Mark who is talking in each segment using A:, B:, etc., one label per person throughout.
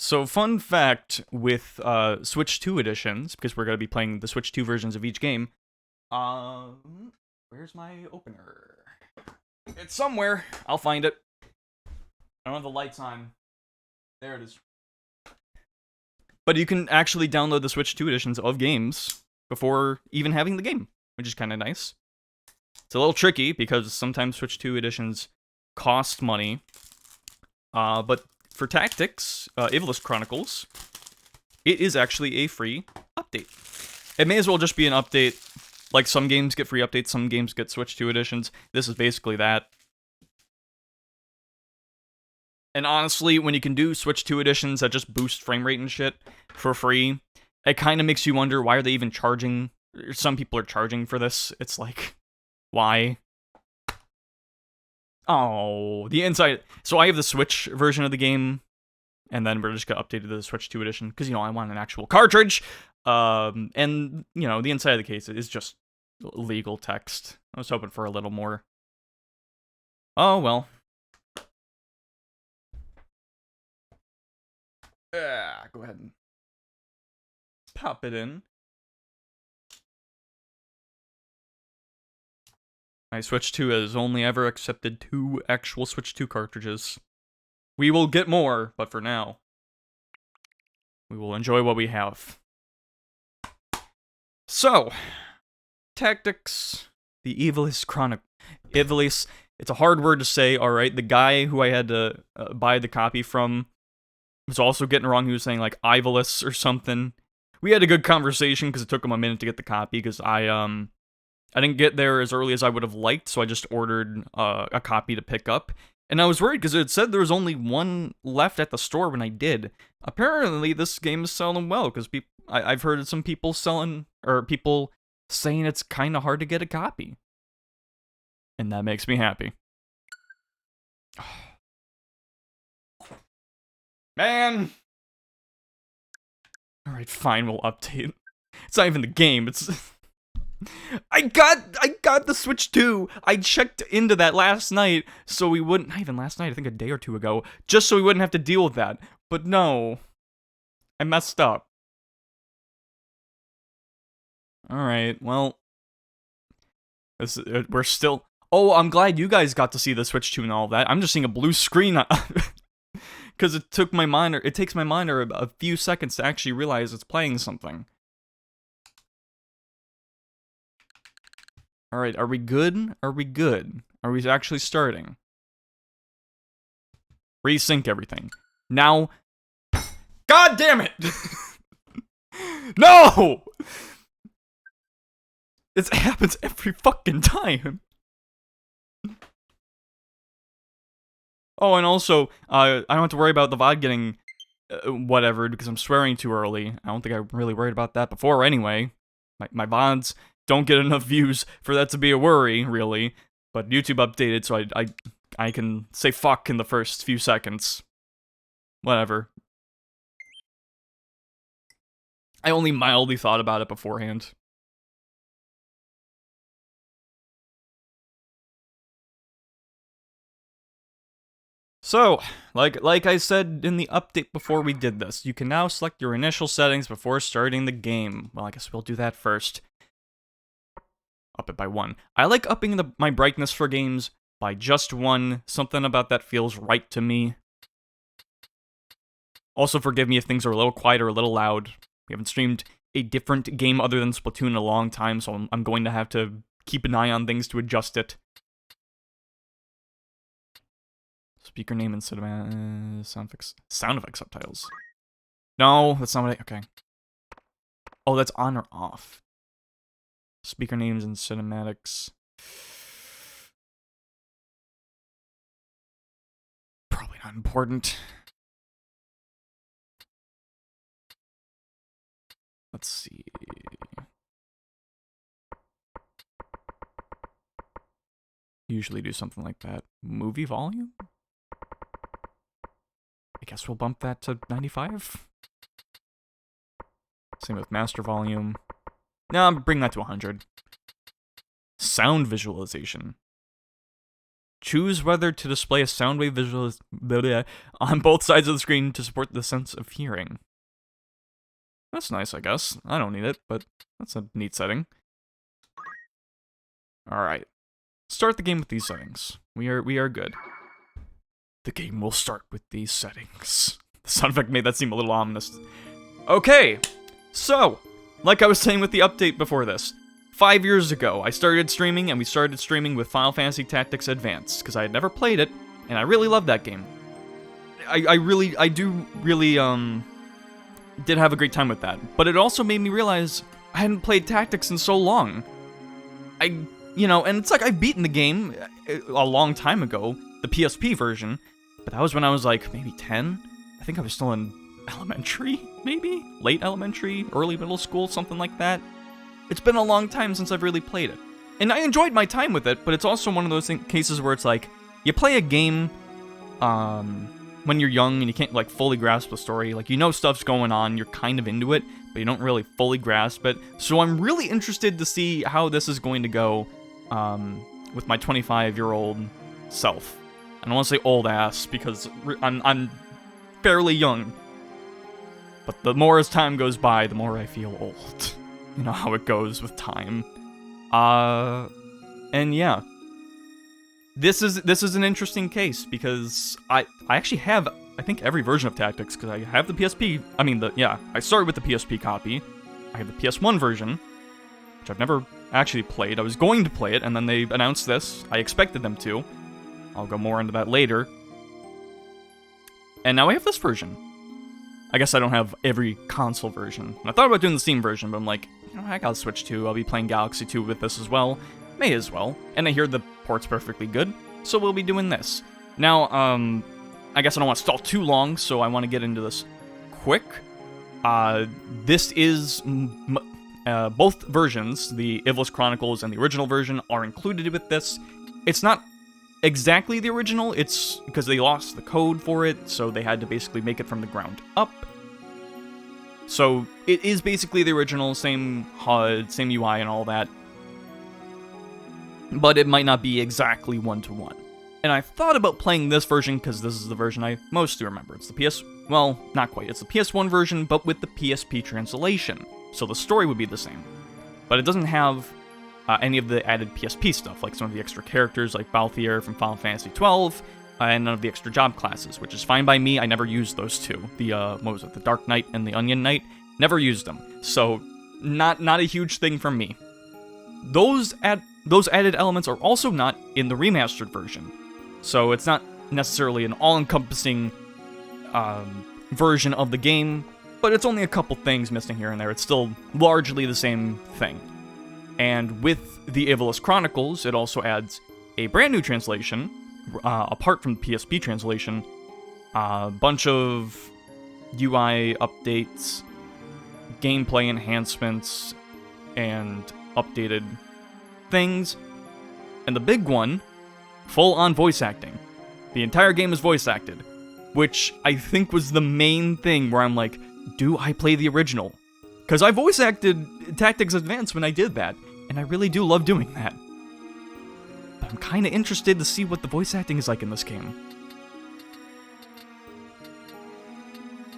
A: So, fun fact with Switch 2 editions, because we're going to be playing the Switch 2 versions of each game. Where's my opener? It's somewhere. I'll find it. I don't have the lights on. There it is. But you can actually download the Switch 2 editions of games before even having the game, which is kind of nice. It's a little tricky because sometimes Switch 2 editions cost money. But for Tactics, Ivalice Chronicles, it is actually a free update. It may as well just be an update. Like, some games get free updates, some games get Switch 2 editions. This is basically that. And honestly, when you can do Switch 2 editions that just boost frame rate and shit for free, it kind of makes you wonder, why are they even charging? Some people are charging for this. It's like, why? Oh, the inside. So I have the Switch version of the game, and then we're just gonna update it to the Switch 2 edition, because, I want an actual cartridge. And, the inside of the case is just legal text. I was hoping for a little more. Oh, well. Go ahead and pop it in. My Switch 2 has only ever accepted 2 actual Switch 2 cartridges. We will get more, but for now, we will enjoy what we have. So, Tactics, the Ivalice Chronicle. Ivalice, it's a hard word to say, alright. The guy who I had to buy the copy from was also getting it wrong. He was saying, like, Ivalice or something. We had a good conversation, because it took him a minute to get the copy, because I didn't get there as early as I would have liked, so I just ordered a copy to pick up. And I was worried, because it said there was only one left at the store when I did. Apparently, this game is selling well, because I've heard some people saying it's kind of hard to get a copy. And that makes me happy. Man! Alright, fine, we'll update. It's not even the game, it's... I got the Switch 2! I checked into that last night, so we wouldn't... Not even last night, I think a day or two ago. Just so we wouldn't have to deal with that. But no. I messed up. Alright, well... we're still... Oh, I'm glad you guys got to see the Switch 2 and all that. I'm just seeing a blue screen... Because it takes my monitor a few seconds to actually realize it's playing something. Alright, are we good? Are we good? Are we actually starting? Resync everything. Now... God damn it! No! It happens every fucking time. Oh, and also, I don't have to worry about the VOD getting whatever, because I'm swearing too early. I don't think I really worried about that before anyway. My VODs don't get enough views for that to be a worry, really. But YouTube updated, so I can say fuck in the first few seconds. Whatever. I only mildly thought about it beforehand. So, like I said in the update before we did this, you can now select your initial settings before starting the game. Well, I guess we'll do that first. Up it by 1. I like upping my brightness for games by just 1. Something about that feels right to me. Also, forgive me if things are a little quiet or a little loud. We haven't streamed a different game other than Splatoon in a long time, so I'm going to have to keep an eye on things to adjust it. Speaker name and sound effects subtitles. No, that's not what okay. Oh, that's on or off. Speaker names and cinematics. Probably not important. Let's see. Usually do something like that. Movie volume? I guess we'll bump that to 95. Same with master volume. No, bring that to 100. Sound visualization. Choose whether to display a sound wave visual on both sides of the screen to support the sense of hearing. That's nice, I guess. I don't need it, but that's a neat setting. Alright. Start the game with these settings. We are good. The game will start with these settings. The sound effect made that seem a little ominous. Okay, so, like I was saying with the update before this, 5 years ago, I started streaming, and we started streaming with Final Fantasy Tactics Advance, because I had never played it, and I really loved that game. I did have a great time with that, but it also made me realize I hadn't played Tactics in so long. And it's like I've beaten the game a long time ago, the PSP version, but that was when I was like maybe 10. I think I was still in elementary, maybe? Late elementary, early middle school, something like that. It's been a long time since I've really played it. And I enjoyed my time with it, but it's also one of those cases where it's like, you play a game when you're young and you can't like fully grasp the story. Like, stuff's going on, you're kind of into it, but you don't really fully grasp it. So I'm really interested to see how this is going to go with my 25-year-old self. I don't want to say old ass, because I'm fairly young. But the more as time goes by, the more I feel old. You know how it goes with time. And yeah. This is an interesting case, because I actually have, I think, every version of Tactics, because I have the PSP, I started with the PSP copy. I have the PS1 version, which I've never actually played. I was going to play it, and then they announced this. I expected them to. I'll go more into that later. And now I have this version. I guess I don't have every console version. I thought about doing the Steam version, but I'm like, I gotta Switch 2. I'll be playing Galaxy 2 with this as well. May as well. And I hear the port's perfectly good, so we'll be doing this. Now, I guess I don't want to stall too long, so I want to get into this quick. This is... both versions, the Ivalice Chronicles and the original version, are included with this. It's not exactly the original, it's because they lost the code for it, so they had to basically make it from the ground up. So it is basically the original, same HUD, same UI and all that, but it might not be exactly one-to-one. And I thought about playing this version because this is the version I mostly remember. It's the well, not quite, it's the PS1 version, but with the PSP translation. So the story would be the same, but it doesn't have any of the added PSP stuff, like some of the extra characters like Balthier from Final Fantasy XII, and none of the extra job classes, which is fine by me. I never used those two. The, what was it, the Dark Knight and the Onion Knight? Never used them, so not a huge thing from me. Those added elements are also not in the remastered version, so it's not necessarily an all-encompassing version of the game, but it's only a couple things missing here and there. It's still largely the same thing. And with the Ivalice Chronicles, it also adds a brand new translation, apart from the PSP translation, a bunch of UI updates, gameplay enhancements, and updated things. And the big one, full-on voice acting. The entire game is voice acted, which I think was the main thing where I'm like, do I play the original? Because I voice acted Tactics Advance when I did that, and I really do love doing that. But I'm kind of interested to see what the voice acting is like in this game.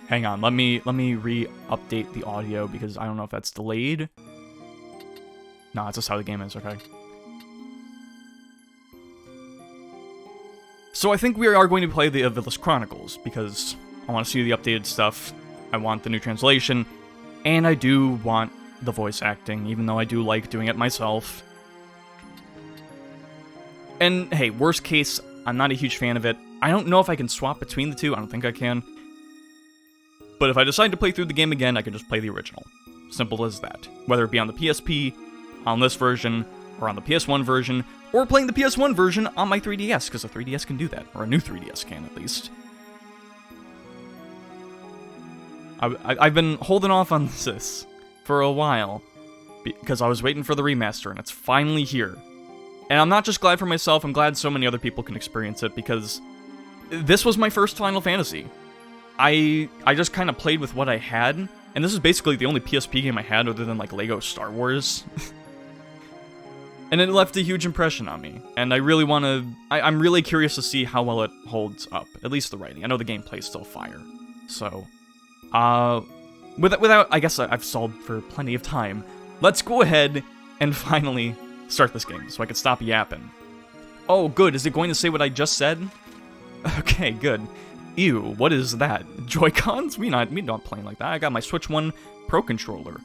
A: Hang on, let me re-update the audio, because I don't know if that's delayed. No, that's just how the game is, okay. So I think we are going to play the Ivalice Chronicles, because I want to see the updated stuff, I want the new translation, and I do want the voice acting, even though I do like doing it myself. And hey, worst case, I'm not a huge fan of it. I don't know if I can swap between the two, I don't think I can. But if I decide to play through the game again, I can just play the original. Simple as that. Whether it be on the PSP, on this version, or on the PS1 version, or playing the PS1 version on my 3DS, because the 3DS can do that, or a new 3DS can at least. I've been holding off on this for a while, because I was waiting for the remaster, and it's finally here. And I'm not just glad for myself, I'm glad so many other people can experience it, because this was my first Final Fantasy. I just kind of played with what I had, and this is basically the only PSP game I had other than, like, Lego Star Wars. And it left a huge impression on me, and I really want to... I'm really curious to see how well it holds up, at least the writing. I know the gameplay's still fire, so... without... I guess I've stalled for plenty of time. Let's go ahead and finally start this game, so I can stop yapping. Oh, good, is it going to say what I just said? Okay, good. Ew, what is that? Joy-Cons? We not playing like that. I got my Switch 1 Pro Controller.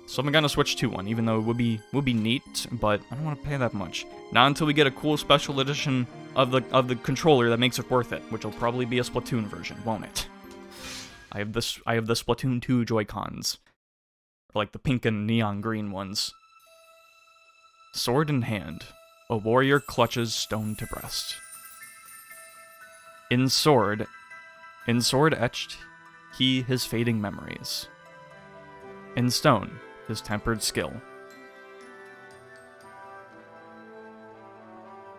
A: So I'm gonna switch to one, even though it would be neat, but I don't want to pay that much. Not until we get a cool special edition of the controller that makes it worth it, which will probably be a Splatoon version, won't it? I have the Splatoon 2 Joy-Cons, or like the pink and neon green ones. Sword in hand, a warrior clutches stone to breast. In sword etched he his fading memories. In stone, his tempered skill.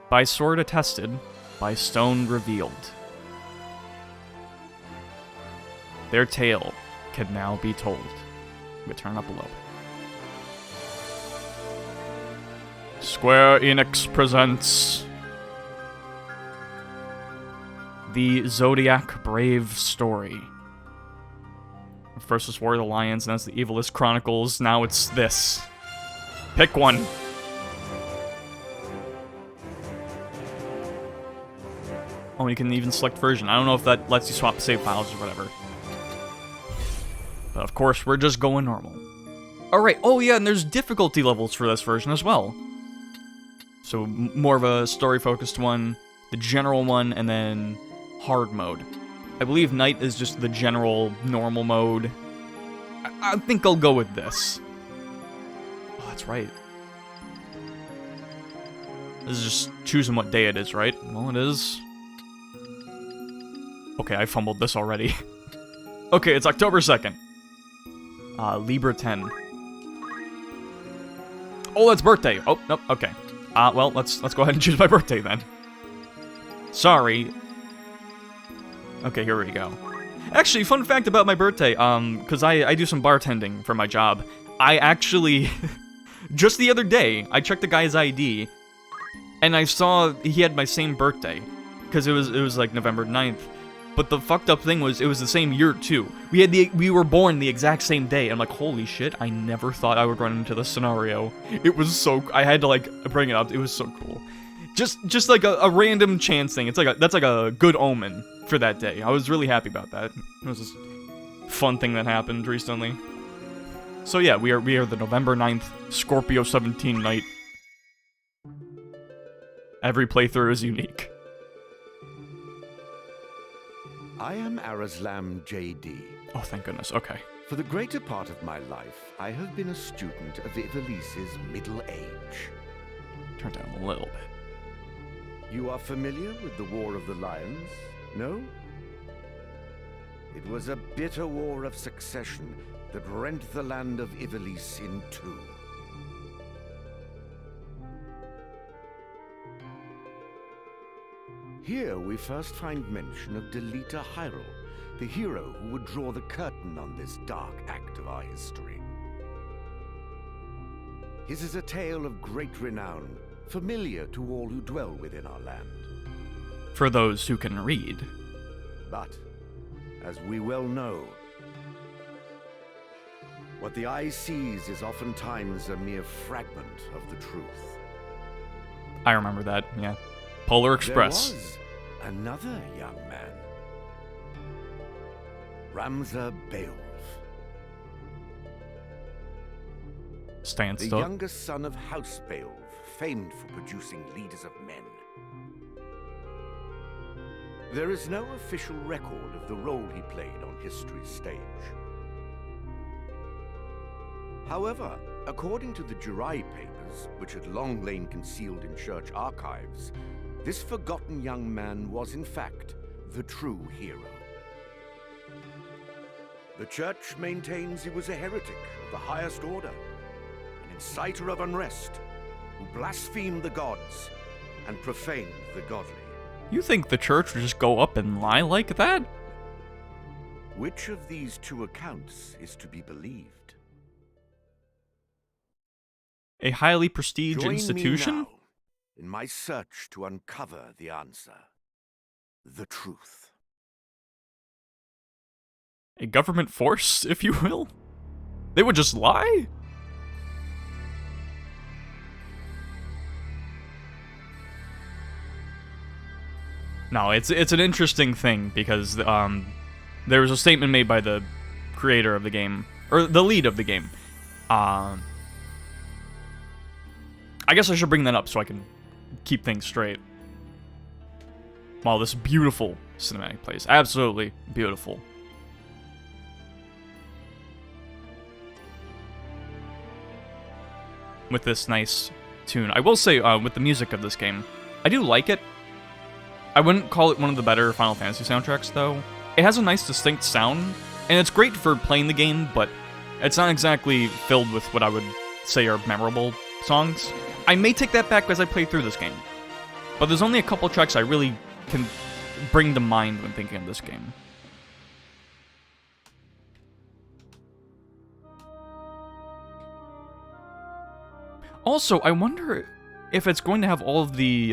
A: By sword attested, by stone revealed. Their tale can now be told. We turn up a little bit. Square Enix presents the Zodiac Brave story. First was War of the Lions, and that's the Ivalice Chronicles. Now it's this. Pick one. Oh, you can even select version. I don't know if that lets you swap save files or whatever. But of course, we're just going normal. Alright, oh yeah, and there's difficulty levels for this version as well. So, more of a story-focused one, the general one, and then hard mode. I believe Night is just the general, normal mode. I think I'll go with this. Oh, that's right. This is just choosing what day it is, right? Well, it is. Okay, I fumbled this already. Okay, it's October 2nd. Libra 10. Oh, that's birthday. Oh, nope, okay. Well, let's go ahead and choose my birthday then. Sorry. Okay, here we go. Actually, fun fact about my birthday, because I do some bartending for my job. I actually, just the other day, I checked the guy's ID, and I saw he had my same birthday, because it was like November 9th. But the fucked up thing was, it was the same year, too. We were born the exact same day. I'm like, holy shit, I never thought I would run into this scenario. It was so, I had to, like, bring it up. It was so cool. Just like a random chance thing. That's like a good omen for that day. I was really happy about that. It was this fun thing that happened recently. So yeah, we are the November 9th Scorpio 17 night. Every playthrough is unique.
B: I am Arazlam J.D.
A: Oh, thank goodness. Okay.
B: For the greater part of my life, I have been a student of Ivalice's middle age.
A: Turn down a little bit.
B: You are familiar with the War of the Lions, no? It was a bitter war of succession that rent the land of Ivalice in two. Here we first find mention of Delita Hyrule, the hero who would draw the curtain on this dark act of our history. His is a tale of great renown, familiar to all who dwell within our land.
A: For those who can read.
B: But, as we well know, what the eye sees is oftentimes a mere fragment of the truth.
A: I remember that, yeah. Polar Express.
B: There was another young man. Ramza Beowulf.
A: Stand
B: The
A: still.
B: youngest son of House Beowulf, famed for producing leaders of men. There is no official record of the role he played on history's stage. However, according to the Jurai papers, which had long lain concealed in church archives, this forgotten young man was in fact the true hero. The church maintains he was a heretic of the highest order, an inciter of unrest, who blasphemed the gods and profaned the godly.
A: You think the church would just go up and lie like that?
B: Which of these two accounts is to be believed?
A: A highly prestigious
B: Join
A: institution?
B: me now in my search to uncover the answer. The truth.
A: A government force, if you will? They would just lie? No, it's an interesting thing because there was a statement made by the creator of the game, or the lead of the game. I guess I should bring that up so I can keep things straight. While this beautiful cinematic plays, absolutely beautiful. With this nice tune. I will say, with the music of this game, I do like it. I wouldn't call it one of the better Final Fantasy soundtracks, though. It has a nice, distinct sound, and it's great for playing the game, but it's not exactly filled with what I would say are memorable songs. I may take that back as I play through this game, but there's only a couple tracks I really can bring to mind when thinking of this game. Also, I wonder if it's going to have all of the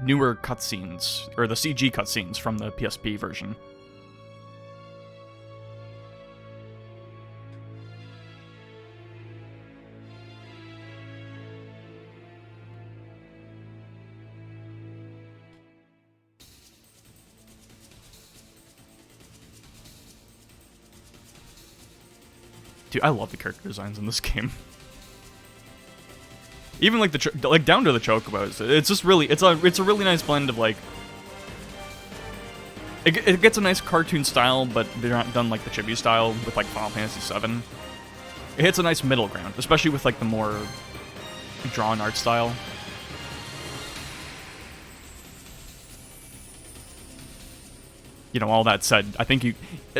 A: newer cutscenes, or the CG cutscenes from the PSP version. Dude, I love the character designs in this game. Even like like down to the chocobos, it's just really it's a really nice blend of like it gets a nice cartoon style, but they're not done like the chibi style with like Final Fantasy VII. It hits a nice middle ground, especially with like the more drawn art style. You know, all that said, I think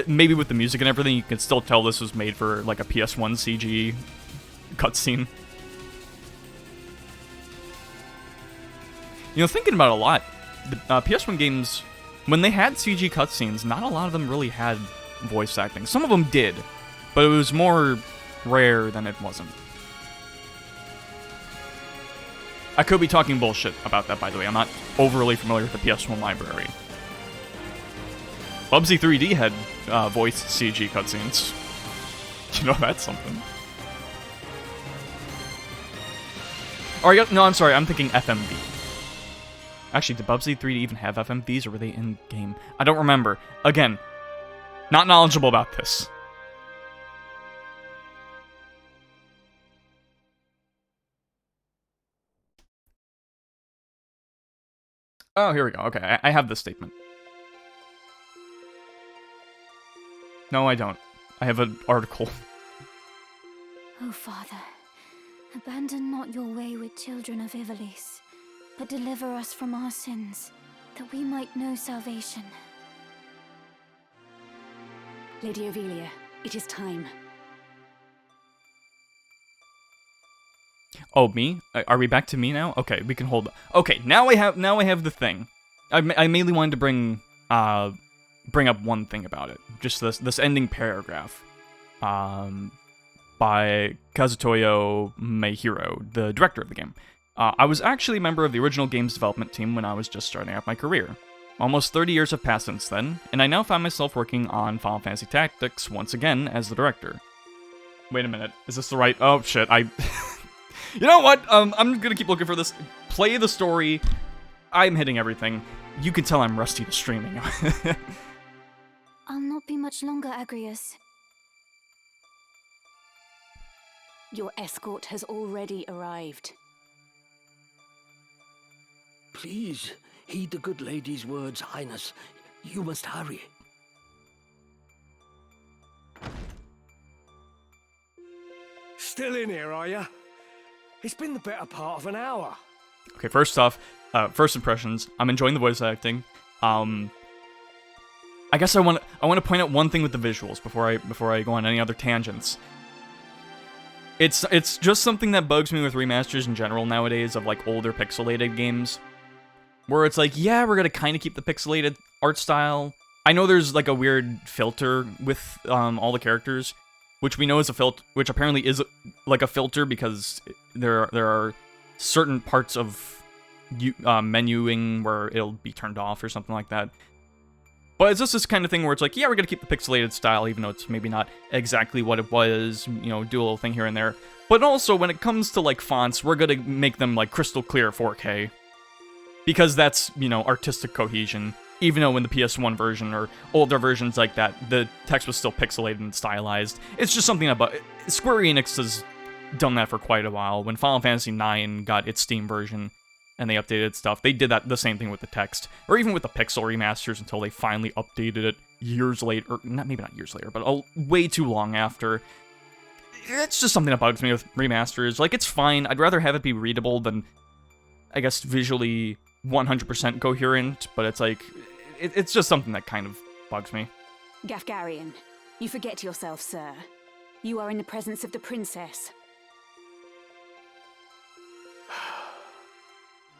A: maybe with the music and everything, you can still tell this was made for like a PS1 CG cutscene. You know, thinking about it a lot, the PS1 games, when they had CG cutscenes, not a lot of them really had voice acting. Some of them did, but it was more rare than it wasn't. I could be talking bullshit about that, by the way. I'm not overly familiar with the PS1 library. Bubsy 3D had voice CG cutscenes. You know, that's something. Or, no, I'm sorry, I'm thinking FMV. Actually, did Bubsy 3D even have FMVs, or were they in-game? I don't remember. Again, not knowledgeable about this. Oh, here we go. Okay, I have this statement. No, I don't. I have an article.
C: O Father, abandon not your wayward children of Ivalice, but deliver us from our sins, that we might know salvation.
D: Lady Ovelia, it is time.
A: Oh, me? Are we back to me now? Okay, we can hold. Okay, now I have the thing. I mainly wanted to bring up one thing about it. Just this ending paragraph, by Kazutoyo Meihiro, the director of the game. I was actually a member of the original game's development team when I was just starting out my career. Almost 30 years have passed since then, and I now find myself working on Final Fantasy Tactics once again as the director. Wait a minute, is this the right? Oh shit, You know what? I'm gonna keep looking for this. Play the story. I'm hitting everything. You can tell I'm rusty to streaming.
C: I'll not be much longer, Agrias.
D: Your escort has already arrived.
E: Please, heed the good lady's words, Highness. You must hurry. Still in here, are you? It's been the better part of an hour.
A: Okay, first off, first impressions. I'm enjoying the voice acting. I guess I want to point out one thing with the visuals before I go on any other tangents. It's just something that bugs me with remasters in general nowadays of like older pixelated games, where it's like, yeah, we're gonna kind of keep the pixelated art style. I know there's like a weird filter with all the characters, which we know is a filter, which apparently is like a filter because there are certain parts of menuing where it'll be turned off or something like that. But it's just this kind of thing where it's like, yeah, we're gonna keep the pixelated style, even though it's maybe not exactly what it was, you know, do a little thing here and there. But also, when it comes to, like, fonts, we're gonna make them, like, crystal clear 4K. Because that's, you know, artistic cohesion. Even though in the PS1 version or older versions like that, the text was still pixelated and stylized. It's just something about... Square Enix has done that for quite a while. When Final Fantasy IX got its Steam version, and they updated stuff, they did that the same thing with the text, or even with the pixel remasters until they finally updated it years later, or maybe not years later, but way too long after. It's just something that bugs me with remasters. Like, it's fine. I'd rather have it be readable than, I guess, visually 100% coherent, but it's like, it's just something that kind of bugs me.
D: Gafgarian, you forget yourself, sir. You are in the presence of the princess.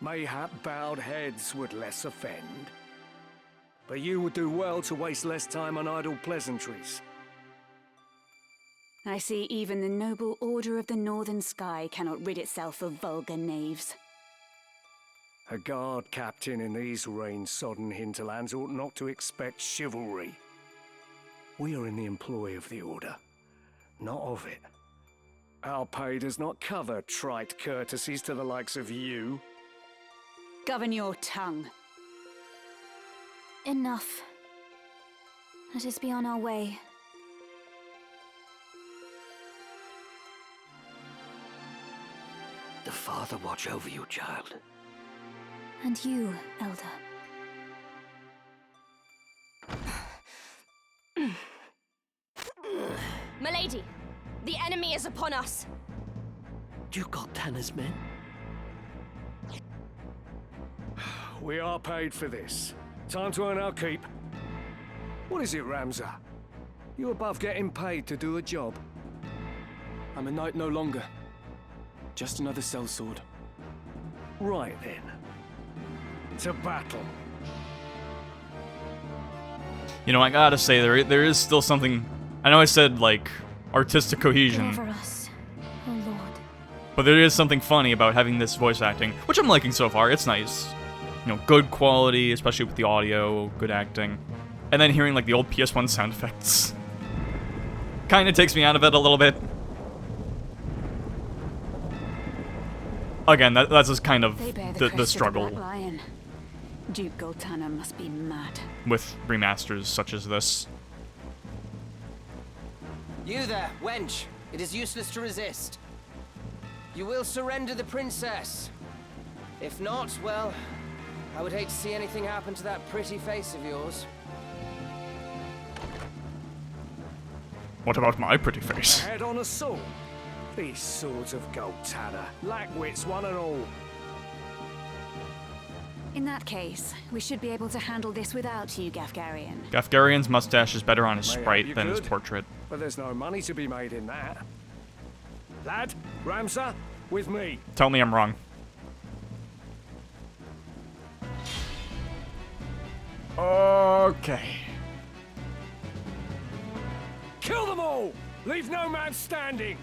E: Mayhap bowed heads would less offend. But you would do well to waste less time on idle pleasantries.
D: I see even the noble Order of the Northern Sky cannot rid itself of vulgar knaves.
E: A guard captain in these rain-sodden hinterlands ought not to expect chivalry. We are in the employ of the Order, not of it. Our pay does not cover trite courtesies to the likes of you.
D: Govern your tongue.
C: Enough. Let us be on our way.
F: The Father watch over you, child.
C: And you, Elder.
G: Milady, the enemy is upon us.
F: Duke Goltana's men?
E: We are paid for this. Time to earn our keep. What is it, Ramza? You above getting paid to do a job?
H: I'm a knight no longer. Just another sellsword.
E: Right then. To battle.
A: You know, I gotta say, there is still something... I know I said, like, artistic cohesion,
C: Deliver us, O Lord.
A: but there is something funny about having this voice acting, which I'm liking so far. It's nice. You know, good quality, especially with the audio, good acting. And then hearing, like, the old PS1 sound effects. Kinda takes me out of it a little bit. Again, that's just kind of
D: They bear
A: the
D: crest
A: struggle
D: of the Black Lion. Duke Goltana must be mad.
A: with remasters such as this.
I: You there, wench. It is useless to resist. You will surrender the princess. If not, well, I would hate to see anything happen to that pretty face of yours.
A: What about my pretty face?
E: Head on a sword. These swords of Goltana lack wits, one and all.
D: In that case, we should be able to handle this without you, Gafgarian.
A: Gafgarian's mustache is better on his
E: May I
A: sprite
E: have you
A: than his
E: good?
A: portrait.
E: But there's no money to be made in that. Lad, Ramza, with me.
A: Tell me I'm wrong. Okay.
E: Kill them all! Leave no man standing!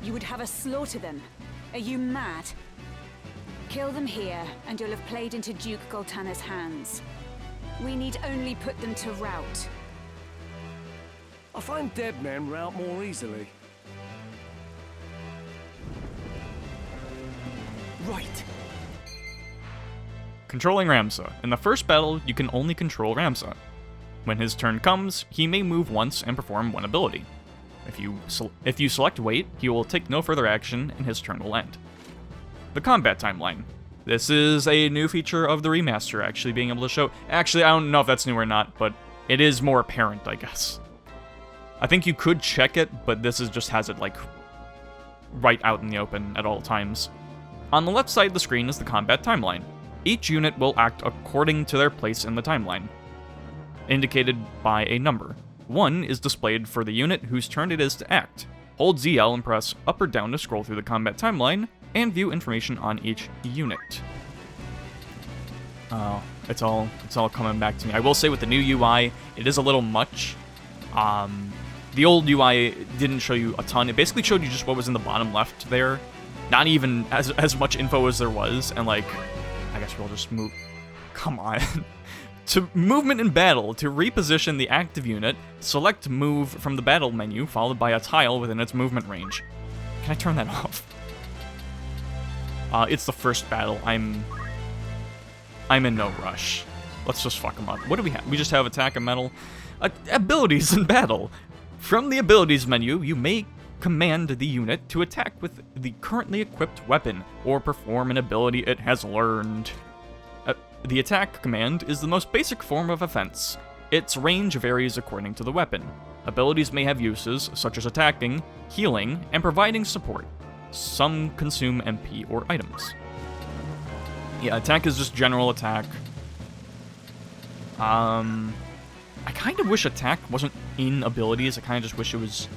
D: You would have us slaughter them? Are you mad? Kill them here, and you'll have played into Duke Goltana's hands. We need only put them to rout.
E: I find dead men rout more easily.
H: Right.
A: Controlling Ramza. In the first battle, you can only control Ramza. When his turn comes, he may move once and perform one ability. If you select wait, he will take no further action and his turn will end. The combat timeline. This is a new feature of the remaster, actually being able to show... Actually, I don't know if that's new or not, but it is more apparent, I guess. I think you could check it, but this just has it, like, right out in the open at all times. On the left side of the screen is the combat timeline. Each unit will act according to their place in the timeline, indicated by a number. 1 is displayed for the unit whose turn it is to act. Hold ZL and press up or down to scroll through the combat timeline and view information on each unit. Oh, It's all coming back to me. I will say with the new UI, it is a little much. The old UI didn't show you a ton. It basically showed you just what was in the bottom left there. Not even as much info as there was, and like, I guess we'll just move. Come on. To movement in battle, to reposition the active unit, select move from the battle menu, followed by a tile within its movement range. Can I turn that off? It's the first battle. I'm in no rush. Let's just fuck them up. What do we have? We just have attack and metal. Abilities in battle. From the abilities menu, you may command the unit to attack with the currently equipped weapon, or perform an ability it has learned. The attack command is the most basic form of offense. Its range varies according to the weapon. Abilities may have uses, such as attacking, healing, and providing support. Some consume MP or items. Yeah, attack is just general attack. I kind of wish attack wasn't in abilities. I kind of just wish it was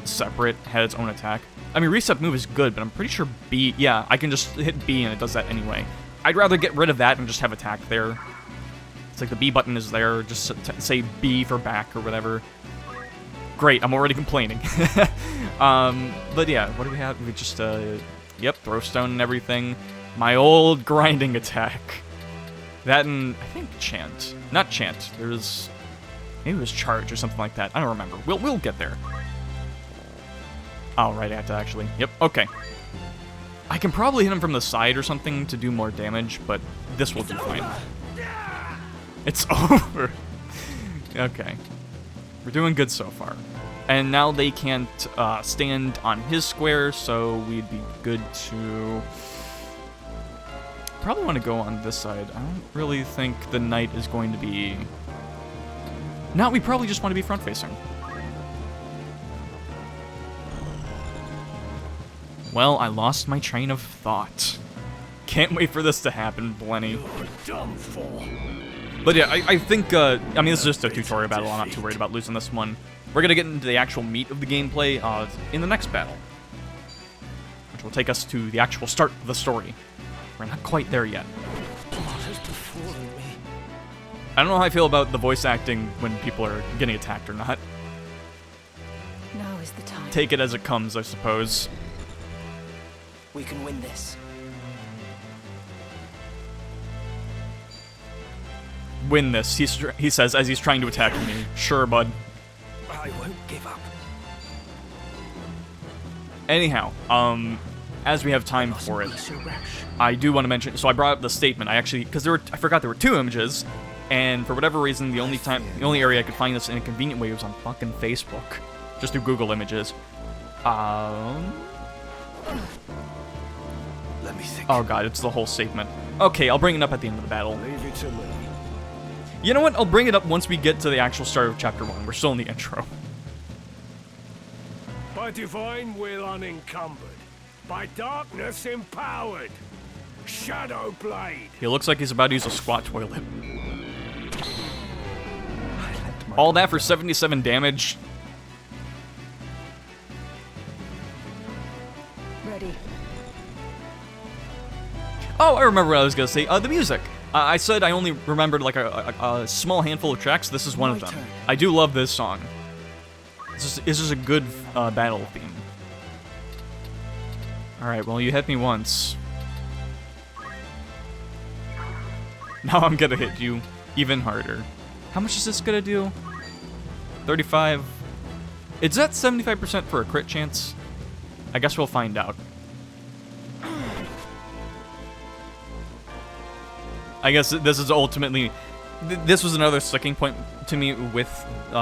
A: separate, had its own attack. I mean, reset move is good, but I'm pretty sure B... Yeah, I can just hit B and it does that anyway. I'd rather get rid of that and just have attack there. It's like the B button is there, just say B for back or whatever. Great, I'm already complaining. But yeah, what do we have? We just, yep, throw stone and everything. My old grinding attack. That and, I think, chant. Not chant, there's... Maybe it was charge or something like that. I don't remember. We'll get there. Oh, right, I have to actually. Yep, okay. I can probably hit him from the side or something to do more damage, but this will do fine. It's over. Okay. We're doing good so far. And now they can't stand on his square, so we'd be good to... Probably want to go on this side. I don't really think the knight is going to be... No, we probably just want to be front-facing. Well, I lost my train of thought. Can't wait for this to happen, Blenny. But yeah, I think, I mean, this is just a tutorial battle. I'm not too worried about losing this one. We're gonna get into the actual meat of the gameplay in the next battle, which will take us to the actual start of the story. We're not quite there yet. I don't know how I feel about the voice acting when people are getting attacked or not.
D: Now is the time.
A: Take it as it comes, I suppose.
I: We can win this.
A: Win this, he says as he's trying to attack me. Sure, bud.
I: I won't give up.
A: Anyhow, as we have time for it, I do want to mention, so I brought up the statement. I actually, because I forgot there were 2 images, and for whatever reason, the only area I could find this in a convenient way was on fucking Facebook, just through Google Images.
B: Let me think.
A: Oh god, it's the whole statement. Okay, I'll bring it up at the end of the battle.
B: Leave it to me.
A: You know what? I'll bring it up once we get to the actual start of Chapter 1. We're still in the intro.
E: By divine will unencumbered, by darkness empowered, Shadow Blade.
A: He looks like he's about to use a squat toilet. All that for 77 damage.
D: Ready.
A: Oh, I remember what I was gonna say. The music. I said I only remembered like a small handful of tracks. This is one of them. I do love this song. This is a good battle theme. Alright, well, you hit me once. Now I'm gonna hit you even harder. How much is this gonna do? 35. Is that 75% for a crit chance? I guess we'll find out. I guess this is ultimately... This was another sticking point to me with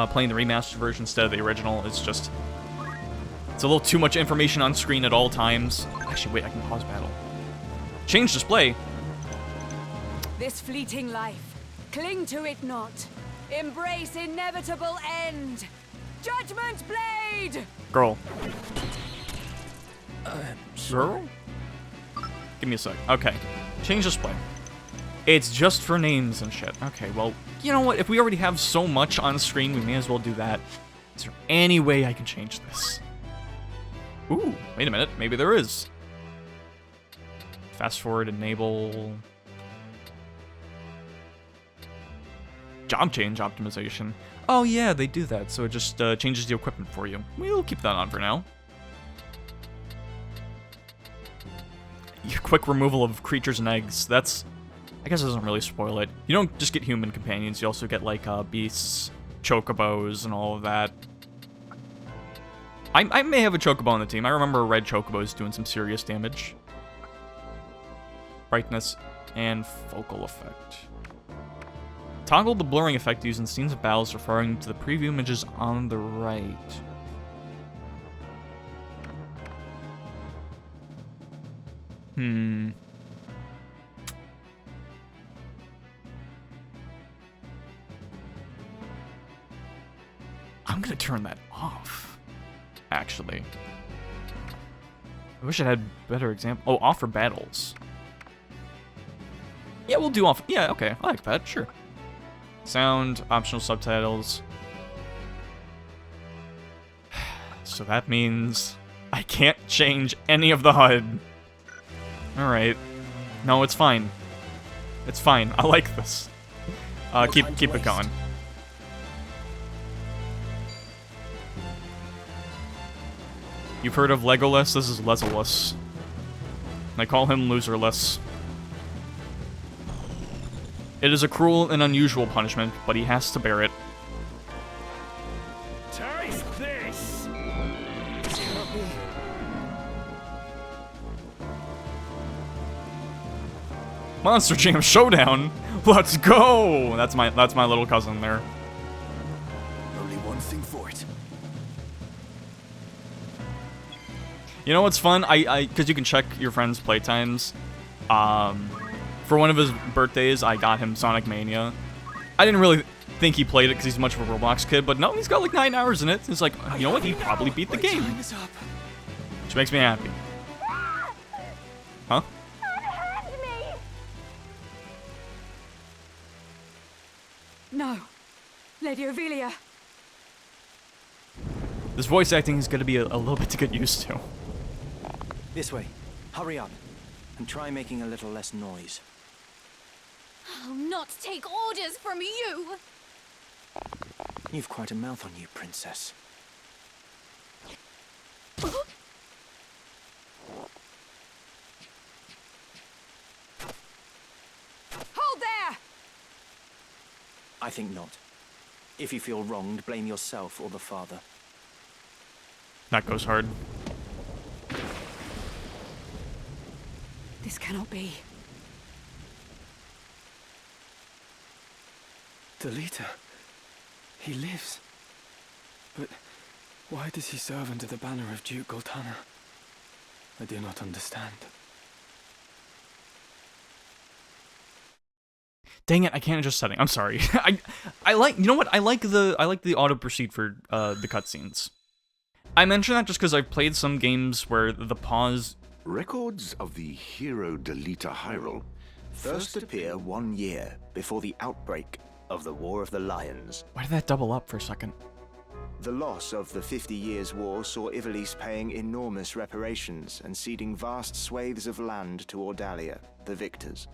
A: playing the remastered version instead of the original. It's just... It's a little too much information on screen at all times. Actually, wait, I can pause battle. Change display.
D: This fleeting life, cling to it not. Embrace inevitable end. Judgment Blade!
A: Girl. Girl? Give me a sec. Okay. Change display. It's just for names and shit. Okay, well, you know what? If we already have so much on screen, we may as well do that. Is there any way I can change this? Ooh, wait a minute. Maybe there is. Fast forward, enable... Job change optimization. Oh yeah, they do that, so it just changes the equipment for you. We'll keep that on for now. Quick removal of creatures and eggs. That's, I guess it doesn't really spoil it. You don't just get human companions, you also get like beasts, chocobos, and all of that. I may have a chocobo on the team. I remember a red chocobo is doing some serious damage. Brightness and focal effect. Toggle the blurring effect used in scenes of battles, referring to the preview images on the right. I'm gonna turn that off, actually. I wish I had better example. Oh, off for battles. Yeah, we'll do off. Yeah, okay, I like that, sure. Sound, optional subtitles. So that means I can't change any of the HUD. Alright. No, it's fine. It's fine. I like this. Keep it going. You've heard of Legolas? This is Lesolus. I call him Loserless. It is a cruel and unusual punishment, but he has to bear it.
E: Taste this!
A: Monster Jam Showdown! Let's go! That's my little cousin there.
H: Only one thing for it.
A: You know what's fun? Because you can check your friends' playtimes. For one of his birthdays, I got him Sonic Mania. I didn't really think he played it because he's much of a Roblox kid, but no, he's got like 9 hours in it. It's like, you know what? He probably beat the game. Which makes me happy. Huh?
D: No. Lady Ophelia.
A: This voice acting is going to be a little bit to get used to.
H: This way. Hurry up. And try making a little less noise.
G: I'll not take orders from you!
H: You've quite a mouth on you, princess.
D: Hold there!
H: I think not. If you feel wronged, blame yourself or the father.
A: That goes hard.
D: This cannot be.
H: Delita. He lives. But why does he serve under the banner of Duke Goltana? I do not understand.
A: Dang it, I can't adjust setting. I'm sorry. I like, you know what? I like the auto proceed for the cutscenes. I mention that just because I've played some games where the pause.
B: Records of the hero Delita Hyrule
J: First appear 1 year before the outbreak of the War of the Lions.
A: Why did that double up for a second?
J: The loss of the 50 Years' War saw Ivalice paying enormous reparations and ceding vast swathes of land to Ordalia, the victors.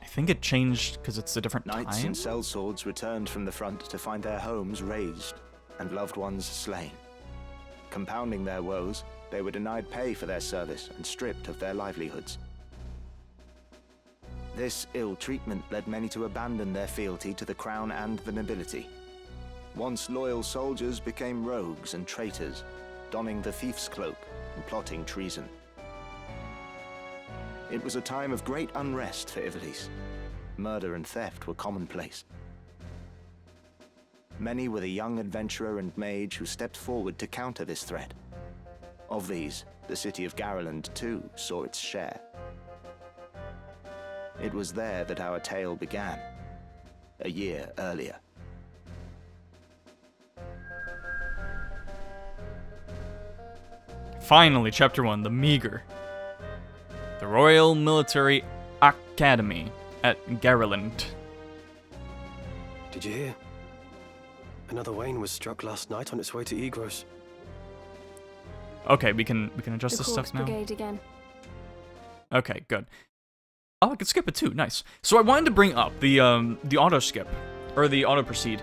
A: I think it changed because it's a different
J: Knights
A: time.
J: and sellswords returned from the front to find their homes razed and loved ones slain. Compounding their woes, they were denied pay for their service and stripped of their livelihoods. This ill treatment led many to abandon their fealty to the crown and the nobility. Once loyal soldiers became rogues and traitors, donning the thief's cloak and plotting treason. It was a time of great unrest for Ivalice. Murder and theft were commonplace. Many were the young adventurer and mage who stepped forward to counter this threat. Of these, the city of Garland too saw its share. It was there that our tale began, a year earlier.
A: Finally, Chapter 1, The Meager. The Royal Military Academy at Garland.
K: Did you hear? Another Wayne was struck last night on its way to Egros.
A: Okay, we can adjust
C: The
A: this stuff now.
C: Brigade again.
A: Okay, good. Oh, I can skip it too. Nice. So I wanted to bring up the auto skip. or the auto proceed.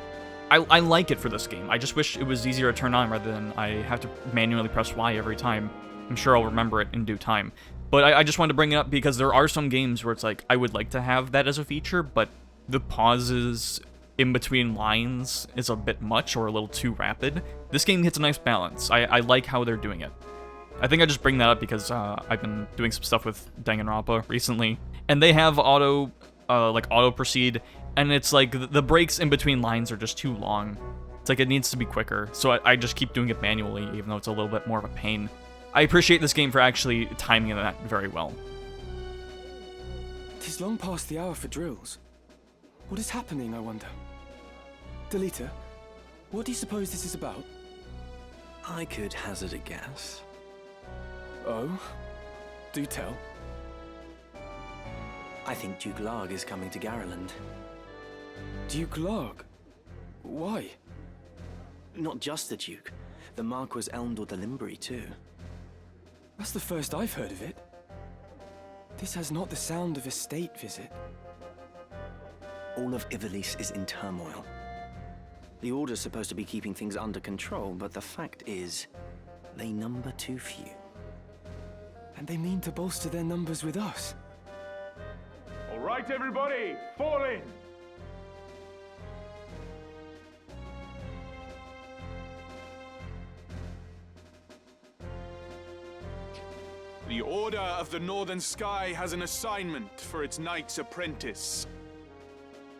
A: I like it for this game. I just wish it was easier to turn on rather than I have to manually press Y every time. I'm sure I'll remember it in due time. But I just wanted to bring it up because there are some games where it's like, I would like to have that as a feature, but the pauses in between lines is a bit much or a little too rapid. This game hits a nice balance. I like how they're doing it. I think I just bring that up because I've been doing some stuff with Danganronpa recently, and they have auto proceed, and it's like the breaks in between lines are just too long. It's like it needs to be quicker, so I just keep doing it manually, even though it's a little bit more of a pain. I appreciate this game for actually timing that very well.
H: 'Tis long past the hour for drills. What is happening, I wonder? Delita, what do you suppose this is about?
F: I could hazard a guess.
H: Oh? Do tell.
F: I think Duke Larg is coming to Garland.
H: Duke Larg? Why?
F: Not just the Duke. The Marquis Elmdor de Limbury, too.
H: That's the first I've heard of it. This has not the sound of a state visit.
F: All of Ivalice is in turmoil. The Order's supposed to be keeping things under control, but the fact is, they number too few.
H: And they mean to bolster their numbers with us.
L: All right, everybody, fall in! The Order of the Northern Sky has an assignment for its Knight's Apprentice.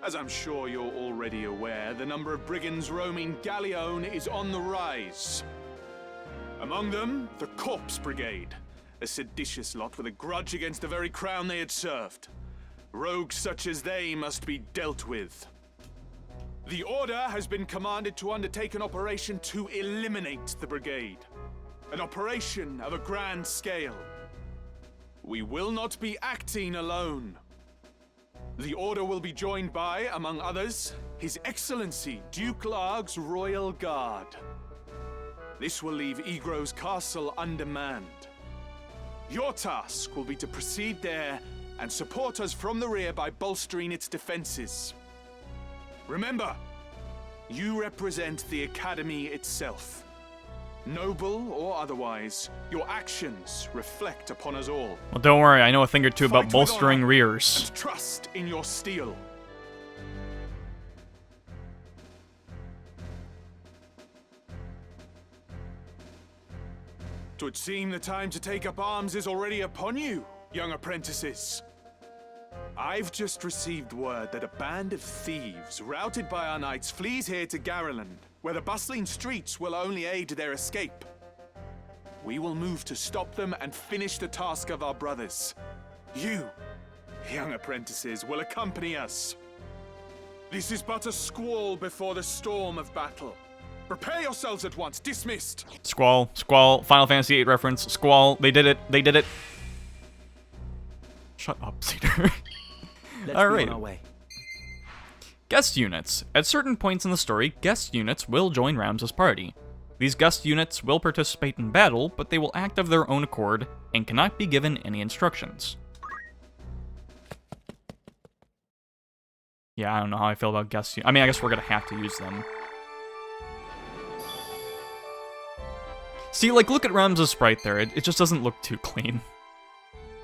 L: As I'm sure you're already aware, the number of brigands roaming Galleon is on the rise. Among them, the Corpse Brigade, a seditious lot with a grudge against the very crown they had served. Rogues such as they must be dealt with. The Order has been commanded to undertake an operation to eliminate the brigade. An operation of a grand scale. We will not be acting alone. The Order will be joined by, among others, His Excellency Duke Larg's Royal Guard. This will leave Igro's castle undermanned. Your task will be to proceed there and support us from the rear by bolstering its defenses. Remember, you represent the Academy itself. Noble or otherwise, your actions reflect upon us all.
A: Well, don't worry, I know a thing or two about
L: Fight with
A: bolstering
L: honor
A: rears.
L: and trust in your steel. Twould seem the time to take up arms is already upon you, young apprentices. I've just received word that a band of thieves, routed by our knights, flees here to Garland, where the bustling streets will only aid their escape. We will move to stop them and finish the task of our brothers. You, young apprentices, will accompany us. This is but a squall before the storm of battle. Prepare yourselves at once. Dismissed.
A: Squall, Final Fantasy VIII reference. Squall, they did it. Shut up, Cedar. Alright. Guest units. At certain points in the story, guest units will join Ramza's party. These guest units will participate in battle, but they will act of their own accord and cannot be given any instructions. Yeah, I don't know how I feel about guest units. I mean, I guess we're gonna have to use them. See, like, look at Ramza's sprite there. It just doesn't look too clean.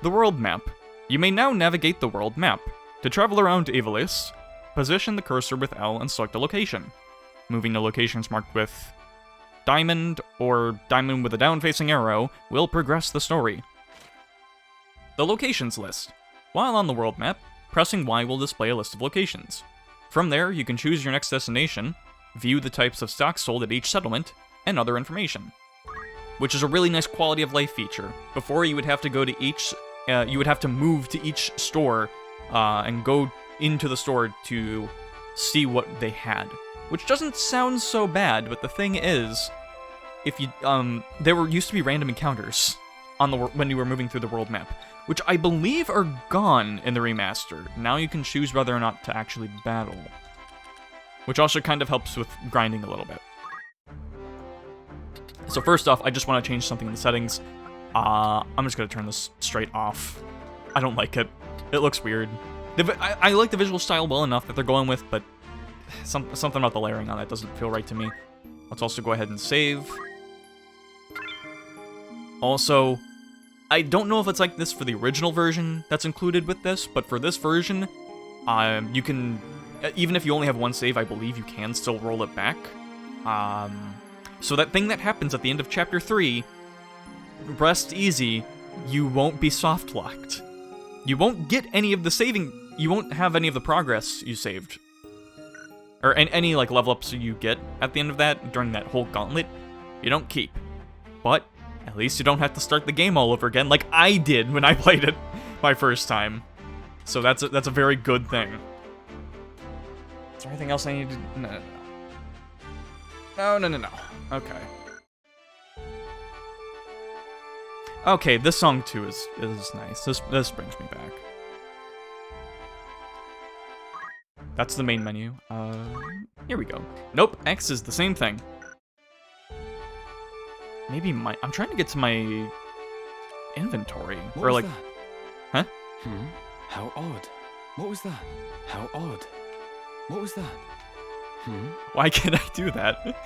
A: The world map. You may now navigate the world map. To travel around Ivalice, position the cursor with L and select a location. Moving to locations marked with diamond or diamond with a down-facing arrow will progress the story. The locations list. While on the world map, pressing Y will display a list of locations. From there, you can choose your next destination, view the types of stock sold at each settlement, and other information. Which is a really nice quality of life feature. Before, you would have to go to each, you would have to move to each store and go into the store to see what they had. Which doesn't sound so bad, but the thing is, if you, there used to be random encounters on the when you were moving through the world map, which I believe are gone in the remaster. Now you can choose whether or not to actually battle. Which also kind of helps with grinding a little bit. So first off, I just want to change something in the settings. I'm just going to turn this straight off. I don't like it. It looks weird. I like the visual style well enough that they're going with, but something about the layering on that doesn't feel right to me. Let's also go ahead and save. Also, I don't know if it's like this for the original version that's included with this, but for this version, you can, even if you only have one save, I believe you can still roll it back. So that thing that happens at the end of Chapter 3, rest easy, you won't be soft-locked. You won't get any of the saving, you won't have any of the progress you saved. Or any like level ups you get at the end of that, during that whole gauntlet, you don't keep. But at least you don't have to start the game all over again like I did when I played it my first time. So that's a very good thing. Is there anything else I need to... No. Okay. Okay, this song too is nice. This brings me back. That's the main menu. Here we go. Nope, X is the same thing. Maybe I'm trying to get to my inventory.
H: What
A: or
H: was
A: like...
H: that?
A: Huh?
H: How odd. What was that? How odd. What was that?
A: Why can't I do that?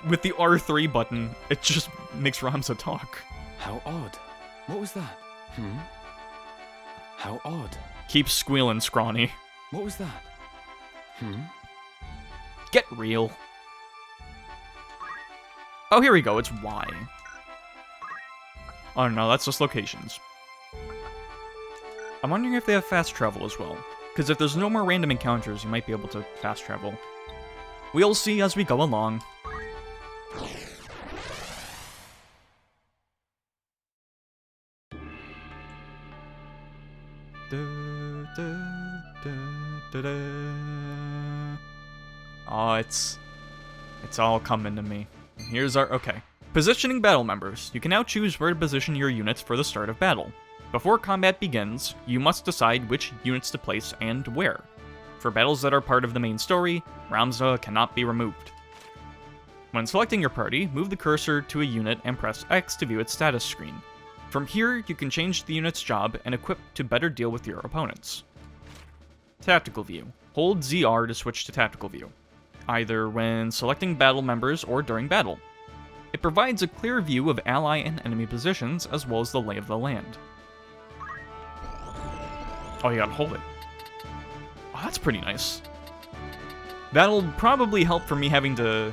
A: With the R3 button, it just makes Ramza talk.
H: How odd. What was that? How odd.
A: Keep squealing, Scrawny.
H: What was that?
A: Get real. Oh, here we go. It's Y. Oh, no, that's just locations. I'm wondering if they have fast travel as well. Because if there's no more random encounters, you might be able to fast travel. We'll see as we go along. Oh, it's all coming to me. Here's our... Okay. Positioning battle members. You can now choose where to position your units for the start of battle. Before combat begins, you must decide which units to place and where. For battles that are part of the main story, Ramza cannot be removed. When selecting your party, move the cursor to a unit and press X to view its status screen. From here, you can change the unit's job and equip to better deal with your opponents. Tactical view. Hold ZR to switch to tactical view, either when selecting battle members or during battle. It provides a clear view of ally and enemy positions, as well as the lay of the land. Oh, you gotta hold it. Oh, that's pretty nice. That'll probably help for me having to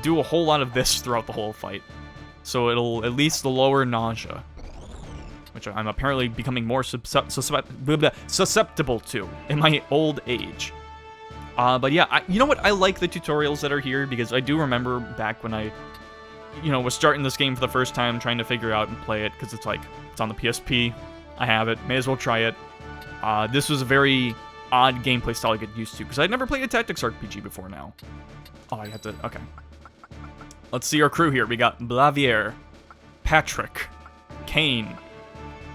A: do a whole lot of this throughout the whole fight. So it'll at least lower nausea, which I'm apparently becoming more susceptible to in my old age. But yeah, you know what? I like the tutorials that are here, because I do remember back when I, was starting this game for the first time, trying to figure out and play it, because it's on the PSP. I have it. May as well try it. This was a very odd gameplay style to get used to, because I'd never played a tactics RPG before now. Oh, I had to... Okay. Let's see our crew here. We got Blavier, Patrick, Kane,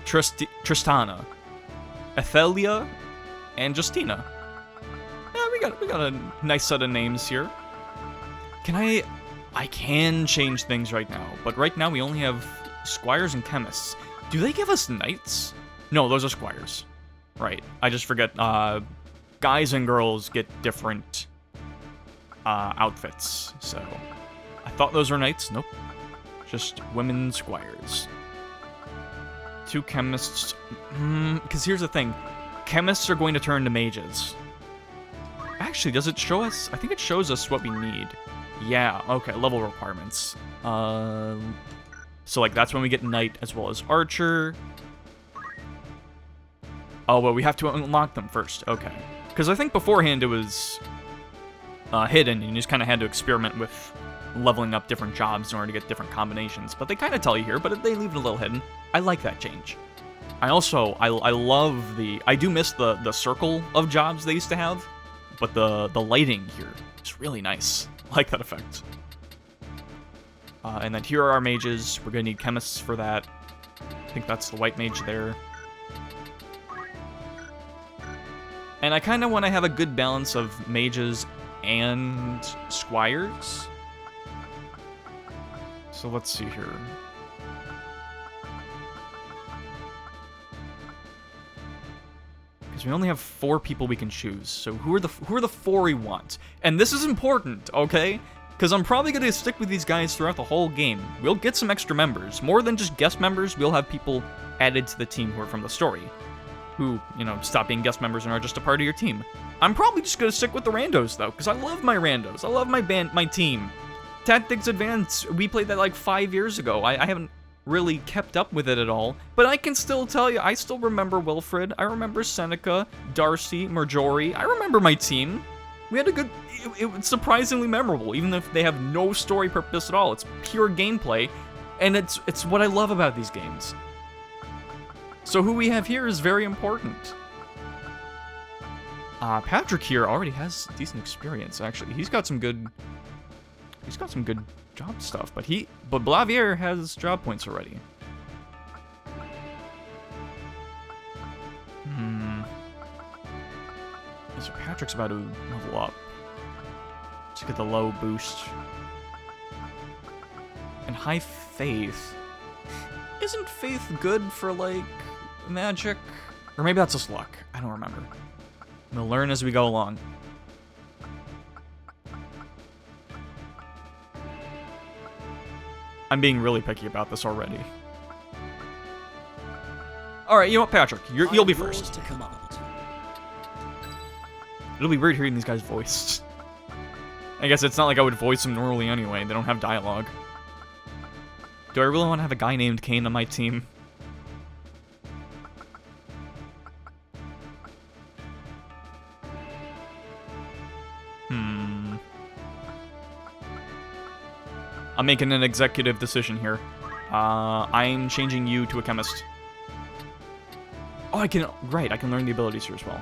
A: Tristana, Ethelia, and Justina. Yeah, we got a nice set of names here. I can change things right now, but right now we only have squires and chemists. Do they give us knights? No, those are squires. Right. I just forget. Guys and girls get different outfits, so I thought those were knights. Nope. Just women squires. 2 chemists. Because here's the thing. Chemists are going to turn to mages. Actually, does it show us? I think it shows us what we need. Yeah, okay, level requirements. So, that's when we get knight as well as archer. Oh, well, we have to unlock them first. Okay. Because I think beforehand it was hidden, and you just kind of had to experiment with leveling up different jobs in order to get different combinations. But they kind of tell you here, but they leave it a little hidden. I like that change. I love I do miss the circle of jobs they used to have, but the lighting here is really nice. I like that effect. And then here are our mages. We're going to need chemists for that. I think that's the white mage there. And I kind of want to have a good balance of mages and squires. So let's see here. because we only have 4 people we can choose. So who are the 4 we want? And this is important, okay? Because I'm probably going to stick with these guys throughout the whole game. We'll get some extra members. More than just guest members, we'll have people added to the team who are from the story. Who, you know, stop being guest members and are just a part of your team. I'm probably just going to stick with the randos, though, because I love my randos. I love my team. Tactics Advance, we played that like 5 years ago. I haven't really kept up with it at all, but I can still tell you, I still remember Wilfred, I remember Seneca, Darcy, Marjorie, I remember my team. We had a good, it was surprisingly memorable, even if they have no story purpose at all. It's pure gameplay, and it's what I love about these games. So who we have here is very important. Patrick here already has decent experience, actually. He's got some good job stuff, but Blavier has job points already. So Patrick's about to level up. Let's get the low boost. And high faith. Isn't faith good for, like, magic? Or maybe that's just luck. I don't remember. We'll learn as we go along. I'm being really picky about this already. Alright, you know what, Patrick? You'll be first. It'll be weird hearing these guys' voices. I guess it's not like I would voice them normally anyway. They don't have dialogue. Do I really want to have a guy named Kane on my team? I'm making an executive decision here. I'm changing you to a chemist. Oh, I can learn the abilities here as well.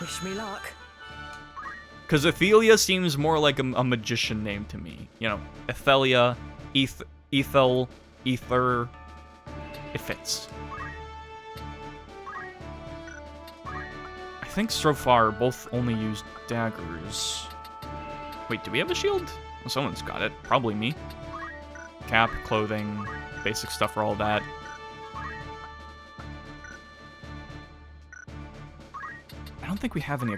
M: Wish me luck.
A: Because Athelia seems more like a magician name to me. You know, Athelia, Ethel, Ether. It fits. I think so far both only use daggers. Wait, do we have a shield? Well, someone's got it. Probably me. Cap, clothing, basic stuff for all that. I don't think we have any...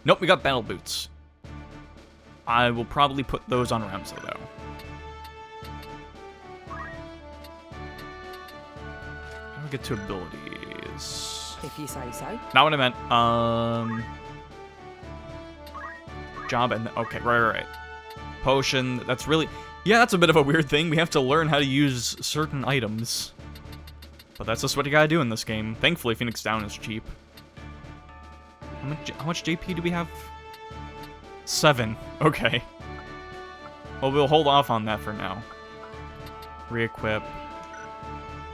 A: Nope, we got battle boots. I will probably put those on Ramza, though. How do we get to abilities?
M: If you say so.
A: Not what I meant. Job and... Okay, right. Potion, that's really... Yeah, that's a bit of a weird thing. We have to learn how to use certain items. But that's just what you gotta do in this game. Thankfully, Phoenix Down is cheap. How much JP do we have? 7. Okay. Well, we'll hold off on that for now. Re-equip.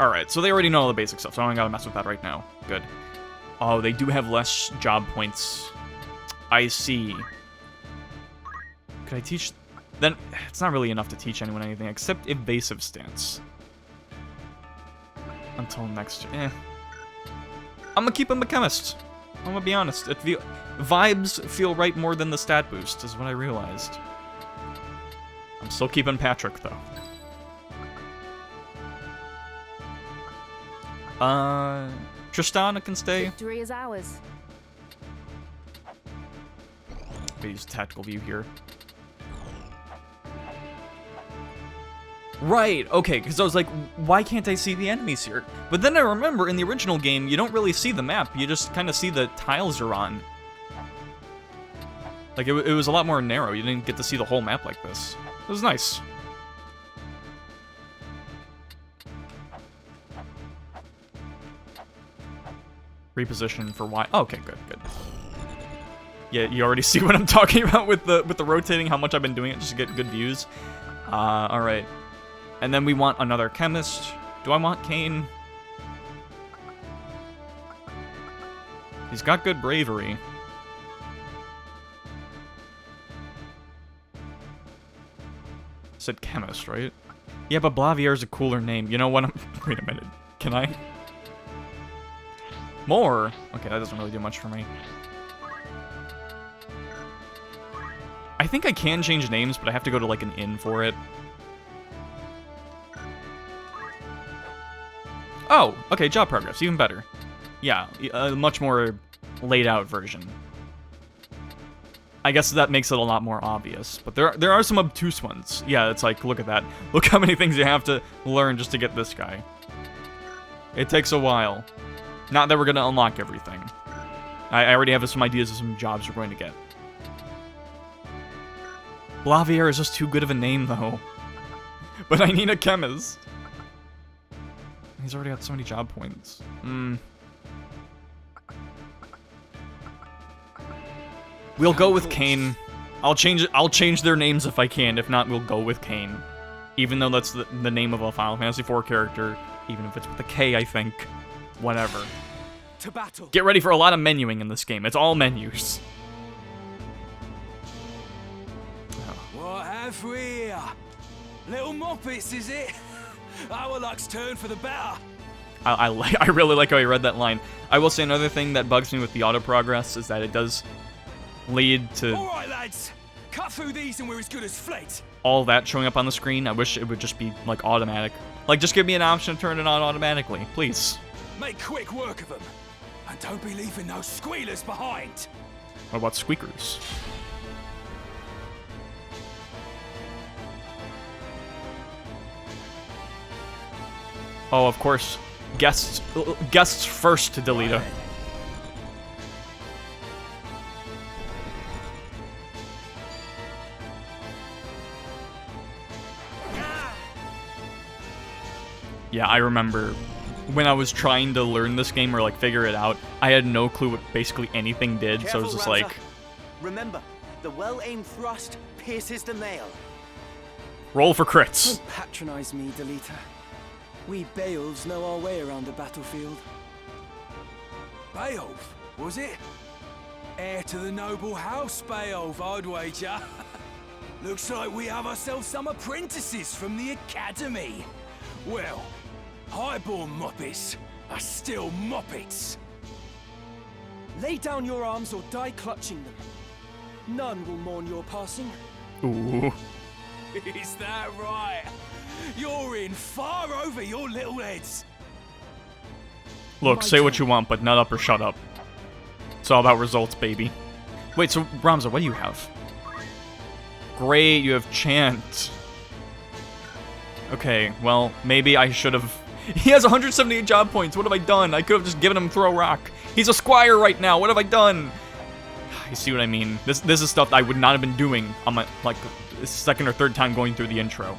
A: Alright, so they already know all the basic stuff, so I don't gotta mess with that right now. Good. Oh, they do have less job points. I see. Could I teach... Then, it's not really enough to teach anyone anything, except evasive stance. Until next year. I'm gonna keep him a chemist. I'm gonna be honest. Vibes feel right more than the stat boost, is what I realized. I'm still keeping Patrick, though. Tristana can stay.
M: Victory is ours.
A: Use tactical view here. Right, okay, because I was like, why can't I see the enemies here? But then I remember in the original game, you don't really see the map, you just kind of see the tiles you're on. Like, it was a lot more narrow, you didn't get to see the whole map like this. It was nice. Reposition for Y. Oh, okay, good. Yeah, you already see what I'm talking about with the rotating, how much I've been doing it just to get good views. Alright. And then we want another chemist. Do I want Kane? He's got good bravery. Said chemist, right? Yeah, but Blavier's a cooler name. You know what? Wait a minute. Can I? More? Okay, that doesn't really do much for me. I think I can change names, but I have to go to like an inn for it. Oh, okay, job progress, even better. Yeah, a much more laid out version. I guess that makes it a lot more obvious, but there are some obtuse ones. Yeah, it's like, look at that. Look how many things you have to learn just to get this guy. It takes a while. Not that we're gonna unlock everything. I already have some ideas of some jobs we're going to get. Blavier is just too good of a name, though. But I need a chemist. He's already got so many job points. We'll go with Kane. I'll change their names if I can. If not, we'll go with Kane. Even though that's the name of a Final Fantasy IV character. Even if it's with a K, I think. Whatever.
E: To battle.
A: Get ready for a lot of menuing in this game. It's all menus.
E: What have we here? Little moppets, is it? Our luck's turned for the better.
A: I really like how he read that line. I will say another thing that bugs me with the auto progress is that it does lead to
E: all right, lads. Cut through these and we're as good as fled.
A: All that showing up on the screen. I wish it would just be like automatic. Like, just give me an option to turn it on automatically, please.
E: Make quick work of them. And don't be leaving no squealers behind.
A: What about squeakers? Oh, of course. Guests first to Delita. Yeah, I remember when I was trying to learn this game or like figure it out, I had no clue what basically anything did, so it was just
F: Ramza.
A: like...
F: Remember, the well-aimed thrust pierces the nail.
A: Roll for crits.
H: Don't patronize me, Delita. We Beowulfs know our way around the battlefield.
E: Beowulf, was it? Heir to the noble house, Beowulf, I'd wager. Looks like we have ourselves some apprentices from the academy. Well, highborn moppets are still moppets.
H: Lay down your arms or die clutching them. None will mourn your passing.
A: Ooh.
E: Is that right? You're in far over your little heads.
A: Look, say what you want, but nut up or shut up. It's all about results, baby. Wait, so Ramza, what do you have? Great, you have Chant. Okay, well, maybe I should have... He has 178 job points. What have I done? I could have just given him Throw Rock. He's a squire right now. What have I done? You see what I mean? This is stuff I would not have been doing on my, like, second or third time going through the intro.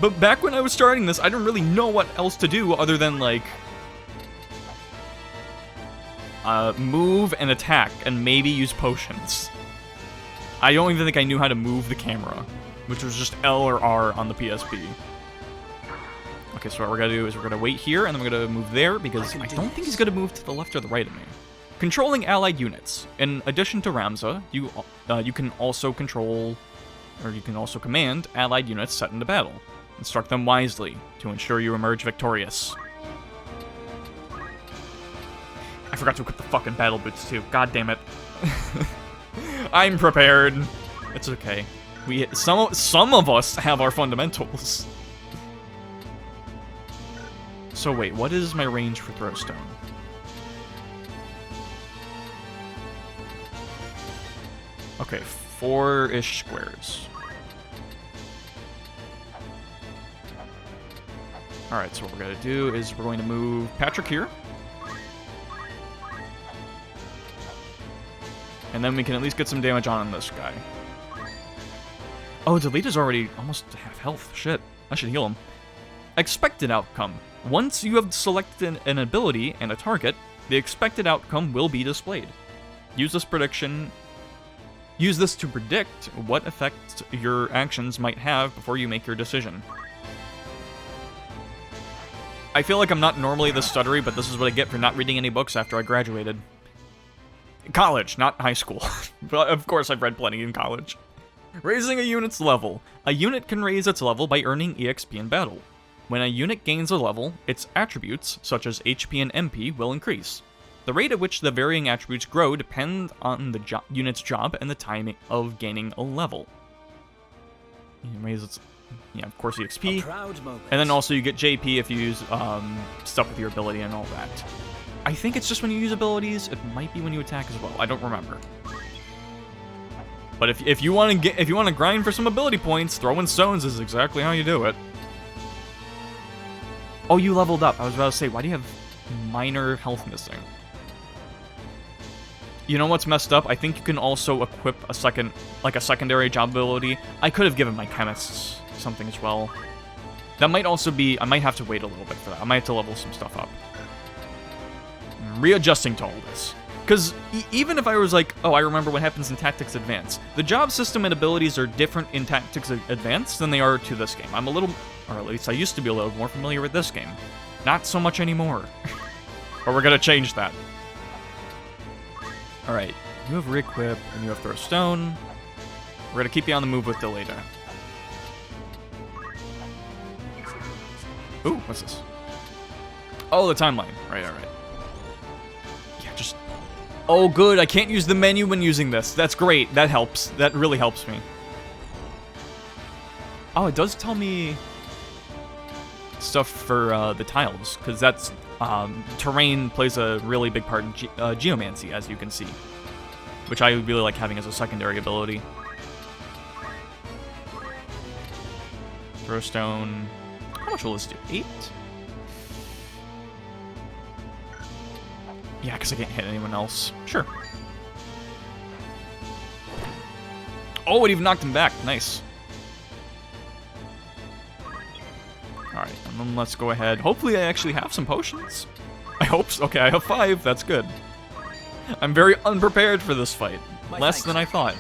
A: But back when I was starting this, I didn't really know what else to do other than, like... move and attack, and maybe use potions. I don't even think I knew how to move the camera, which was just L or R on the PSP. Okay, so what we're gonna do is we're gonna wait here, and then we're gonna move there, because I don't think he's gonna move to the left or the right of me. Controlling allied units. In addition to Ramza, you can also control, or you can also command allied units set into battle. Instruct them wisely to ensure you emerge victorious. I forgot to equip the fucking battle boots too. God damn it. I'm prepared. It's okay. Some of us have our fundamentals. So wait, what is my range for Throwstone? Okay, 4-ish squares. Alright, so what we're gonna do is we're going to move Patrick here. And then we can at least get some damage on this guy. Oh, Delita's already almost half health. Shit, I should heal him. Expected outcome. Once you have selected an ability and a target, the expected outcome will be displayed. Use this to predict what effect your actions might have before you make your decision. I feel like I'm not normally this stuttery, but this is what I get for not reading any books after I graduated. College, not high school. But of course I've read plenty in college. Raising a unit's level. A unit can raise its level by earning EXP in battle. When a unit gains a level, its attributes, such as HP and MP, will increase. The rate at which the varying attributes grow depend on the unit's job and the timing of gaining a level. Raise its, yeah, of course, EXP. And then also you get JP if you use stuff with your ability and all that. I think it's just when you use abilities. It might be when you attack as well. I don't remember. But if you want to grind for some ability points, throwing stones is exactly how you do it. Oh, you leveled up. I was about to say, why do you have minor health missing? You know what's messed up? I think you can also equip a secondary job ability. I could have given my chemists something as well. That might also be, I might have to wait a little bit for that. I might have to level some stuff up. I'm readjusting to all this. Because even if I was like, oh, I remember what happens in Tactics Advance, the job system and abilities are different in Tactics Advance than they are to this game. I'm a little, or at least I used to be a little more familiar with this game. Not so much anymore. But we're gonna change that. Alright, you have Re-equip, and you have Throw Stone. We're gonna keep you on the move with Delita. Ooh, what's this? Oh, the timeline. Right, alright. Yeah, just... Oh, good, I can't use the menu when using this. That's great, that helps. That really helps me. Oh, it does tell me stuff for the tiles, because that's... terrain plays a really big part in geomancy, as you can see. Which I really like having as a secondary ability. Throw Stone... How much will this do? 8? Yeah, because I can't hit anyone else. Sure. Oh, it even knocked him back. Nice. Alright, and then let's go ahead. Hopefully I actually have some potions. I hope so. Okay, I have 5. That's good. I'm very unprepared for this fight. Less than I thought.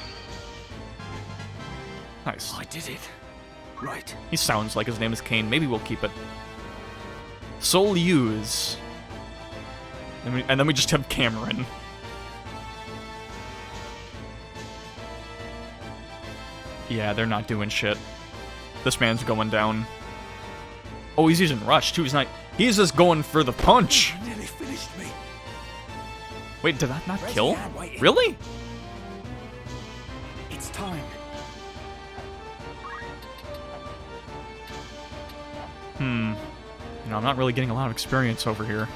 A: Nice.
E: I did it. Right.
A: He sounds like his name is Kane. Maybe we'll keep it. Soul Use. And then we just have Cameron. Yeah, they're not doing shit. This man's going down. Oh, he's using Rush, too. He's just going for the punch.
E: You nearly finished me.
A: Wait, did that not kill? Really?
E: It's time.
A: You know, I'm not really getting a lot of experience over here.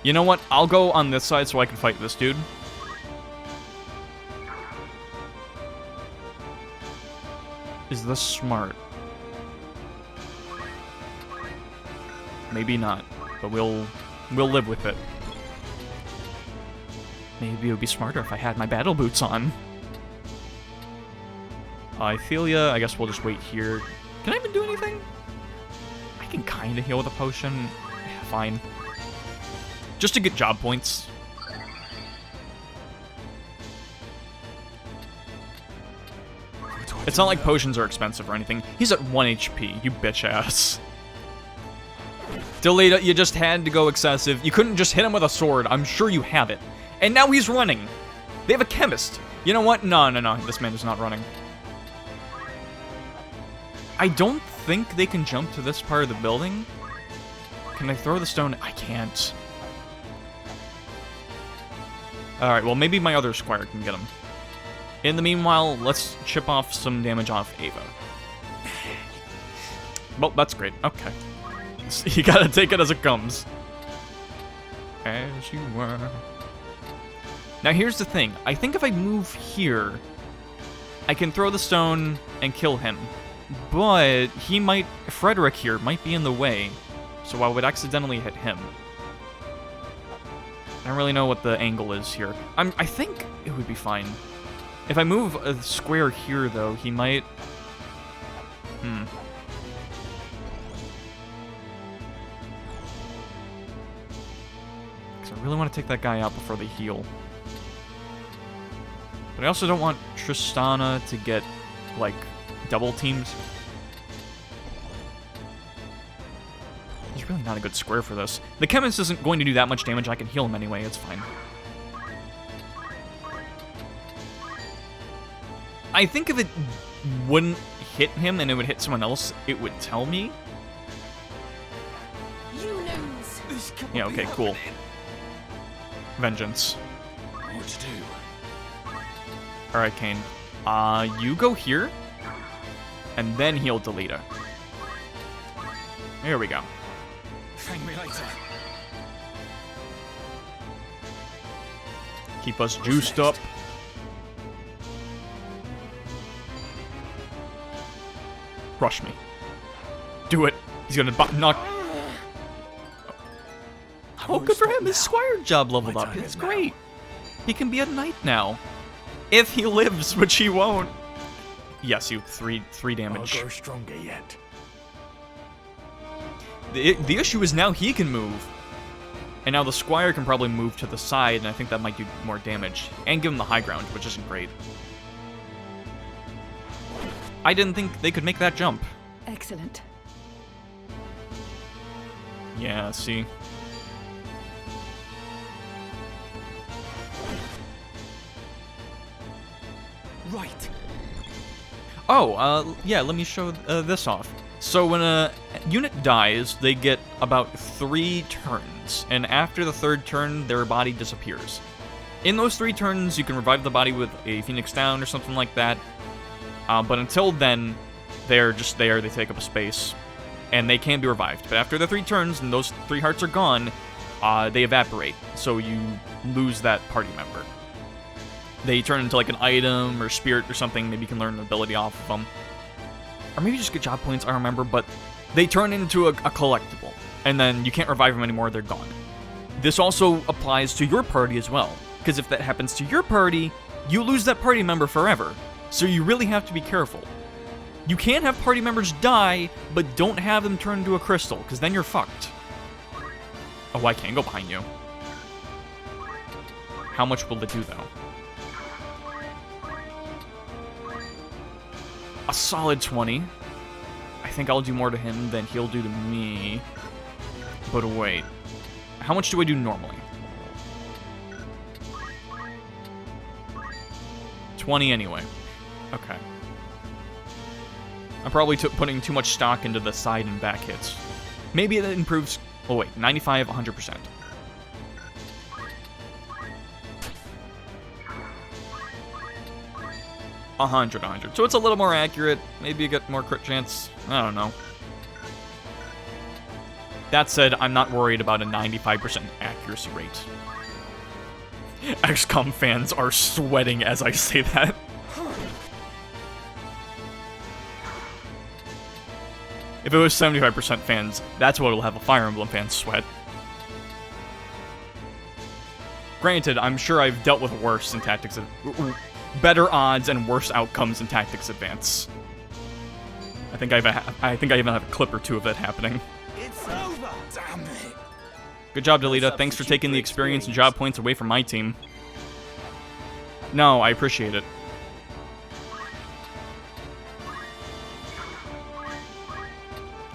A: You know what? I'll go on this side so I can fight this dude. Is this smart? Maybe not, but we'll live with it. Maybe it would be smarter if I had my battle boots on. I feel ya. I guess we'll just wait here. Can I even do anything? I can kind of heal with a potion. Yeah, fine. Just to get job points. It's not like potions are expensive or anything. He's at 1 HP, you bitch ass. Delita, you just had to go excessive. You couldn't just hit him with a sword. I'm sure you have it. And now he's running. They have a chemist. You know what? No. This man is not running. I don't think they can jump to this part of the building. Can I throw the stone? I can't. Alright, well, maybe my other squire can get him. In the meanwhile, let's chip off some damage off Ava. Well, that's great. Okay. You gotta take it as it comes. As you were. Now, here's the thing. I think if I move here, I can throw the stone and kill him. But he might... Frederick here might be in the way, so I would accidentally hit him. I don't really know what the angle is here. I think it would be fine. If I move a square here, though, he might... Because I really want to take that guy out before they heal. But I also don't want Tristana to get, like, double teamed. He's really not a good square for this. The chemist isn't going to do that much damage. I can heal him anyway. It's fine. I think if it wouldn't hit him and it would hit someone else, it would tell me.
G: You lose.
A: Yeah, okay, cool. Vengeance.
E: What to do?
A: Alright, Kane. You go here, and then heal Delita. There we go.
E: Thank me later.
A: Keep us juiced up. Rush me. Do it. He's gonna knock. Oh, good for him. His squire job leveled up. It's great. He can be a knight now. If he lives, which he won't. Yes, you three damage.
E: I'll grow stronger yet.
A: The issue is now he can move. And now the squire can probably move to the side, and I think that might do more damage. And give him the high ground, which isn't great. I didn't think they could make that jump.
M: Excellent.
A: Yeah, see.
H: Right.
A: Oh, yeah, let me show this off. So when a unit dies, they get about 3 turns, and after the 3rd turn, their body disappears. In those 3 turns, you can revive the body with a Phoenix Down or something like that, but until then, they're just there, they take up a space, and they can be revived. But after the 3 turns, and those 3 hearts are gone, they evaporate, so you lose that party member. They turn into like an item or spirit or something, maybe you can learn an ability off of them. Or maybe just get job points, I don't remember, but they turn into a collectible, and then you can't revive them anymore, they're gone. This also applies to your party as well, because if that happens to your party, you lose that party member forever, so you really have to be careful. You can have party members die, but don't have them turn into a crystal, because then you're fucked. Oh, I can go behind you. How much will it do, though? A solid 20. I think I'll do more to him than he'll do to me. But wait. How much do I do normally? 20 anyway. Okay. I'm probably putting too much stock into the side and back hits. Maybe that improves... Oh wait, 95, 100%. 100. So it's a little more accurate. Maybe you get more crit chance. I don't know. That said, I'm not worried about a 95% accuracy rate. XCOM fans are sweating as I say that. If it was 75% fans, that's what will have a Fire Emblem fan sweat. Granted, I'm sure I've dealt with worse in Tactics... better odds and worse outcomes in Tactics Advance. I think I even have a clip or 2 of that happening.
E: It's over! Damn it!
A: Good job, Delita. Thanks for taking the experience and job points away from my team. No, I appreciate it.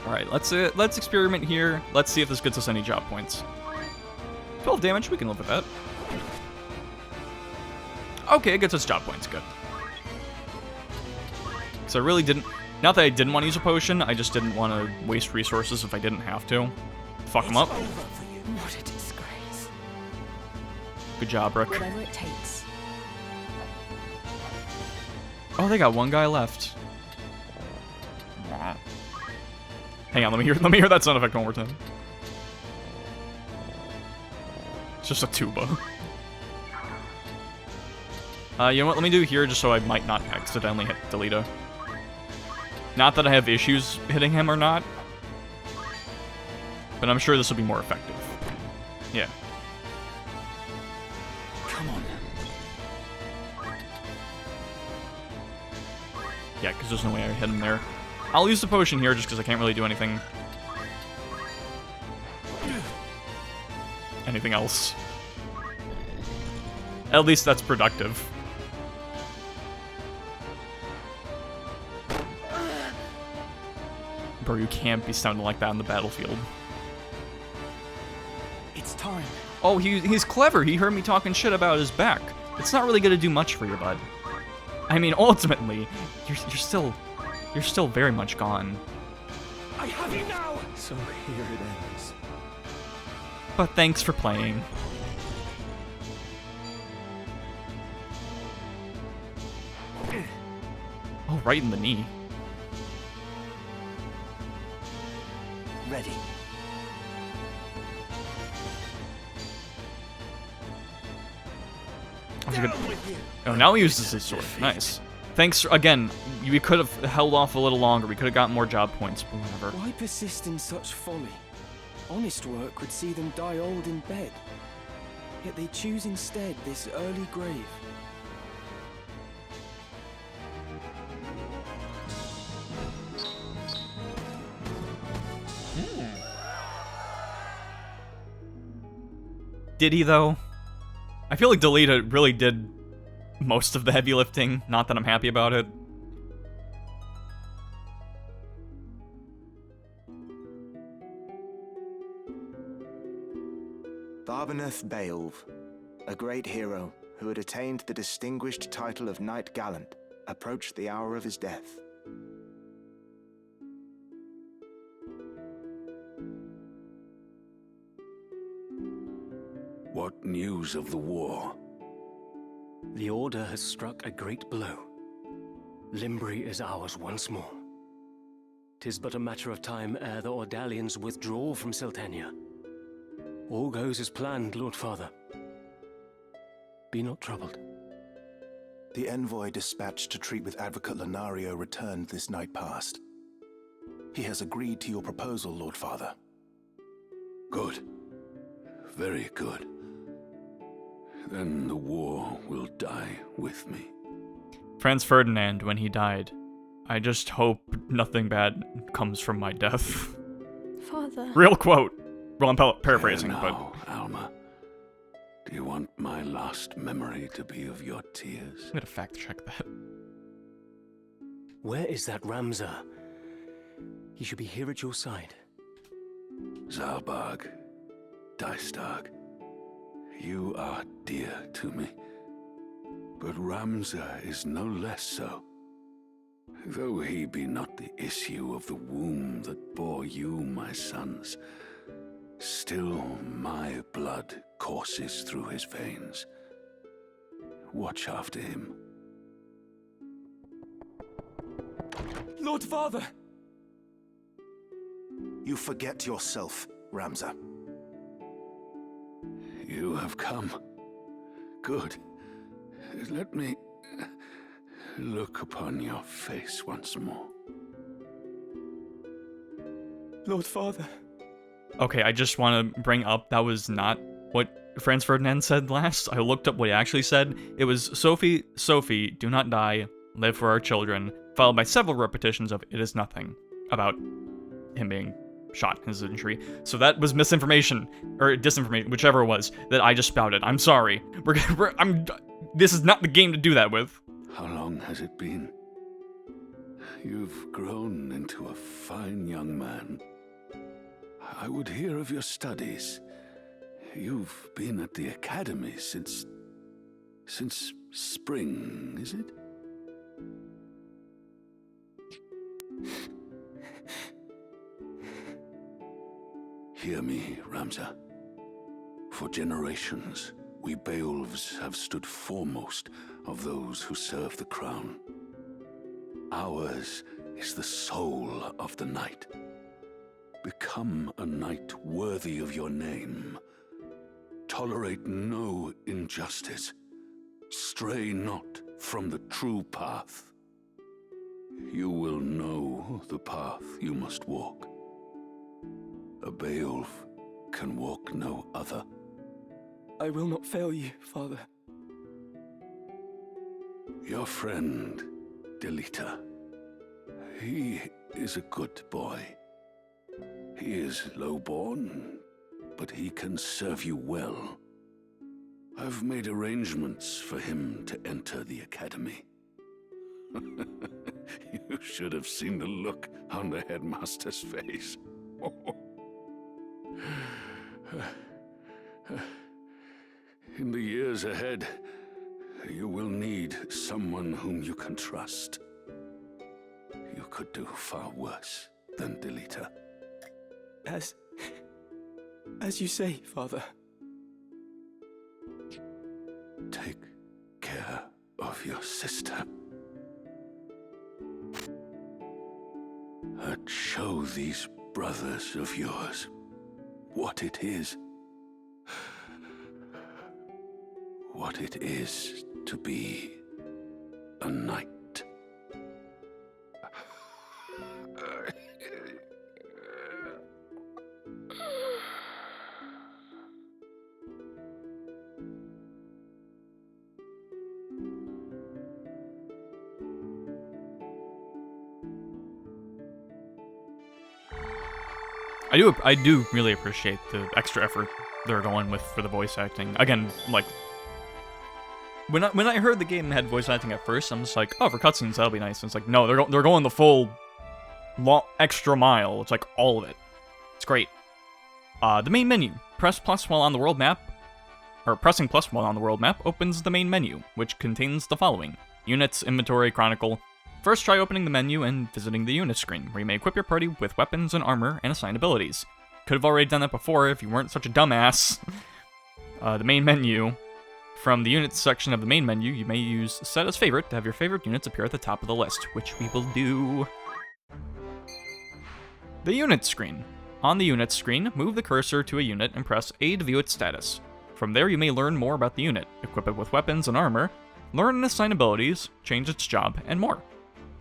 A: Alright, let's experiment here. Let's see if this gets us any job points. 12 damage, we can live with that. Okay, it gets us job points, good. So I really didn't... Not that I didn't want to use a potion, I just didn't want to waste resources if I didn't have to. Fuck them up.
M: What a disgrace.
A: Good job, Rick.
M: Whatever it takes.
A: Oh, they got 1 guy left. Hang on, let me hear that sound effect one more time. It's just a tuba. You know what, let me do here just so I might not accidentally hit Delita. Not that I have issues hitting him or not, but I'm sure this will be more effective. Yeah.
H: Come on.
A: Yeah, because there's no way I hit him there. I'll use the potion here just because I can't really do anything. Anything else. At least that's productive. Bro, you can't be sounding like that on the battlefield.
H: It's time.
A: Oh, he's clever. He heard me talking shit about his back. It's not really gonna do much for your bud. I mean, ultimately, you're still very much gone.
E: I have you now! So here it ends.
A: But thanks for playing. Oh, right in the knee. Oh, now he uses his sword. Nice. Thanks, again. We could have held off a little longer. We could have gotten more job points, but whatever.
H: Why persist in such folly? Honest work would see them die old in bed. Yet they choose instead this early grave.
A: Did he, though? I feel like Delita really did most of the heavy lifting. Not that I'm happy about it.
J: Barbeneth Beowulf, a great hero who had attained the distinguished title of Knight Gallant, approached the hour of his death.
N: What news of the war?
E: The Order has struck a great blow. Limbri is ours once more. 'Tis but a matter of time ere the Ordalians withdraw from Siltania. All goes as planned, Lord Father. Be not troubled.
O: The envoy dispatched to treat with Advocate Lenario returned this night past. He has agreed to your proposal, Lord Father.
N: Good. Very good. Then the war will die with me.
A: Franz Ferdinand, when he died, I just hope nothing bad comes from my death.
C: Father.
A: Real quote. Well, I'm paraphrasing,
N: Now, Alma, do you want my last memory to be of your tears?
A: I'm gonna fact check that.
E: Where is that Ramza? He should be here at your side.
N: Zalbarg, Dystag, you are dear to me. But Ramza is no less so. Though he be not the issue of the womb that bore you, my sons, still my blood courses through his veins. Watch after him.
H: Lord Father!
O: You forget yourself, Ramza.
N: You have come. Good. Let me look upon your face once more.
H: Lord Father.
A: Okay, I just want to bring up that was not what Franz Ferdinand said last. I looked up what he actually said. It was, Sophie, Sophie, do not die, live for our children, followed by several repetitions of it is nothing, about him being shot in his injury. So that was misinformation, or disinformation, whichever it was, that I just spouted. I'm sorry. This is not the game to do that with.
N: How long has it been? You've grown into a fine young man. I would hear of your studies. You've been at the academy since spring, is it? Hear me, Ramza. For generations, we Beowulfs have stood foremost of those who serve the crown. Ours is the soul of the knight. Become a knight worthy of your name. Tolerate no injustice. Stray not from the true path. You will know the path you must walk. A Beowulf can walk no other.
H: I will not fail you, Father.
N: Your friend, Delita. He is a good boy. He is low-born, but he can serve you well. I've made arrangements for him to enter the academy. You should have seen the look on the headmaster's face. In the years ahead, you will need someone whom you can trust. You could do far worse than Delita.
H: As you say, Father.
N: Take care of your sister. And show these brothers of yours what it is to be a knight.
A: I do really appreciate the extra effort they're going with for the voice acting. Again, like, when I heard the game had voice acting at first, I'm just like, oh, for cutscenes that'll be nice. And it's like, no, they're going the full extra mile. It's like all of it. It's great. The main menu. Press plus while on the world map, or pressing plus while on the world map opens the main menu, which contains the following: units, inventory, chronicle. First, try opening the menu and visiting the unit screen, where you may equip your party with weapons and armor and assign abilities. Could have already done that before if you weren't such a dumbass. The main menu. From the units section of the main menu, you may use set as favorite to have your favorite units appear at the top of the list, which we will do. The unit screen. On the unit screen, move the cursor to a unit and press A to view its status. From there, you may learn more about the unit, equip it with weapons and armor, learn and assign abilities, change its job, and more.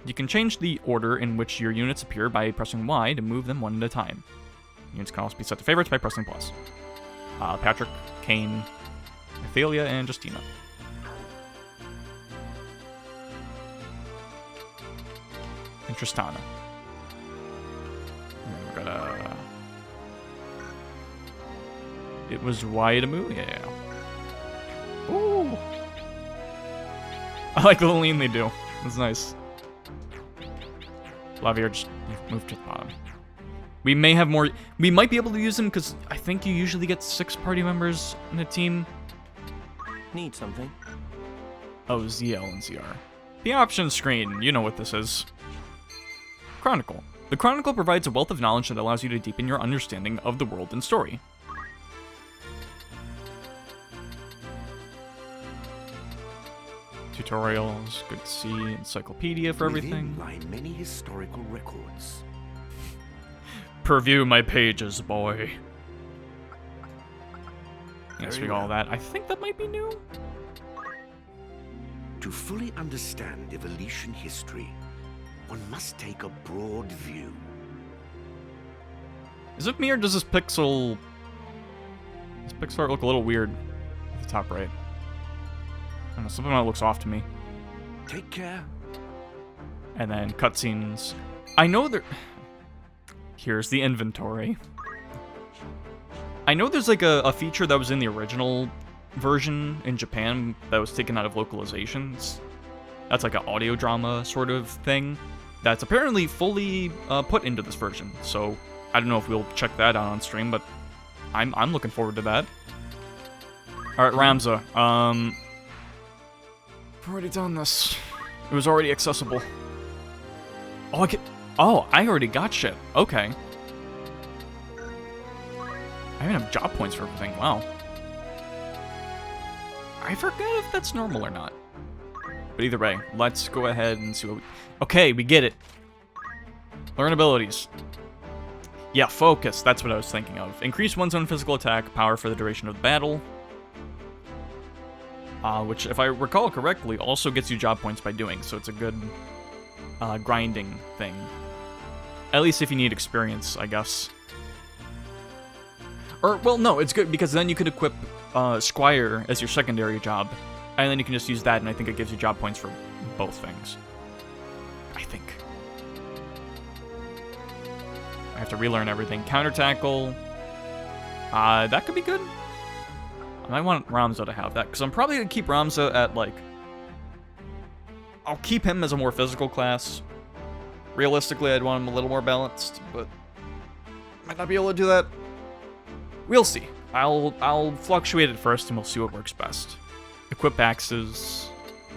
A: You can change the order in which your units appear by pressing Y to move them one at a time. Units can also be set to favorites by pressing plus. Patrick, Kane, Athalia, and Justina. And Tristana. And we're gonna... It was Y to move? Yeah. Ooh! I like the lean they do. That's nice. Lavier, just move to the bottom. We may have more... We might be able to use them, because I think you usually get 6 party members in a team.
F: Need something?
A: Oh, ZL and ZR. The options screen. You know what this is. Chronicle. The Chronicle provides a wealth of knowledge that allows you to deepen your understanding of the world and story. Tutorials, good to see, encyclopedia for everything.
B: Within lie many historical records.
A: Preview my pages, boy. Can't speak all
B: well.
A: that. I think that might be new.
B: To fully understand Evolution history, one must take a broad view.
A: Is it me or does this pixel... Does pixel art look a little weird at the top right? I don't know, something that looks off to me.
B: Take care.
A: And then cutscenes. I know there... Here's the inventory. I know there's like a feature that was in the original version in Japan that was taken out of localizations. That's like an audio drama sort of thing. That's apparently fully put into this version. So I don't know if we'll check that out on stream, but I'm looking forward to that. Alright, Ramza. I've already done this. It was already accessible. Oh, I already got shit. Okay. I even have job points for everything. Wow. I forget if that's normal or not. But either way, let's go ahead and see what we... Okay, we get it. Learn abilities. Yeah, focus. That's what I was thinking of. Increase one's own physical attack power for the duration of the battle. Which, if I recall correctly, also gets you job points by doing, so it's a good grinding thing. At least if you need experience, I guess. Or, well, no, it's good, because then you could equip Squire as your secondary job, and then you can just use that, and I think it gives you job points for both things. I think. I have to relearn everything. Counter tackle. That could be good. I might want Ramza to have that, because I'm probably going to keep Ramza at, like... I'll keep him as a more physical class. Realistically, I'd want him a little more balanced, but... might not be able to do that. We'll see. I'll fluctuate it first, and we'll see what works best. Equip axes.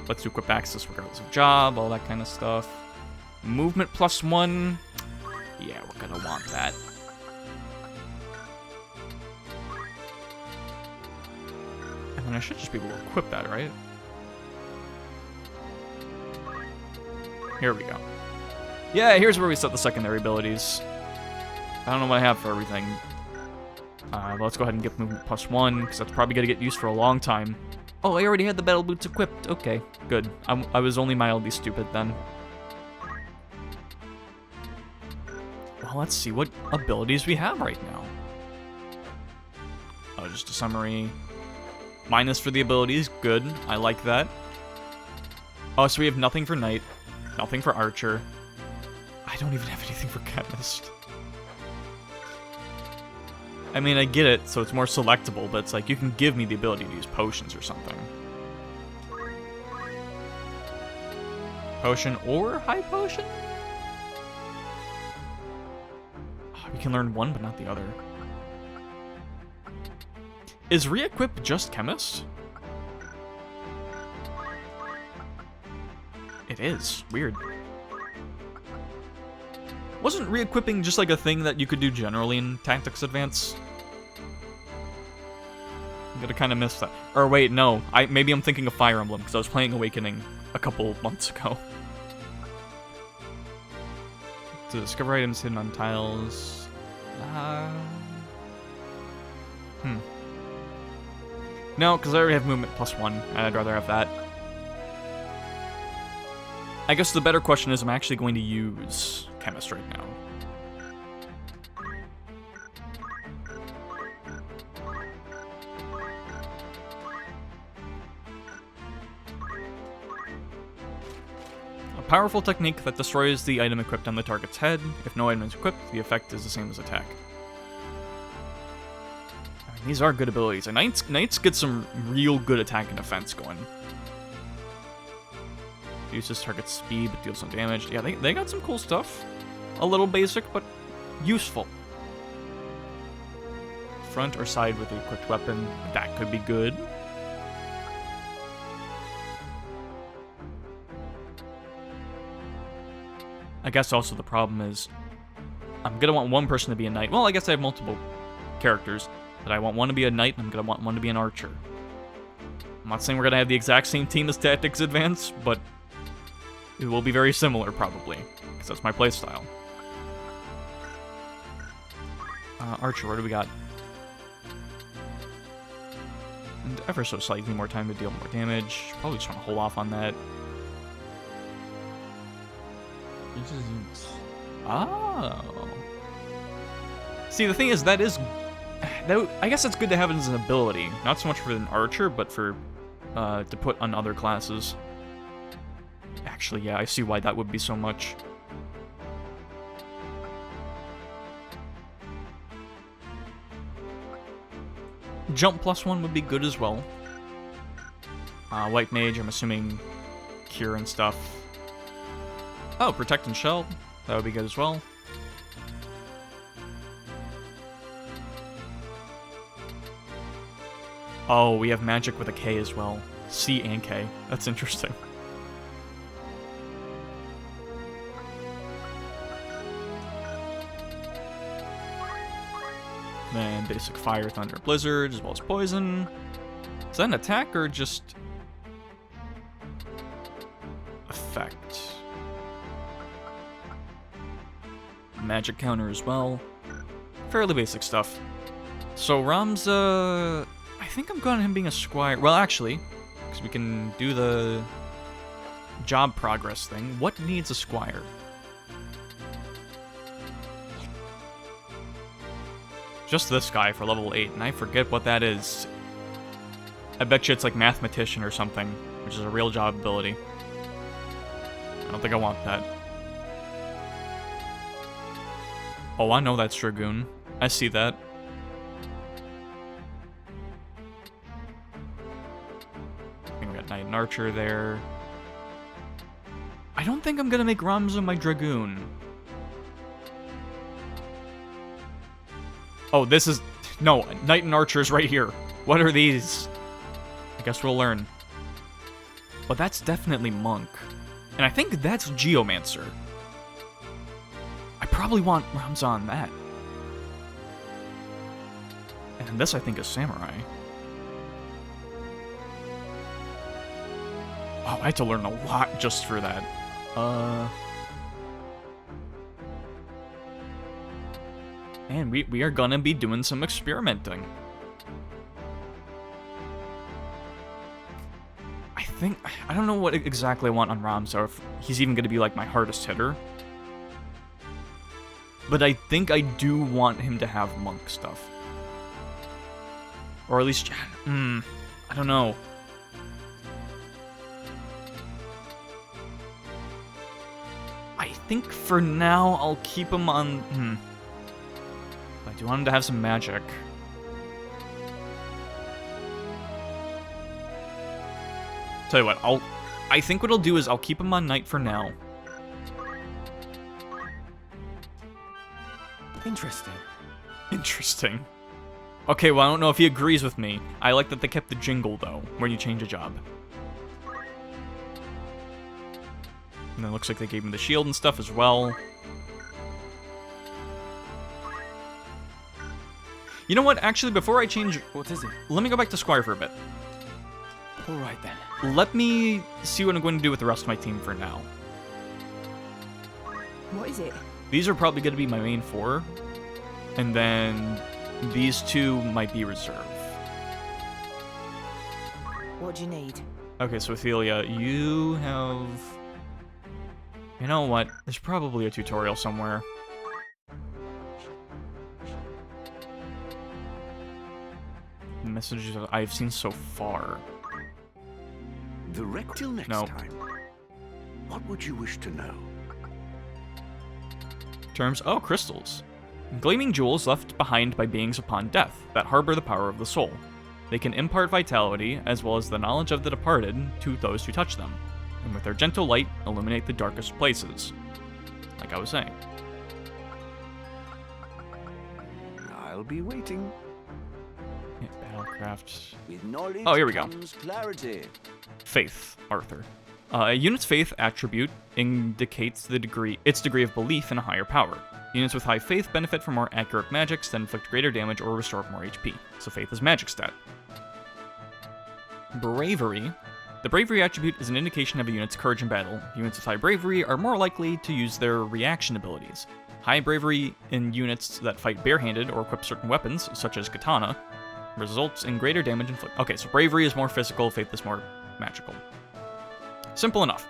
A: Let's do equip axes regardless of job, all that kind of stuff. Movement +1. Yeah, we're going to want that. And then I should just be able to equip that, right? Here we go. Yeah, here's where we set the secondary abilities. I don't know what I have for everything. Let's go ahead and get movement +1, because that's probably going to get used for a long time. Oh, I already had the battle boots equipped. Okay, good. I was only mildly stupid then. Well, let's see what abilities we have right now. Oh, just a summary. Minus for the abilities. Good. I like that. Oh, so we have nothing for Knight. Nothing for Archer. I don't even have anything for Chemist. I mean, I get it, so it's more selectable, but it's like, you can give me the ability to use potions or something. Potion or high potion? Oh, we can learn one, but not the other. Is re-equip just Chemist? It is. Weird. Wasn't re-equipping just like a thing that you could do generally in Tactics Advance? I'm gonna kind of miss that. Or wait, no. Maybe I'm thinking of Fire Emblem, because I was playing Awakening a couple months ago. To discover items hidden on tiles... No, because I already have movement +1, and I'd rather have that. I guess the better question is, I'm actually going to use Chemist right now. A powerful technique that destroys the item equipped on the target's head. If no item is equipped, the effect is the same as attack. I mean, these are good abilities, and Knights get some real good attack and defense going. Uses target speed, but deals some damage. Yeah, they got some cool stuff. A little basic, but useful. Front or side with the equipped weapon. That could be good. I guess also the problem is, I'm gonna want one person to be a knight. Well, I guess I have multiple characters, but I want one to be a knight, and I'm gonna want one to be an archer. I'm not saying we're gonna have the exact same team as Tactics Advance, but it will be very similar, probably, because that's my playstyle. Archer, what do we got? And ever so slightly more time to deal more damage. Probably just want to hold off on that. Oh. See, the thing is, I guess it's good to have it as an ability. Not so much for an archer, but for to put on other classes. Actually, yeah, I see why that would be so much. Jump +1 would be good as well. White Mage, I'm assuming Cure and stuff. Oh, Protect and Shell. That would be good as well. Oh, we have Magic with a K as well. C and K. That's interesting. Then basic Fire, Thunder, Blizzard, as well as Poison. Is that an attack or just effect? Magic counter as well. Fairly basic stuff. So Ramza, I think I'm going to him being a squire. Well, actually, because we can do the job progress thing. What needs a squire? Just this guy for level 8, and I forget what that is. I bet you it's like Mathematician or something, which is a real job ability. I don't think I want that. Oh, I know that's Dragoon. I see that. I think we got Knight and Archer there. I don't think I'm gonna make Ramza my Dragoon. Oh, this is... No, Knight and Archer's right here. What are these? I guess we'll learn. But that's definitely Monk. And I think that's Geomancer. I probably want Ramza on that. And this, I think, is Samurai. Oh, I had to learn a lot just for that. And we are gonna be doing some experimenting. I don't know what exactly I want on Ramza, if he's even going to be like my hardest hitter. But I think I do want him to have monk stuff. Or at least, I don't know. I think for now I'll keep him on, I do want him to have some magic. Tell you what, I think what I'll do is I'll keep him on knight for now.
H: Interesting.
A: Interesting. Okay, well, I don't know if he agrees with me. I like that they kept the jingle, though, when you change a job. And it looks like they gave him the shield and stuff as well. You know what? Actually, before I change...
H: What is it?
A: Let me go back to Squire for a bit.
H: Alright then.
A: Let me see what I'm going to do with the rest of my team for now.
M: What is it?
A: These are probably going to be my main 4. And then these 2 might be reserve.
M: What do you need?
A: Okay, so Ophelia, you have... You know what? There's probably a tutorial somewhere. The messages I've seen so far.
B: Till next time. What would you wish to know?
A: Terms, oh, crystals. Gleaming jewels left behind by beings upon death that harbor the power of the soul. They can impart vitality, as well as the knowledge of the departed, to those who touch them, and with their gentle light, illuminate the darkest places. Like I was saying.
B: I'll be waiting.
A: Yeah, Battlecraft.
I: With knowledge
A: Oh, here we go.
I: comes clarity.
A: Faith, Arthur. A unit's faith attribute indicates its degree of belief in a higher power. Units with high faith benefit from more accurate magics that inflict greater damage or restore more HP. So faith is magic stat. Bravery. The bravery attribute is an indication of a unit's courage in battle. Units with high bravery are more likely to use their reaction abilities. High bravery in units that fight barehanded or equip certain weapons, such as katana, results in greater damage inflicted. Okay, so bravery is more physical, faith is more magical. Simple enough.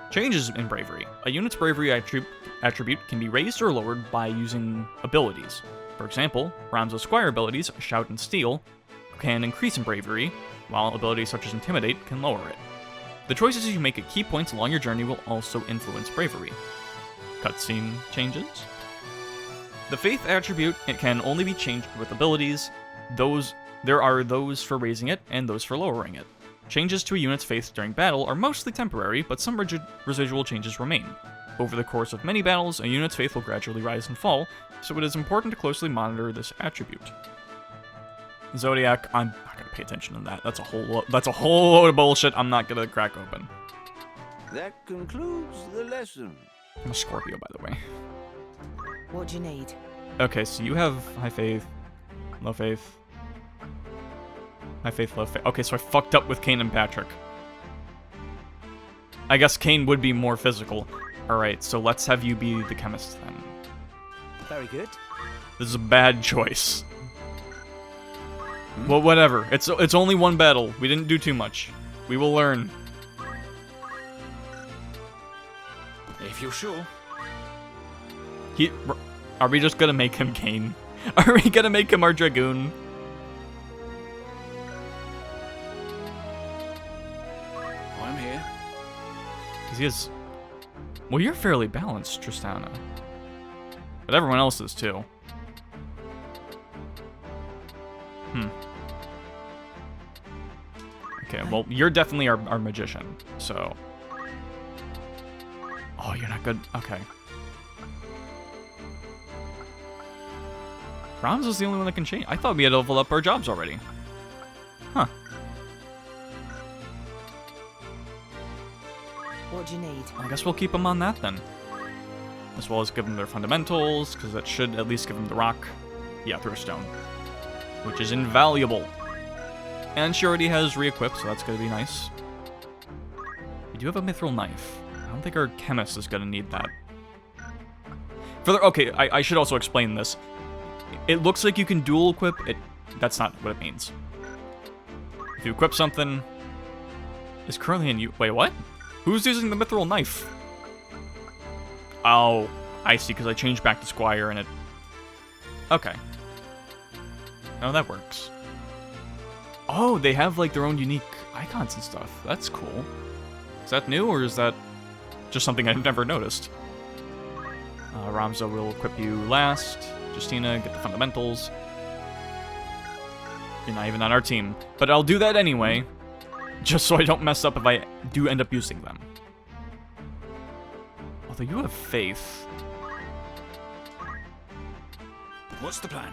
A: Changes in bravery. A unit's bravery attribute can be raised or lowered by using abilities. For example, Ramza's Squire abilities, Shout and Steal, can increase in bravery, while abilities such as Intimidate can lower it. The choices you make at key points along your journey will also influence bravery. Cutscene changes. The Faith attribute, it can only be changed with abilities. There are those for raising it and those for lowering it. Changes to a unit's faith during battle are mostly temporary, but some residual changes remain. Over the course of many battles, a unit's faith will gradually rise and fall, so it is important to closely monitor this attribute. Zodiac, I'm not gonna pay attention to that. That's a whole load of bullshit I'm not gonna crack open.
I: That concludes the lesson.
A: I'm a Scorpio, by the way.
M: What do you need?
A: Okay, so you have high faith, low faith. High faith, low faith. Okay, so I fucked up with Kane and Patrick. I guess Kane would be more physical. Alright, so let's have you be the chemist then.
I: Very good.
A: This is a bad choice. Well, whatever. It's only one battle. We didn't do too much. We will learn.
H: If you're sure.
A: Are we just gonna make him Kane? Are we gonna make him our Dragoon?
H: I'm here.
A: Because he is... Well, you're fairly balanced, Tristana. But everyone else is, too. Okay, well, you're definitely our magician, so... Oh, you're not good? Okay. Ramza's the only one that can change. I thought we had leveled up our jobs already. Huh.
M: What do you need?
A: I guess we'll keep them on that then. As well as give them their fundamentals, because that should at least give them the rock. Yeah, Throwstone. Which is invaluable. And she already has re-equipped, so that's going to be nice. We do have a mithril knife. I don't think our chemist is going to need that. Okay, I should also explain this. It looks like you can dual equip it. That's not what it means. If you equip something, is currently in use. Wait, what? Who's using the mithril knife? Oh, I see, because I changed back to Squire and it... Okay. Oh, that works. Oh, they have, like, their own unique icons and stuff. That's cool. Is that new, or is that just something I've never noticed? Ramza will equip you last. Justina, get the fundamentals. You're not even on our team. But I'll do that anyway, just so I don't mess up if I do end up using them. Although you have faith.
L: What's the plan?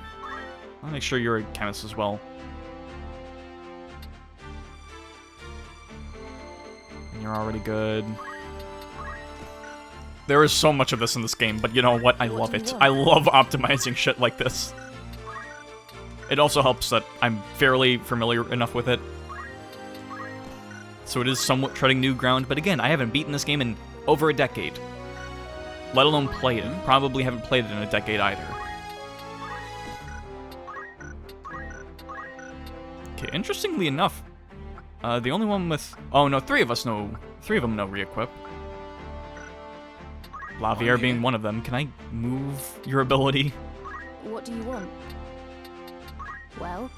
A: I'll make sure you're a chemist as well. And you're already good. There is so much of this in this game, but you know what? I love it. I love optimizing shit like this. It also helps that I'm fairly familiar enough with it. So it is somewhat treading new ground, but again, I haven't beaten this game in over a decade. Let alone played it. Probably haven't played it in a decade either. Okay, interestingly enough, the only one with... Oh no, three of them know re-equip. Lavier being one of them. Can I move your ability?
C: What do you want? Well?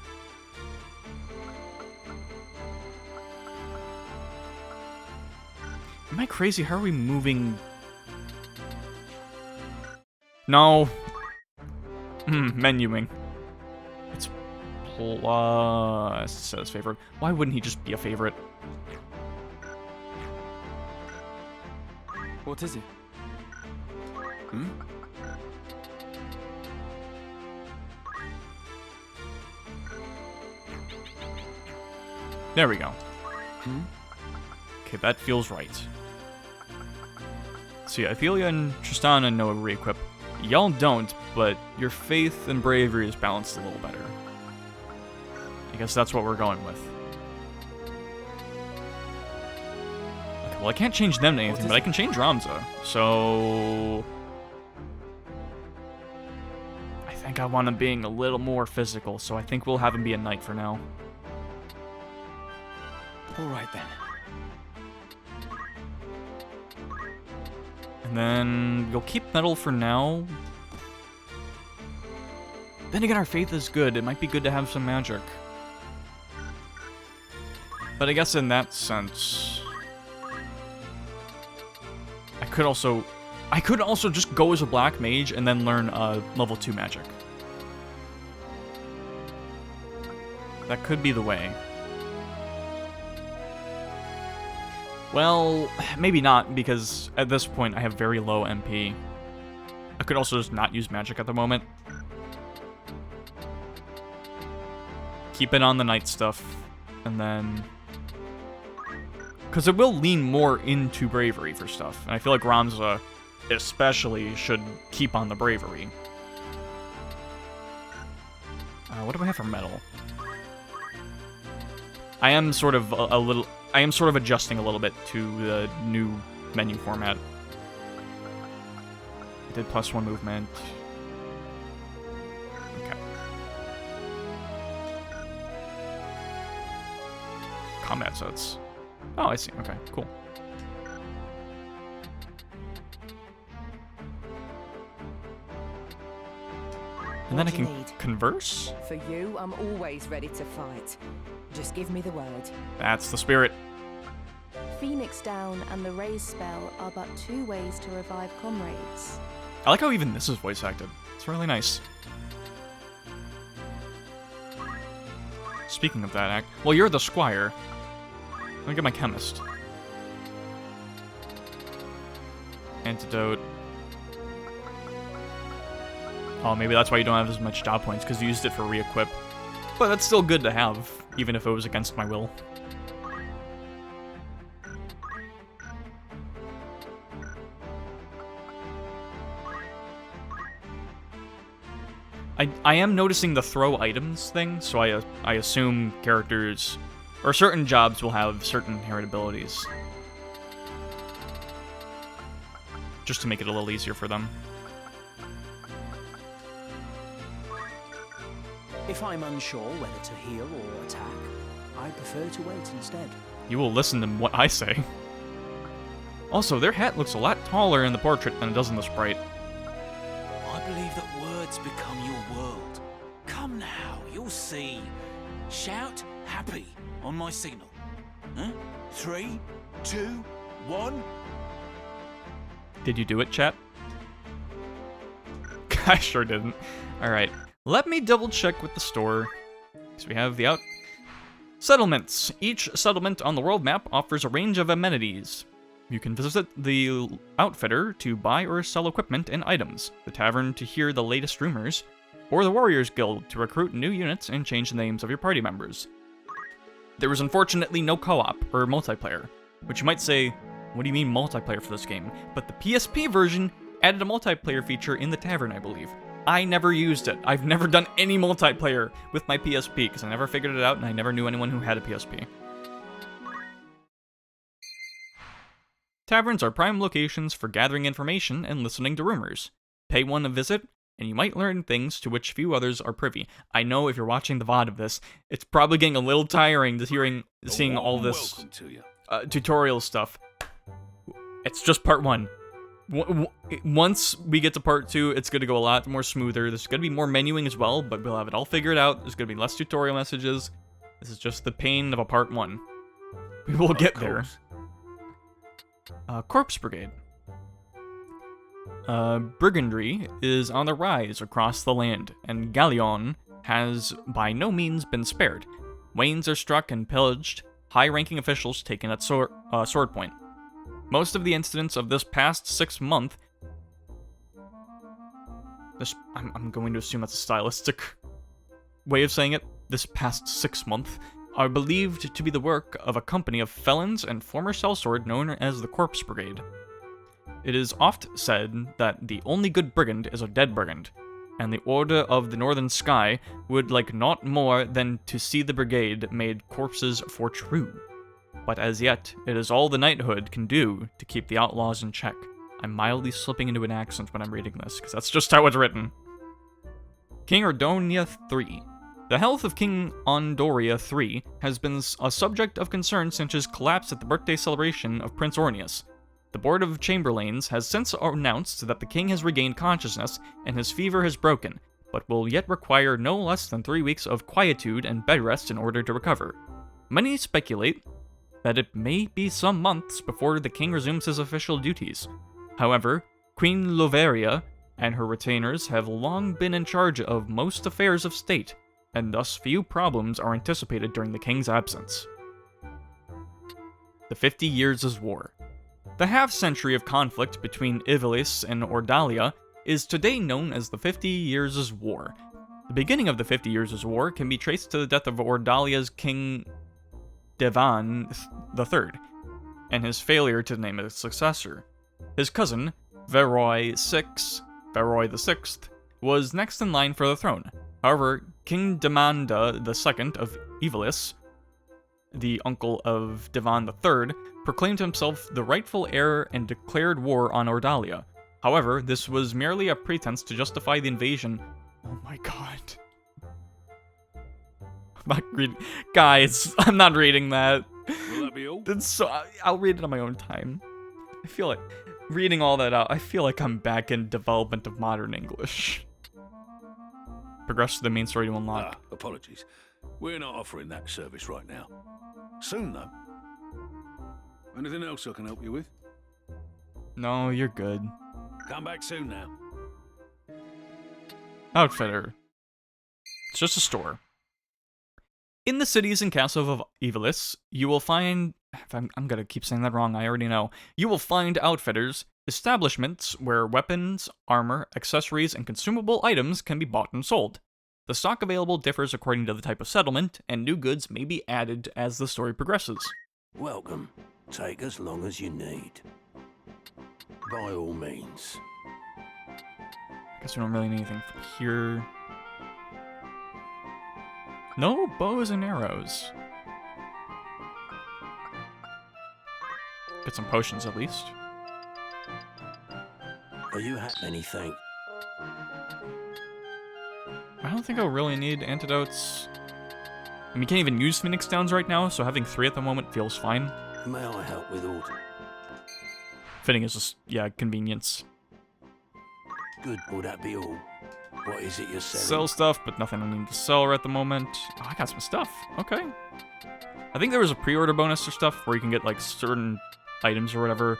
A: Am I crazy? How are we moving? No. Menuing. It's plus... says favorite. Why wouldn't he just be a favorite?
H: What is it?
A: There we go. Okay, that feels right. So yeah, Athelia and Tristana know re-equip. Y'all don't, but your faith and bravery is balanced a little better. I guess that's what we're going with. Okay, well, I can't change them to anything, but I can change Ramza. So... I think I want him being a little more physical, so I think we'll have him be a knight for now.
H: Alright then.
A: And then you'll keep metal for now. Then again, our faith is good. It might be good to have some magic. But I guess in that sense... I could also just go as a black mage and then learn level 2 magic. That could be the way. Well, maybe not, because at this point I have very low MP. I could also just not use magic at the moment. Keep it on the knight stuff, and then... Because it will lean more into bravery for stuff, and I feel like Ramza especially should keep on the bravery. What do I have for metal? I am sort of adjusting a little bit to the new menu format. I did +1 movement. Okay. Combat sets. Oh, I see. Okay, cool. And then I can converse?
M: For you, I'm always ready to fight. Just give me the word.
A: That's the spirit.
P: Phoenix Down and the Raise spell are but 2 ways to revive comrades.
A: I like how even this is voice acted. It's really nice. Speaking of that well, you're the squire. Let me get my chemist. Antidote. Oh, maybe that's why you don't have as much job points, because you used it for re-equip. But that's still good to have, even if it was against my will. I am noticing the throw items thing, so I assume characters, or certain jobs will have certain inherent abilities. Just to make it a little easier for them.
Q: If I'm unsure whether to heal or attack, I prefer to wait instead.
A: You will listen to what I say. Also, their hat looks a lot taller in the portrait than it does in the sprite.
Q: I believe that words become your world. Come now, you'll see. Shout happy on my signal. Huh? 3, 2, 1.
A: Did you do it, chat? I sure didn't. Alright, let me double check with the store. So we have the settlements. Each settlement on the world map offers a range of amenities. You can visit the outfitter to buy or sell equipment and items, the tavern to hear the latest rumors, or the Warriors Guild to recruit new units and change the names of your party members. There was unfortunately no co-op or multiplayer, which you might say, what do you mean multiplayer for this game? But the PSP version added a multiplayer feature in the tavern, I believe. I never used it. I've never done any multiplayer with my PSP because I never figured it out and I never knew anyone who had a PSP. Taverns are prime locations for gathering information and listening to rumors. Pay one a visit, and you might learn things to which few others are privy. I know if you're watching the VOD of this, it's probably getting a little tiring to seeing all this tutorial stuff. It's just part 1. Once we get to part 2, it's going to go a lot more smoother. There's going to be more menuing as well, but we'll have it all figured out. There's going to be less tutorial messages. This is just the pain of a part 1. We will get there. Corpse Brigade. Brigandry is on the rise across the land, and Galleon has by no means been spared. Wains are struck and pillaged, high-ranking officials taken at sword point. Most of the incidents of this past 6 month... I'm going to assume that's a stylistic way of saying it. This past 6 month are believed to be the work of a company of felons and former sellsword known as the Corpse Brigade. It is oft said that the only good brigand is a dead brigand, and the Order of the Northern Sky would like naught more than to see the brigade made corpses for true. But as yet, it is all the knighthood can do to keep the outlaws in check. I'm mildly slipping into an accent when I'm reading this, because that's just how it's written. King Ordonia III. The health of King Ondoria III has been a subject of concern since his collapse at the birthday celebration of Prince Ornius. The Board of Chamberlains has since announced that the king has regained consciousness and his fever has broken, but will yet require no less than 3 weeks of quietude and bed rest in order to recover. Many speculate that it may be some months before the king resumes his official duties. However, Queen Loveria and her retainers have long been in charge of most affairs of state, and thus few problems are anticipated during the king's absence. The 50 Years' War. The half-century of conflict between Ivalice and Ordalia is today known as the 50 Years' War. The beginning of the 50 Years' War can be traced to the death of Ordalia's king Devan III, and his failure to name a successor. His cousin, Veroy VI, was next in line for the throne. However, King Demanda II of Ivalice, the uncle of Devan III, proclaimed himself the rightful heir and declared war on Ordalia. However, this was merely a pretense to justify the invasion. Oh my god. I'm not reading. Guys, I'm not reading that.
N: Will that be all?
A: I'll read it on my own time. I feel like reading all that out, I feel like I'm back in development of modern English. Progress to the main story to unlock.
N: Apologies. We're not offering that service right now. Soon, though. Anything else I can help you with?
A: No, you're good.
N: Come back soon now.
A: Outfitter. It's just a store. In the cities and castles of Ivalice, you will find... I'm gonna keep saying that wrong, I already know. You will find outfitters, establishments where weapons, armor, accessories, and consumable items can be bought and sold. The stock available differs according to the type of settlement, and new goods may be added as the story progresses.
R: Welcome. Take as long as you need. By all means.
A: Guess we don't really need anything from here. No bows and arrows. Get some potions at least.
R: Are you at anything?
A: I don't think I'll really need antidotes And we can't even use Phoenix Downs right now, so having 3 at the moment feels fine.
R: May I help with order?
A: Fitting is just, yeah, convenience.
R: Good, will that be all? What is it you're selling?
A: Sell stuff, but nothing I need to sell at the moment. Oh, I got some stuff. Okay. I think there was a pre-order bonus or stuff where you can get, like, certain items or whatever.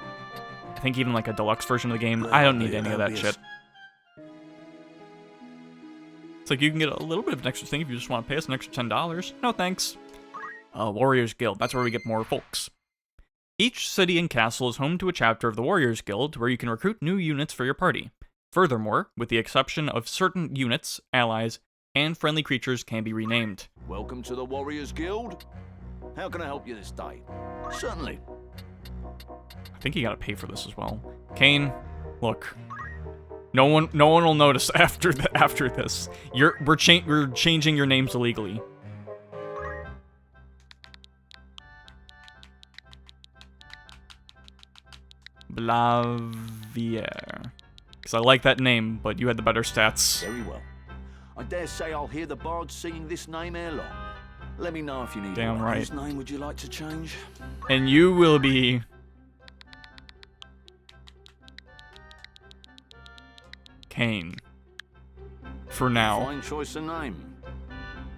A: I think even, like, a deluxe version of the game. I don't need any of that shit. It's like you can get a little bit of an extra thing if you just want to pay us an extra $10. No thanks. Warriors Guild. That's where we get more folks. Each city and castle is home to a chapter of the Warriors Guild where you can recruit new units for your party. Furthermore, with the exception of certain units, allies, and friendly creatures can be renamed.
S: Welcome to the Warriors Guild. How can I help you this day? Certainly.
A: I think you gotta pay for this as well. Kane, look. No one will notice after this. We're changing your names illegally. Blavier. Because I like that name, but you had the better stats.
S: Very well. I dare say I'll hear the bards singing this name ere long. Let me know if you need
A: Damn
S: one.
A: right.
S: Whose name would you like to change?
A: And you will be... Kane. For now.
S: Fine choice of name.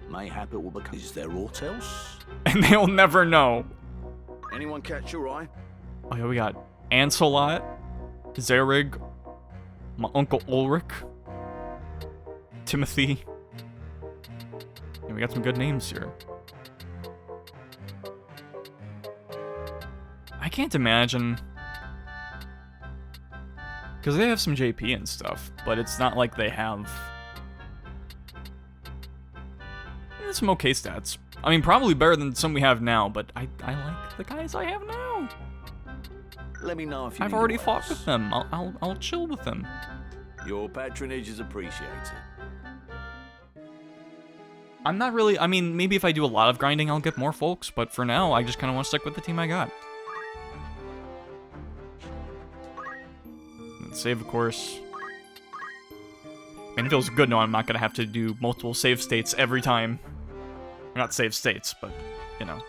S: Mayhap it will become... Is there aught else?
A: And they'll never know.
S: Anyone catch your eye?
A: Oh yeah, we got Ancelot, Zerig, my Uncle Ulrich, Timothy. Yeah, we got some good names here. I can't imagine... Because they have some JP and stuff, but it's not like they have... some okay stats. I mean, probably better than some we have now, but I like the guys I have now.
S: Let me know if you
A: I've
S: need
A: already
S: one
A: fought
S: else.
A: with them. I'll chill with them.
S: Your patronage is appreciated.
A: I'm not really... I mean, maybe if I do a lot of grinding, I'll get more folks, but for now, I just kind of want to stick with the team I got. Let's save, of course. I mean, it feels good knowing I'm not going to have to do multiple save states every time. Not save states, but, you know.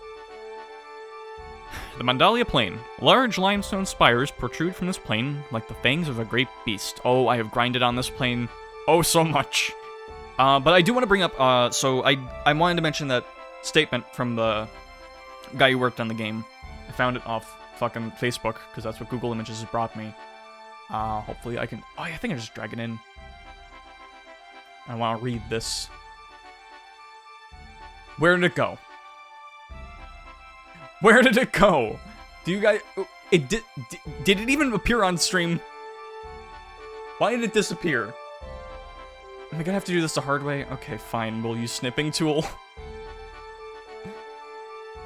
A: The Mandalia Plain. Large limestone spires protrude from this plain like the fangs of a great beast. Oh, I have grinded on this plain oh so much. But I do want to bring up, so I wanted to mention that statement from the guy who worked on the game. I found it off fucking Facebook, because that's what Google Images has brought me. Hopefully I can... Oh, I think I just drag it in. I want to read this. Where did it go? Where did it go? Do you guys... Did it even appear on stream? Why did it disappear? Am I gonna have to do this the hard way? Okay, fine. We'll use Snipping Tool.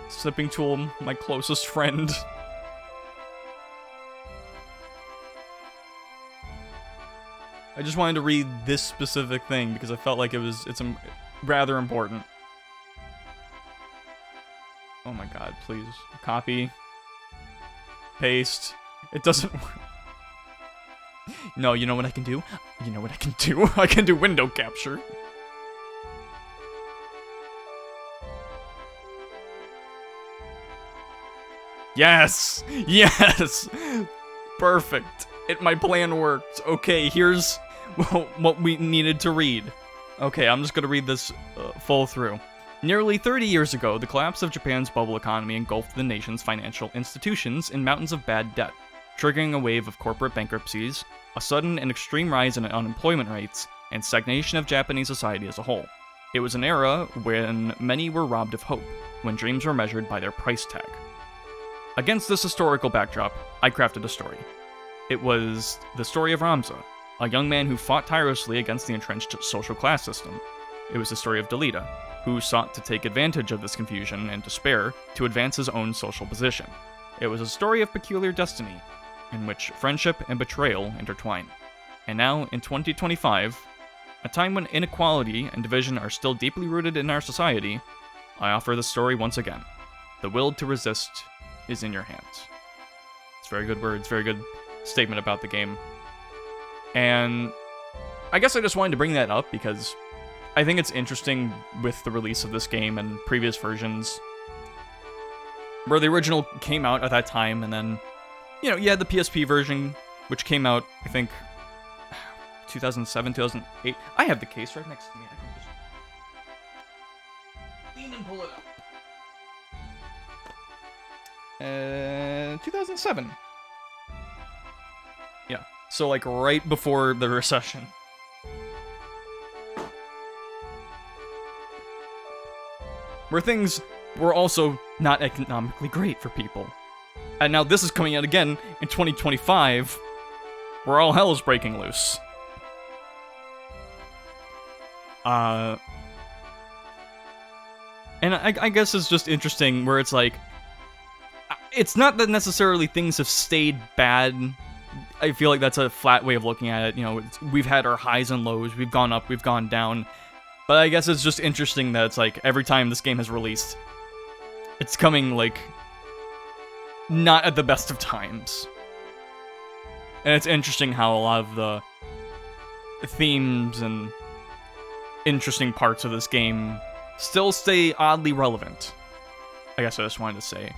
A: Snipping Tool, my closest friend. I just wanted to read this specific thing because I felt like it's rather important. Oh my god, please. Copy. Paste. It doesn't work. No, you know what I can do? You know what I can do? I can do window capture. Yes! Yes! Perfect. My plan worked. Okay, here's what we needed to read. Okay, I'm just gonna read this full through. Nearly 30 years ago, the collapse of Japan's bubble economy engulfed the nation's financial institutions in mountains of bad debt, triggering a wave of corporate bankruptcies, a sudden and extreme rise in unemployment rates, and stagnation of Japanese society as a whole. It was an era when many were robbed of hope, when dreams were measured by their price tag. Against this historical backdrop, I crafted a story. It was the story of Ramza, a young man who fought tirelessly against the entrenched social class system. It was the story of Delita, who sought to take advantage of this confusion and despair to advance his own social position. It was a story of peculiar destiny, in which friendship and betrayal intertwine. And now, in 2025, a time when inequality and division are still deeply rooted in our society, I offer the story once again. The will to resist is in your hands. It's very good words, very good statement about the game. And I guess I just wanted to bring that up because I think it's interesting with the release of this game and previous versions, where the original came out at that time, and then, you know, you had the PSP version, which came out, I think, 2007, 2008. I have the case right next to me. I can just lean and pull it up. 2007. Yeah, so like right before the recession. Where things were also not economically great for people. And now this is coming out again in 2025, where all hell is breaking loose. And I guess it's just interesting where it's like, it's not that necessarily things have stayed bad. I feel like that's a flat way of looking at it. You know, we've had our highs and lows, we've gone up, we've gone down. But I guess it's just interesting that it's like, every time this game has released, it's coming, like, not at the best of times. And it's interesting how a lot of the themes and interesting parts of this game still stay oddly relevant. I guess I just wanted to say.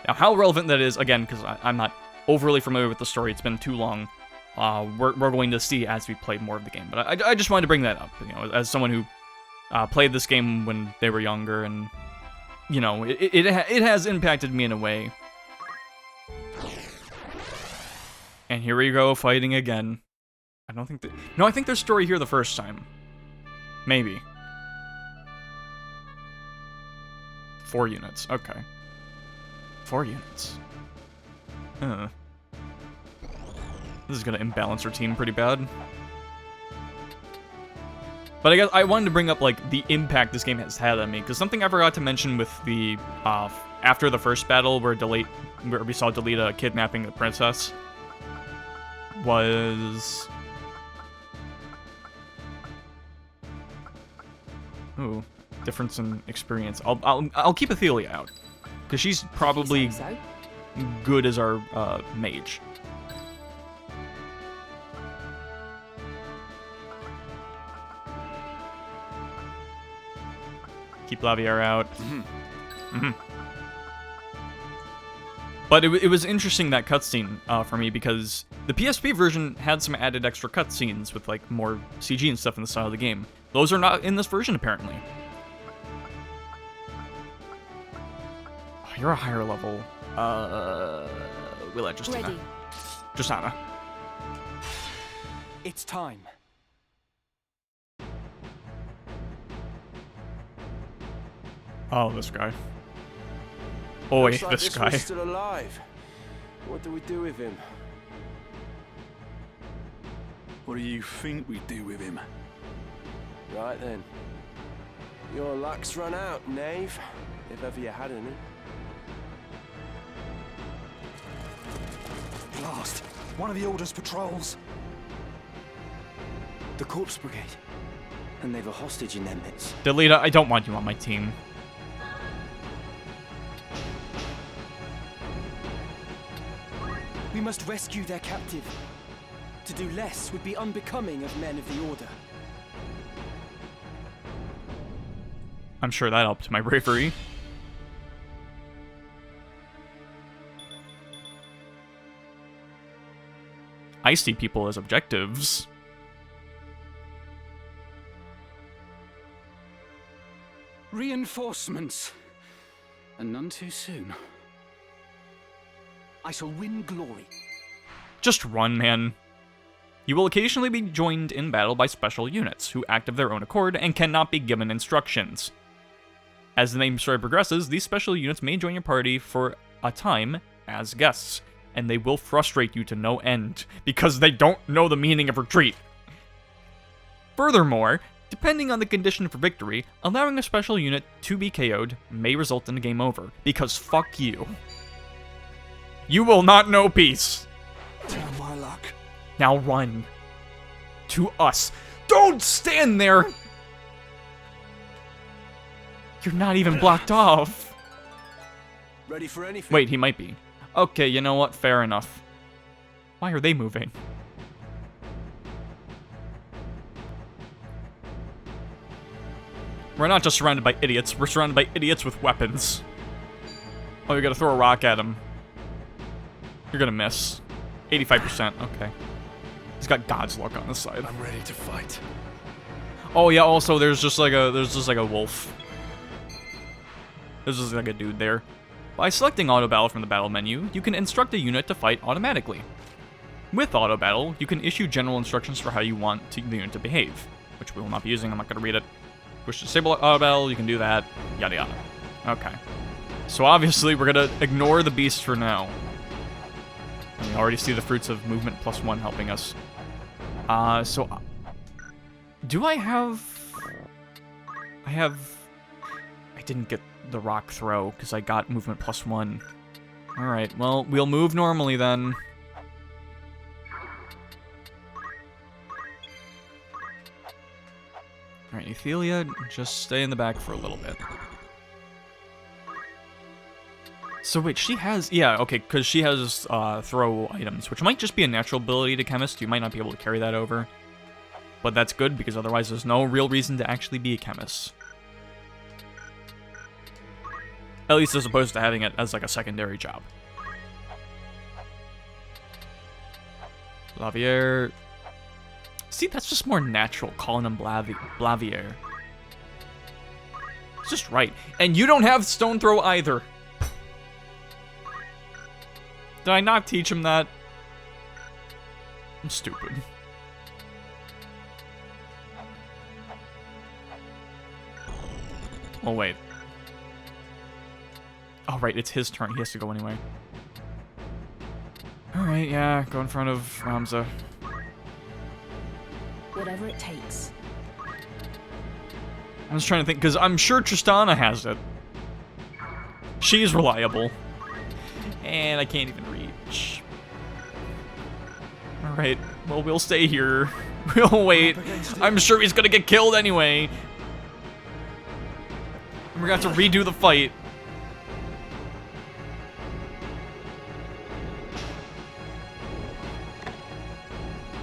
A: Now, how relevant that is, again, because I'm not overly familiar with the story, it's been too long, we're going to see as we play more of the game. But I just wanted to bring that up, you know, as someone who played this game when they were younger, and, you know, it has impacted me in a way. And here we go, fighting again. I don't think that... No, I think there's story here the first time. Maybe. 4 units, okay. 4 units. This is gonna imbalance our team pretty bad. But I guess I wanted to bring up, like, the impact this game has had on me, because something I forgot to mention with the, after the first battle where we saw Delita kidnapping the princess, was... Ooh, difference in experience. I'll keep Athelia out, because she's probably good as our mage. Keep Lavier out. But it was interesting, that cutscene for me, because the PSP version had some added extra cutscenes with like more CG and stuff in the style of the game. Those are not in this version, apparently. Oh, you're a higher level. Will Justina. Justana.
H: It's time.
A: Oh, this guy. Oi,
K: Looks like
A: this guy.
K: one's still alive. What do we do with him?
N: What do you think we do with him?
K: Right then. Your luck's run out, knave. If ever you had any.
T: Blast! One of the Order's patrols.
F: The Corpse Brigade. And they've a hostage in their midst.
A: Delita, I don't want you on my team.
H: We must rescue their captive. To do less would be unbecoming of men of the Order.
A: I'm sure that helped my bravery. I see people as objectives.
Q: Reinforcements. And none too soon. I shall win glory.
A: Just run, man. You will occasionally be joined in battle by special units, who act of their own accord and cannot be given instructions. As the main story progresses, these special units may join your party for a time as guests, and they will frustrate you to no end, because they don't know the meaning of retreat. Furthermore, depending on the condition for victory, allowing a special unit to be KO'd may result in a game over, because fuck you. You will not know peace.
T: Turn my luck.
A: Now run. To us. Don't stand there! You're not even blocked off.
K: Ready for anything?
A: Wait, he might be. Okay, you know what? Fair enough. Why are they moving? We're not just surrounded by idiots, we're surrounded by idiots with weapons. Oh, you gotta throw a rock at him. You're gonna miss. 85%, okay. He's got God's luck on his side.
T: I'm ready to fight.
A: Oh yeah, also there's just like a wolf. There's just like a dude there. By selecting auto battle from the battle menu, you can instruct a unit to fight automatically. With auto battle, you can issue general instructions for how you want the unit to behave, which we will not be using. I'm not gonna read it. Push to disable auto battle, you can do that. Yada yada. Okay. So obviously we're gonna ignore the beast for now. And we already see the fruits of movement +1 helping us. Do I have... I didn't get the rock throw, because I got movement +1. Alright, well, we'll move normally then. Alright, Ophelia, just stay in the back for a little bit. So wait, she has... Yeah, okay, because she has throw items, which might just be a natural ability to Chemist. You might not be able to carry that over. But that's good, because otherwise there's no real reason to actually be a Chemist. At least as opposed to having it as like a secondary job. Blavier. See, that's just more natural, calling him Blavier. It's just right. And you don't have stone throw either. Did I not teach him that? I'm stupid. Oh, wait. Oh, right, it's his turn. He has to go anyway. Alright, yeah, go in front of Ramza.
P: Whatever it takes.
A: I'm just trying to think, because I'm sure Tristana has it. She's reliable. And I can't even reach. Alright, well, we'll stay here. We'll wait. I'm sure he's gonna get killed anyway. And we're gonna have to redo the fight.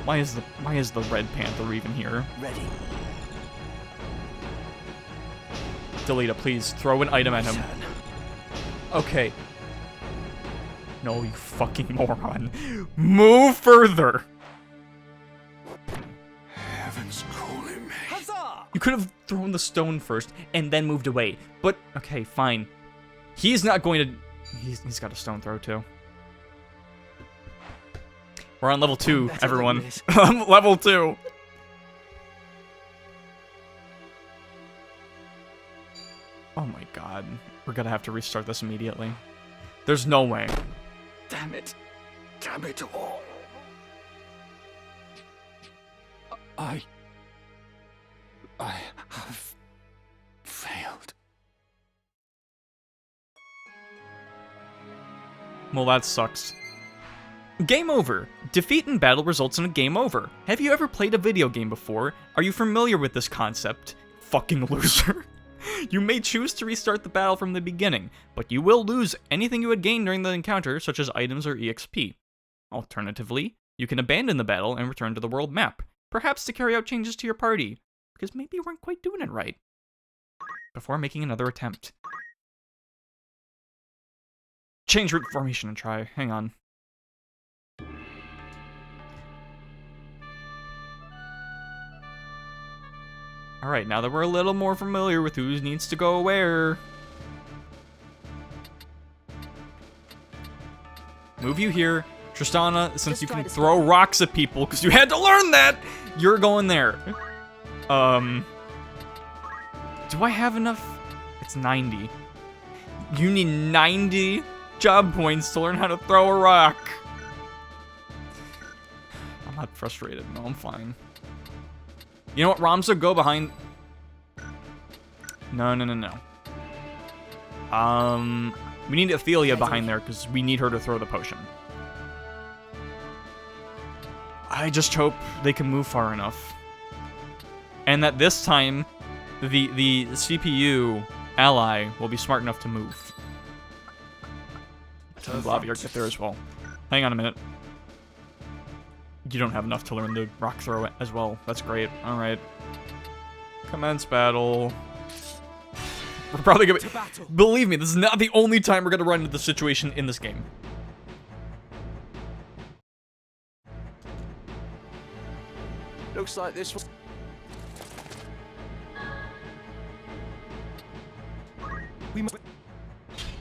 A: Why is the Red Panther even here?
F: Ready.
A: Delita, please throw an item at him. Okay. No, you fucking moron. Move further.
T: Heaven's calling me.
A: You could have thrown the stone first and then moved away. But okay, fine. He's not going to. He's got a stone throw too. We're on level 2, everyone. Level 2. Oh my god. We're gonna have to restart this immediately. There's no way.
T: Damn it. Damn it all. I have failed.
A: Well, that sucks. Game over. Defeat in battle results in a game over. Have you ever played a video game before? Are you familiar with this concept? Fucking loser. You may choose to restart the battle from the beginning, but you will lose anything you had gained during the encounter, such as items or EXP. Alternatively, you can abandon the battle and return to the world map, perhaps to carry out changes to your party, because maybe you weren't quite doing it right, before making another attempt. Change route formation and try. Hang on. Alright, now that we're a little more familiar with who needs to go where. Move you here. Tristana, since you can throw rocks at people, because you had to learn that, you're going there. Do I have enough? It's 90. You need 90 job points to learn how to throw a rock. I'm not frustrated. No, I'm fine. You know what, Ramza, go behind... No. We need Ophelia behind there, because we need her to throw the potion. I just hope they can move far enough. And that this time, the CPU ally will be smart enough to move. And Blavier get there as well. Hang on a minute. You don't have enough to learn the rock throw as well. That's great. Alright. Commence battle. We're probably gonna believe me, this is not the only time we're gonna run into the situation in this game.
R: Looks like this was...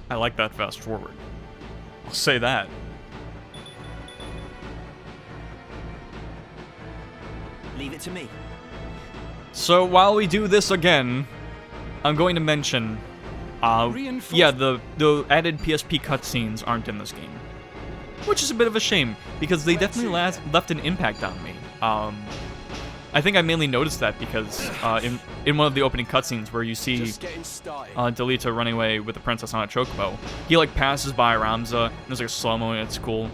A: I like that fast forward. I'll say that.
F: Leave it to me.
A: So while we do this again, I'm going to mention, yeah, the added PSP cutscenes aren't in this game, which is a bit of a shame because they definitely left an impact on me. I think I mainly noticed that because in one of the opening cutscenes where you see Delita running away with the princess on a chocobo, he like passes by Ramza, and there's like a slow-mo and it's cool.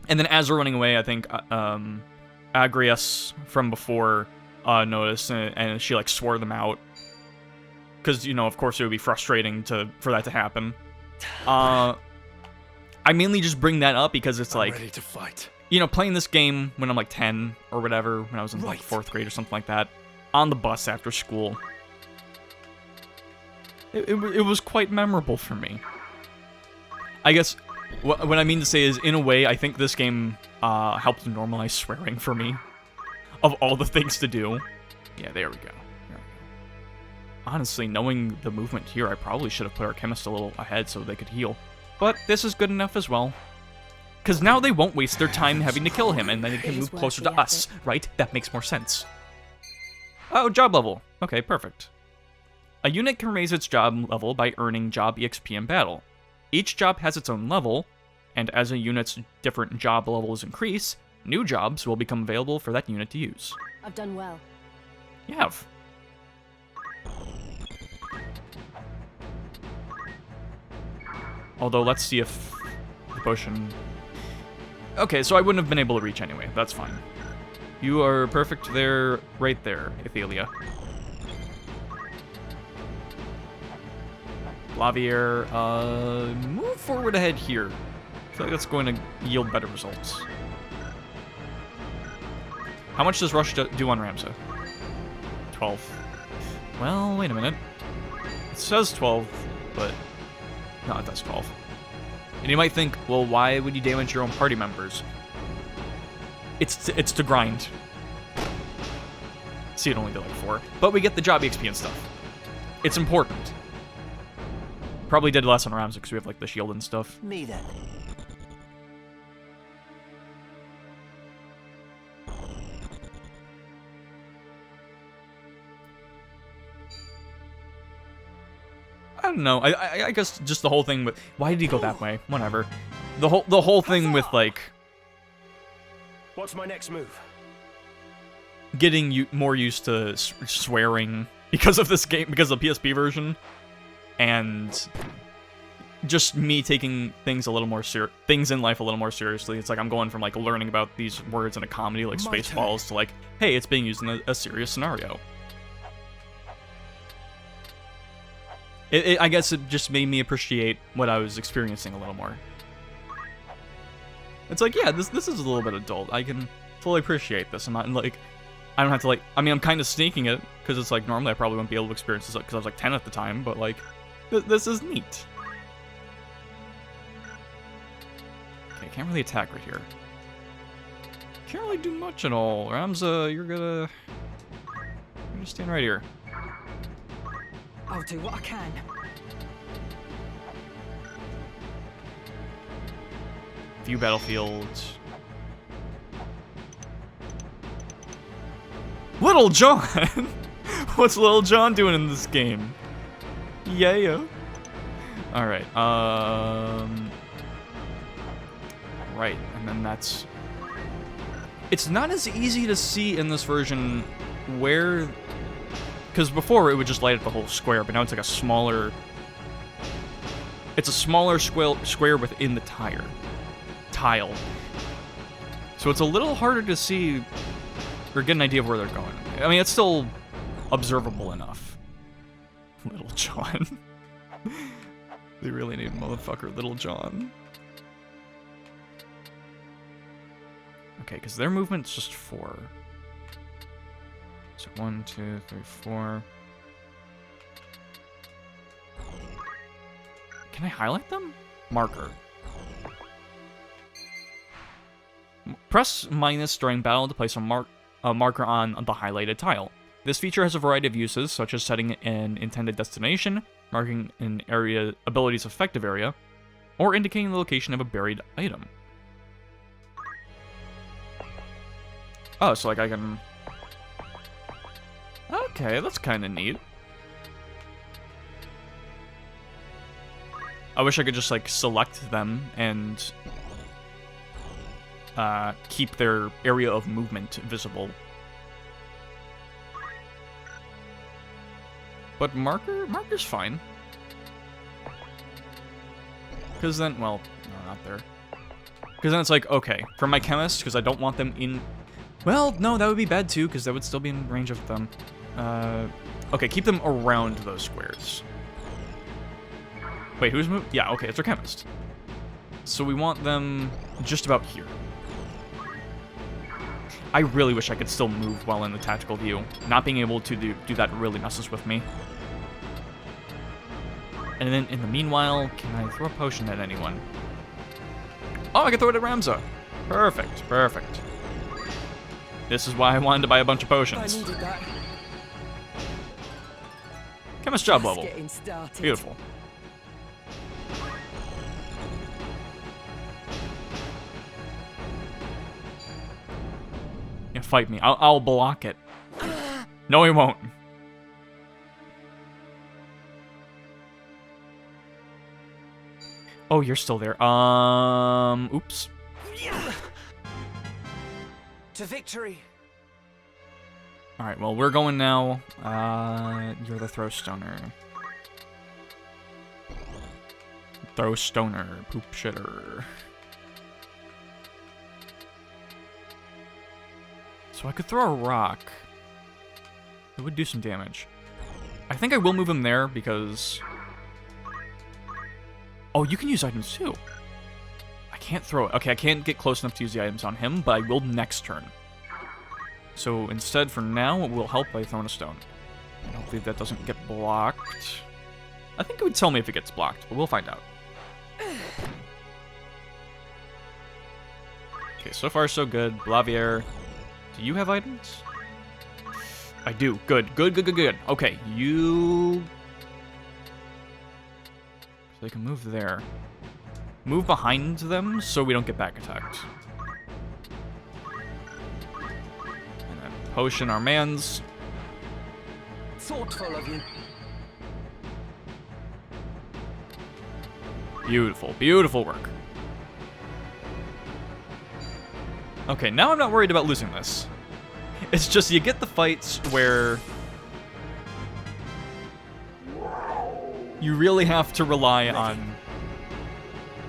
A: And then as they're running away, I think Argath from before noticed, and she like swore them out. Because, you know, of course it would be frustrating for that to happen. I mainly just bring that up because it's like,
E: ready to fight.
A: You know, playing this game when I'm like 10 or whatever, when I was in like 4th grade or something like that, on the bus after school. It was quite memorable for me. I guess what I mean to say is, in a way, I think this game helped normalize swearing for me. Of all the things to do. Yeah, there we go. Honestly, knowing the movement here, I probably should have put our chemist a little ahead so they could heal. But this is good enough as well. Because now they won't waste their time having to kill him, and then they can move closer to us, right? That makes more sense. Oh, job level. Okay, perfect. A unit can raise its job level by earning job EXP in battle. Each job has its own level, and as a unit's different job levels increase, new jobs will become available for that unit to use.
P: I've done well.
A: You have. Although, let's see if the potion... Okay, so I wouldn't have been able to reach anyway. That's fine. You are perfect there, right there, Ithelia. Lavier, move forward ahead here. I feel like that's going to yield better results. How much does Rush do on Ramza? 12. Well, wait a minute. It says 12, but... No, it does 12. And you might think, well, why would you damage your own party members? It's to grind. See, it only did like 4. But we get the job XP and stuff. It's important. Probably did less on Ramza because we have like the shield and stuff.
F: Me then.
A: I don't know. I guess just the whole thing with why did he go that way? Whatever. The whole thing with like
E: What's my next move?
A: Getting more used to swearing because of this game, because of the PSP version, and just me taking things a little more things in life a little more seriously. It's like I'm going from like learning about these words in a comedy like Spaceballs to like, hey, it's being used in a serious scenario. I guess it just made me appreciate what I was experiencing a little more. It's like, yeah, this is a little bit adult. I can fully appreciate this. I'm not like, I don't have to like, I mean, I'm kind of sneaking it, because it's like, normally I probably wouldn't be able to experience this because I was like 10 at the time, but like, this is neat. Okay, can't really attack right here. Can't really do much at all. Ramza, you're gonna stand right here.
M: I'll do what I can.
A: View battlefields. Little John! What's Little John doing in this game? Yeah. Alright, right, and then that's... It's not as easy to see in this version where... Because before it would just light up the whole square, but now it's like a smaller... It's a smaller square within the tile. So it's a little harder to see or get an idea of where they're going. I mean, it's still observable enough. Little John. They really need motherfucker Little John. Okay, because their movement's just 4. So 1, 2, 3, 4. Can I highlight them? Marker. Press minus during battle to place a marker on the highlighted tile. This feature has a variety of uses, such as setting an intended destination, marking an ability's effective area, or indicating the location of a buried item. Oh, so like I can... Okay, that's kind of neat. I wish I could just like select them and keep their area of movement visible. But marker's fine. Because then, well, no, not there. Because then it's like, okay, for my chemist, because I don't want them in... Well, no, that would be bad too, because that would still be in range of them. Okay, keep them around those squares. Wait, who's moved? Yeah, okay, it's our chemist. So we want them just about here. I really wish I could still move while in the tactical view. Not being able to do that really messes with me. And then in the meanwhile, can I throw a potion at anyone? Oh, I can throw it at Ramza. Perfect, perfect. This is why I wanted to buy a bunch of potions.
M: I needed that.
A: Chemist job
M: Just
A: level.
M: getting started.
A: Beautiful. Yeah, fight me. I'll block it. No, he won't. Oh, you're still there. Oops.
I: To victory.
A: All right, well, we're going now. You're the throw stoner. Throw stoner, poop shitter. So I could throw a rock. It would do some damage. I think I will move him there because... Oh, you can use items too. I can't throw it. Okay, I can't get close enough to use the items on him, but I will next turn. So instead, for now, it will help by throwing a stone. And hopefully that doesn't get blocked. I think it would tell me if it gets blocked, but we'll find out. Okay, so far so good. Blavier, do you have items? I do. Good, good, good, good, good. Okay, you... So they can move there. Move behind them so we don't get back attacked. And then potion our mans.
I: Thoughtful of you.
A: Beautiful, beautiful work. Okay, now I'm not worried about losing this. It's just you get the fights where you really have to rely on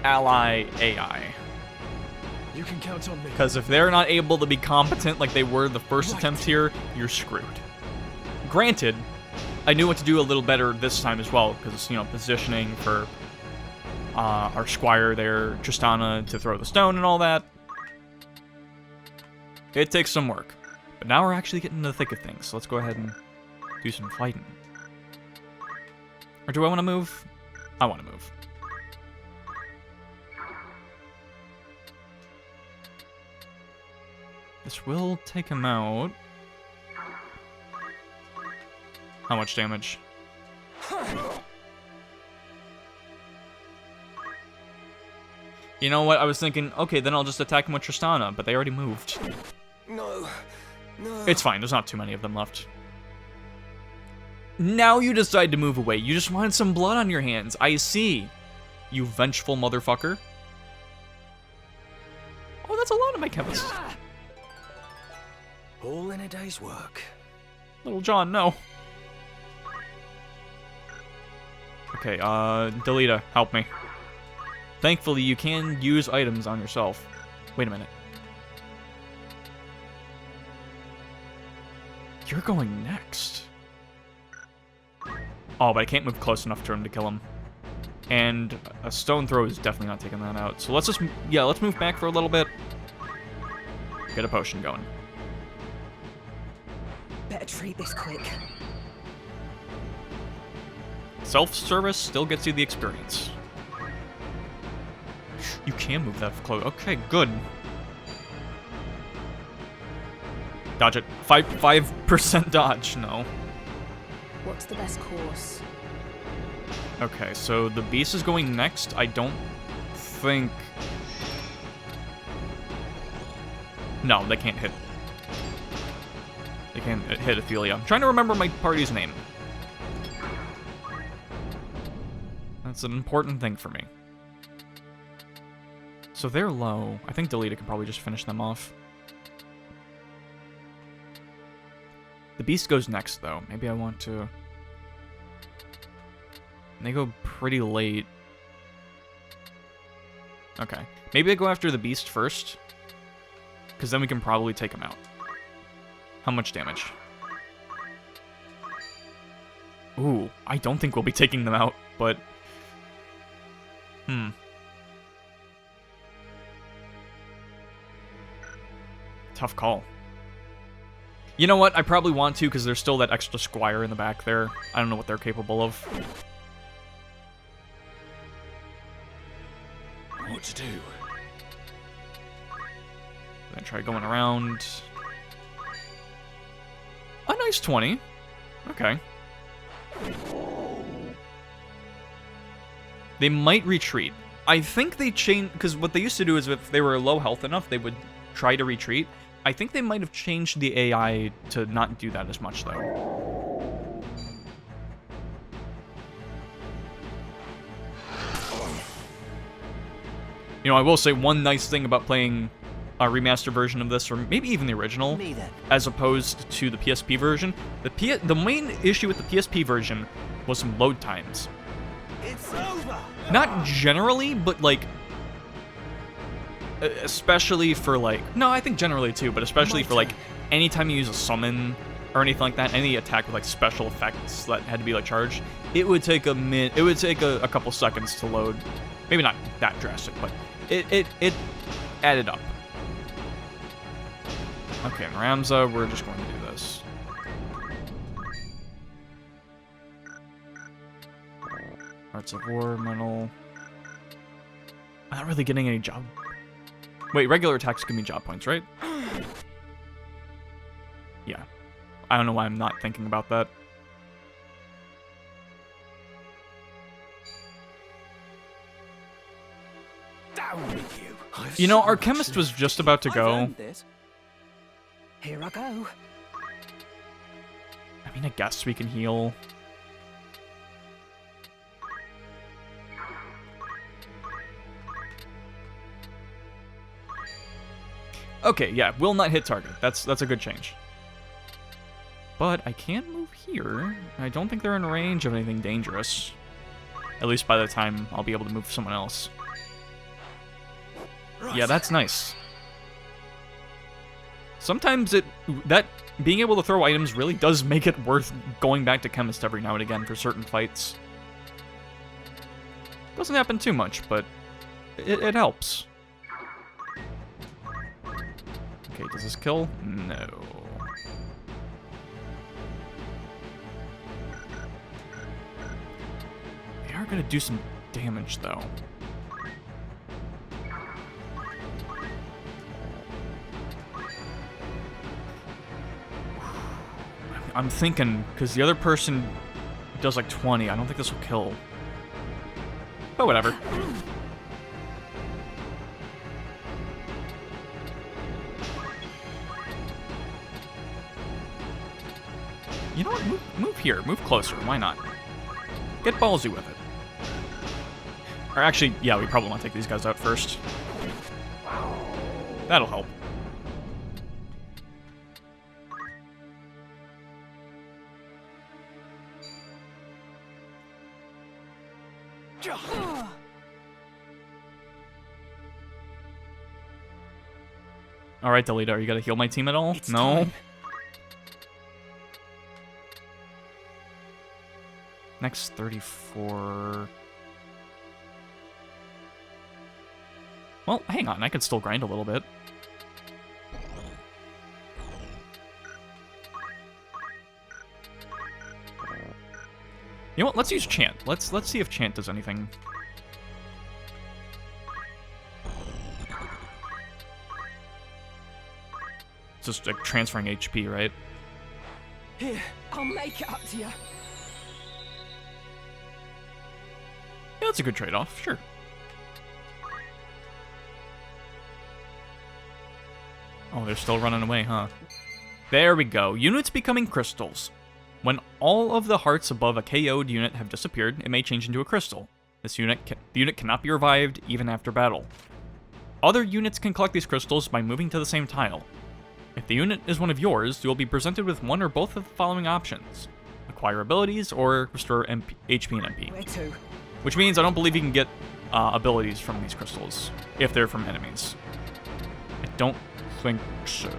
A: ally AI.
T: You can count on me.
A: Because if they're not able to be competent like they were the first attempt here, you're screwed. Granted, I knew what to do a little better this time as well, because, you know, positioning for our squire there, Tristana, to throw the stone and all that. It takes some work. But now we're actually getting into the thick of things, so let's go ahead and do some fighting. Or do I want to move? I want to move. This will take him out. How much damage? You know what? I was thinking, okay, then I'll just attack him with Tristana, but they already moved.
I: No. No.
A: It's fine, there's not too many of them left. Now you decide to move away. You just wanted some blood on your hands. I see. You vengeful motherfucker. Oh, that's a lot of my chemist.
E: All in a day's work.
A: Little John, no. Okay, Delita, help me. Thankfully, you can use items on yourself. Wait a minute. You're going next. Oh, but I can't move close enough to him to kill him. And a stone throw is definitely not taking that out. So let's just, yeah, let's move back for a little bit. Get a potion going.
M: Better treat this quick.
A: Self-service still gets you the experience. You can move that close. Okay, good. Dodge it. 5% dodge. No.
P: What's the best course?
A: Okay, so the beast is going next. I don't think... No, they can't hit. They can't hit Ophelia. I'm trying to remember my party's name. That's an important thing for me. So they're low. I think Delita can probably just finish them off. The beast goes next, though. Maybe I want to... They go pretty late. Okay. Maybe I go after the beast first. Because then we can probably take him out. How much damage? Ooh, I don't think we'll be taking them out, but... Tough call. You know what? I probably want to, because there's still that extra squire in the back there. I don't know what they're capable of.
Q: What to do?
A: Gonna try going around. A nice 20. Okay. They might retreat. I think they changed, because what they used to do is if they were low health enough, they would try to retreat. I think they might have changed the AI to not do that as much, though. You know, I will say one nice thing about playing a remaster version of this, or maybe even the original, as opposed to the PSP version. The main issue with the PSP version was some load times.
R: It's over.
A: Not generally, but like, especially for like, no, I think generally too, but especially for like, anytime you use a summon or anything like that, any attack with like special effects that had to be like charged, it would take a couple seconds to load. Maybe not that drastic, but it added up. Okay, in Ramza, we're just going to do this. Arts of War, Mental. I'm not really getting any job. Wait, regular attacks give me job points, right? Yeah. I don't know why I'm not thinking about that.
R: Down with you.
A: You know, our chemist was just about to go.
M: Here I go.
A: I mean, I guess we can heal. Okay, yeah, will not hit target. That's a good change. But I can move here. I don't think they're in range of anything dangerous. At least by the time I'll be able to move someone else. Right. Yeah, that's nice. Sometimes that being able to throw items really does make it worth going back to Chemist every now and again for certain fights. Doesn't happen too much, but it helps. Okay, does this kill? No. They are gonna do some damage, though. I'm thinking, because the other person does like 20, I don't think this will kill. But whatever. You know what? Move here. Move closer. Why not? Get ballsy with it. Or actually, yeah, we probably want to take these guys out first. That'll help. Alright, Delita, are you gonna heal my team at all? No? Time. Next 34... Well, hang on, I could still grind a little bit. You know what, let's use Chant. Let's see if Chant does anything. It's just like transferring HP, right?
M: Here, I'll make it up to you.
A: Yeah, that's a good trade-off, sure. Oh, they're still running away, huh? There we go. Units becoming crystals. When all of the hearts above a KO'd unit have disappeared, it may change into a crystal. The unit cannot be revived even after battle. Other units can collect these crystals by moving to the same tile. If the unit is one of yours, you will be presented with one or both of the following options. Acquire abilities or restore HP and MP.
M: Where to?
A: Which means I don't believe you can get abilities from these crystals, if they're from enemies. I don't think so.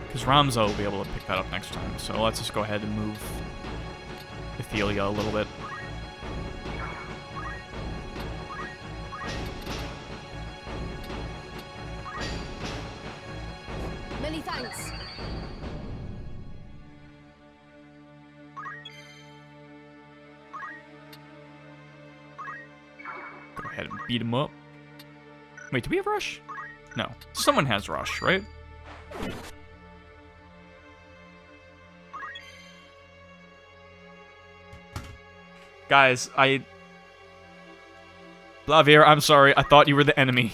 A: Because Ramza will be able to pick that up next time, so let's just go ahead and move Ethelia a little bit.
G: Many thanks.
A: Go ahead and beat him up. Wait, do we have Rush? No. Someone has Rush, right? Guys, Blavier, I'm sorry. I thought you were the enemy.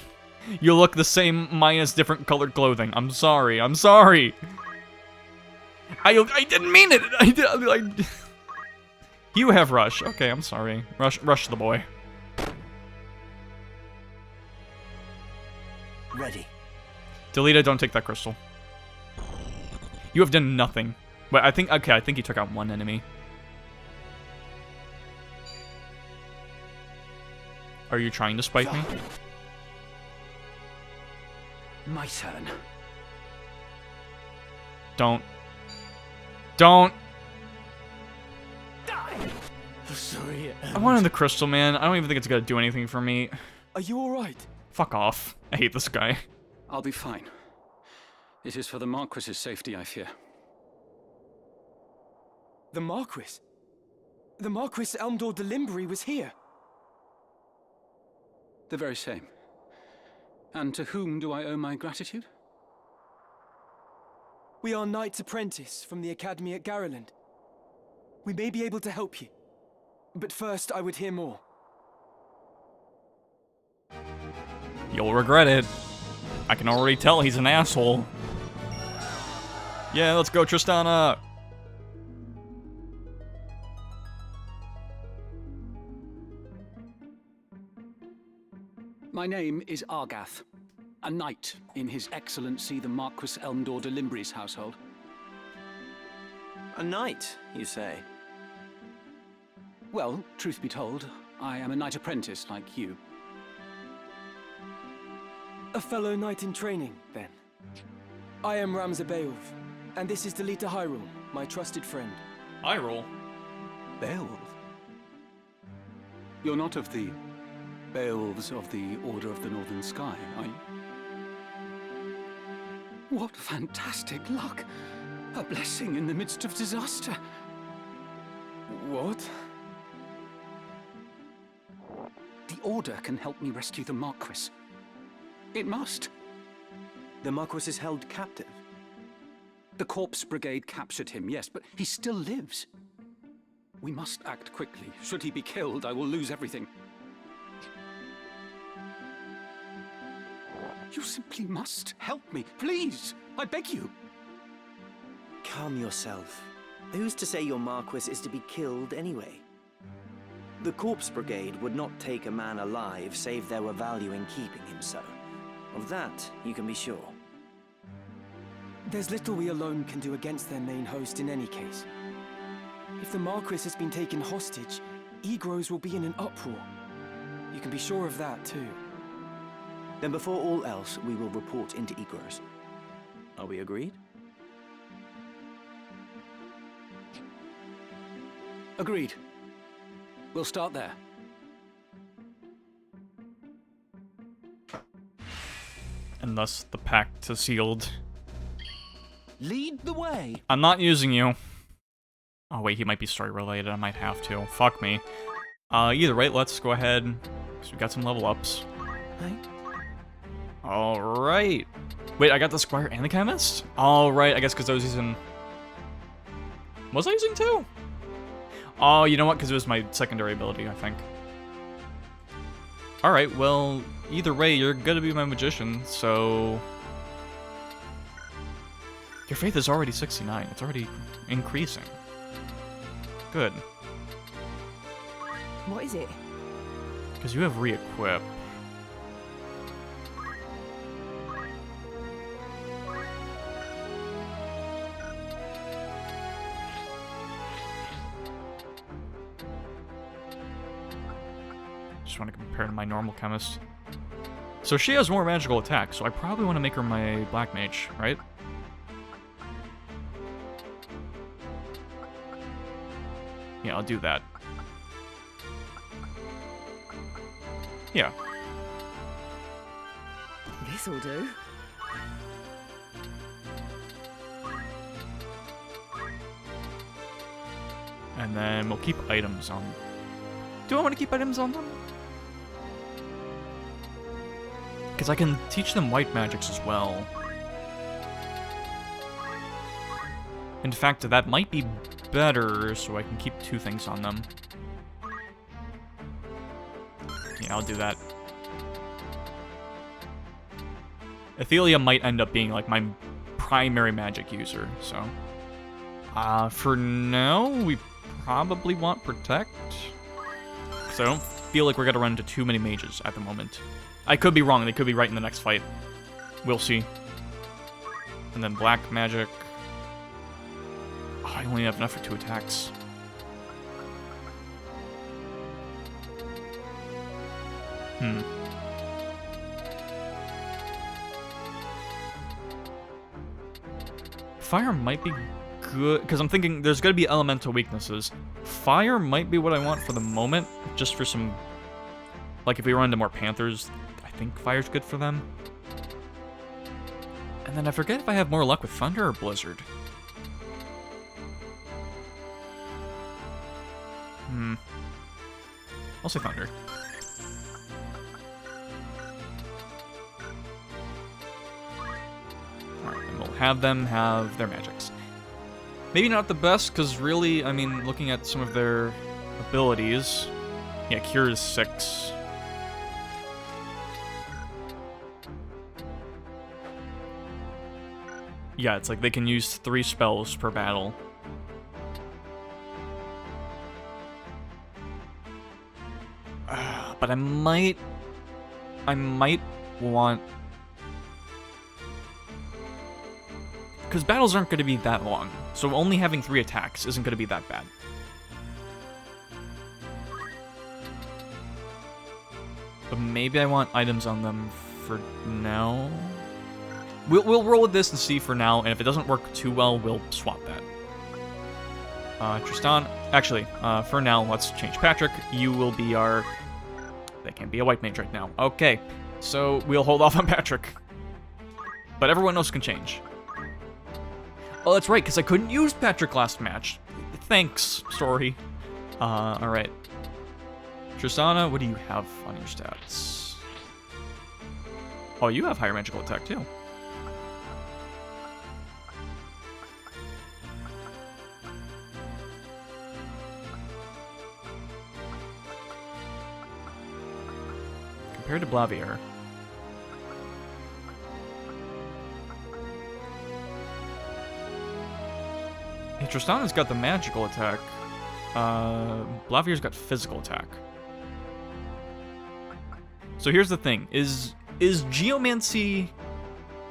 A: You look the same minus different colored clothing. I'm sorry. I'm sorry. I didn't mean it. You have Rush. Okay, I'm sorry. Rush the boy.
F: Ready.
A: Delita, don't take that crystal. You have done nothing. But I think you took out one enemy. Are you trying to spite me?
E: My turn.
A: Don't.
T: I'm sorry.
A: I wanted the crystal, man. I don't even think it's gonna do anything for me.
H: Are you alright?
A: Fuck off. I hate this guy.
U: I'll be fine. It is for the Marquis's safety, I fear.
H: The Marquis? The Marquis Elmdor Delimbri was here.
U: The very same. And to whom do I owe my gratitude?
H: We are Knights Apprentice from the Academy at Garreland. We may be able to help you. But first, I would hear more.
A: You'll regret it. I can already tell he's an asshole. Yeah, let's go, Tristana.
U: My name is Argath, a knight in His Excellency the Marquis Elmdor Delimbri's household.
F: A knight, you say?
U: Well, truth be told, I am a knight apprentice like you.
H: A fellow knight in training, then. I am Ramza Beowulf, and this is Delita Hyrule, my trusted friend.
A: Hyrule?
U: Beowulf? You're not of the Beowulfs of the Order of the Northern Sky, are you? What fantastic luck! A blessing in the midst of disaster.
H: What?
U: The Order can help me rescue the Marquis. It must.
F: The Marquis is held captive?
U: The Corpse Brigade captured him, yes, but he still lives. We must act quickly. Should he be killed, I will lose everything. You simply must help me, please! I beg you!
F: Calm yourself. Who's to say your Marquis is to be killed anyway? The Corpse Brigade would not take a man alive save there were value in keeping him so. Of that, you can be sure.
H: There's little we alone can do against their main host in any case. If the Marquis has been taken hostage, Egros will be in an uproar. You can be sure of that, too.
F: Then before all else, we will report into Egros. Are we agreed?
U: Agreed. We'll start there.
A: And thus the pact is sealed.
S: Lead the way.
A: I'm not using you. Oh wait, he might be story related. I might have to. Fuck me. Either way, let's go ahead, because we got some level ups. Alright. Wait, I got the Squire and the Chemist? Alright, I guess because I was using... Was I using 2? Oh, you know what? Because it was my secondary ability, I think. Alright, well, either way, you're gonna be my magician, so... Your faith is already 69. It's already increasing. Good.
M: What is it?
A: Because you have re-equip. Just want to compare to my normal chemist. So she has more magical attack, so I probably want to make her my black mage, right? Yeah, I'll do that. Yeah.
M: This'll do.
A: And then we'll keep items on. Do I want to keep items on them? Because I can teach them white magics as well. In fact, that might be better, so I can keep 2 things on them. Yeah, I'll do that. Athelia might end up being, like, my primary magic user, so... for now, we probably want Protect. Because I don't feel like we're gonna run into too many mages at the moment. I could be wrong, they could be right in the next fight. We'll see. And then Black Magic... Oh, I only have enough for 2 attacks. Fire might be good, because I'm thinking there's going to be elemental weaknesses. Fire might be what I want for the moment, just for some... Like, if we run into more Panthers, I think fire's good for them. And then I forget if I have more luck with Thunder or Blizzard. I'll say Thunder. Alright, and we'll have them have their magics. Maybe not the best, because really, I mean, looking at some of their abilities... Yeah, Cure is 6. Yeah, it's like they can use 3 spells per battle. But I might want... Because battles aren't going to be that long, so only having 3 attacks isn't going to be that bad. But maybe I want items on them for now. We'll roll with this and see for now, and if it doesn't work too well, we'll swap that. Tristan, actually, for now, let's change Patrick. You will be our... They can't be a white mage right now. Okay, so we'll hold off on Patrick. But everyone else can change. Oh, that's right, because I couldn't use Patrick last match. Thanks, story. Alright. Tristana, what do you have on your stats? Oh, you have higher magical attack, too. Compared to Blavier. Hey, Tristana's got the magical attack. Blavier's got physical attack. So here's the thing. Is Geomancy...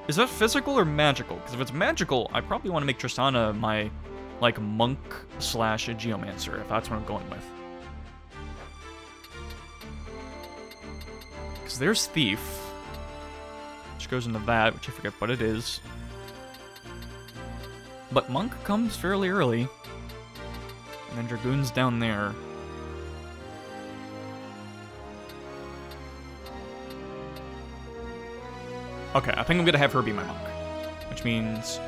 A: Is that physical or magical? Because if it's magical, I probably want to make Tristana my, like, monk slash a Geomancer, if that's what I'm going with. Because there's Thief, which goes into that, which I forget what it is. But Monk comes fairly early. And then Dragoon's down there. Okay, I think I'm gonna have her be my monk. Which means...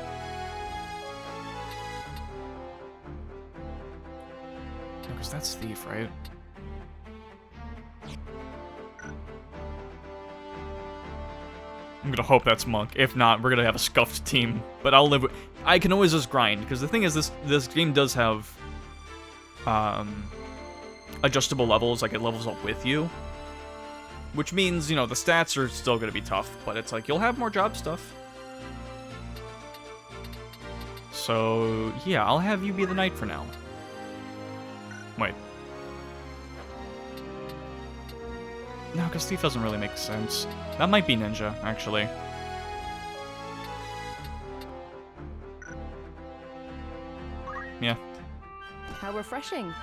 A: because that's thief, right? I'm gonna hope that's monk. If not, we're gonna have a scuffed team. But I'll live with... I can always just grind, because the thing is, this game does have adjustable levels, like it levels up with you. Which means, you know, the stats are still gonna be tough, but it's like, you'll have more job stuff. So, yeah, I'll have you be the knight for now. Wait. No, because thief doesn't really make sense. That might be ninja, actually. Yeah.
P: How refreshing.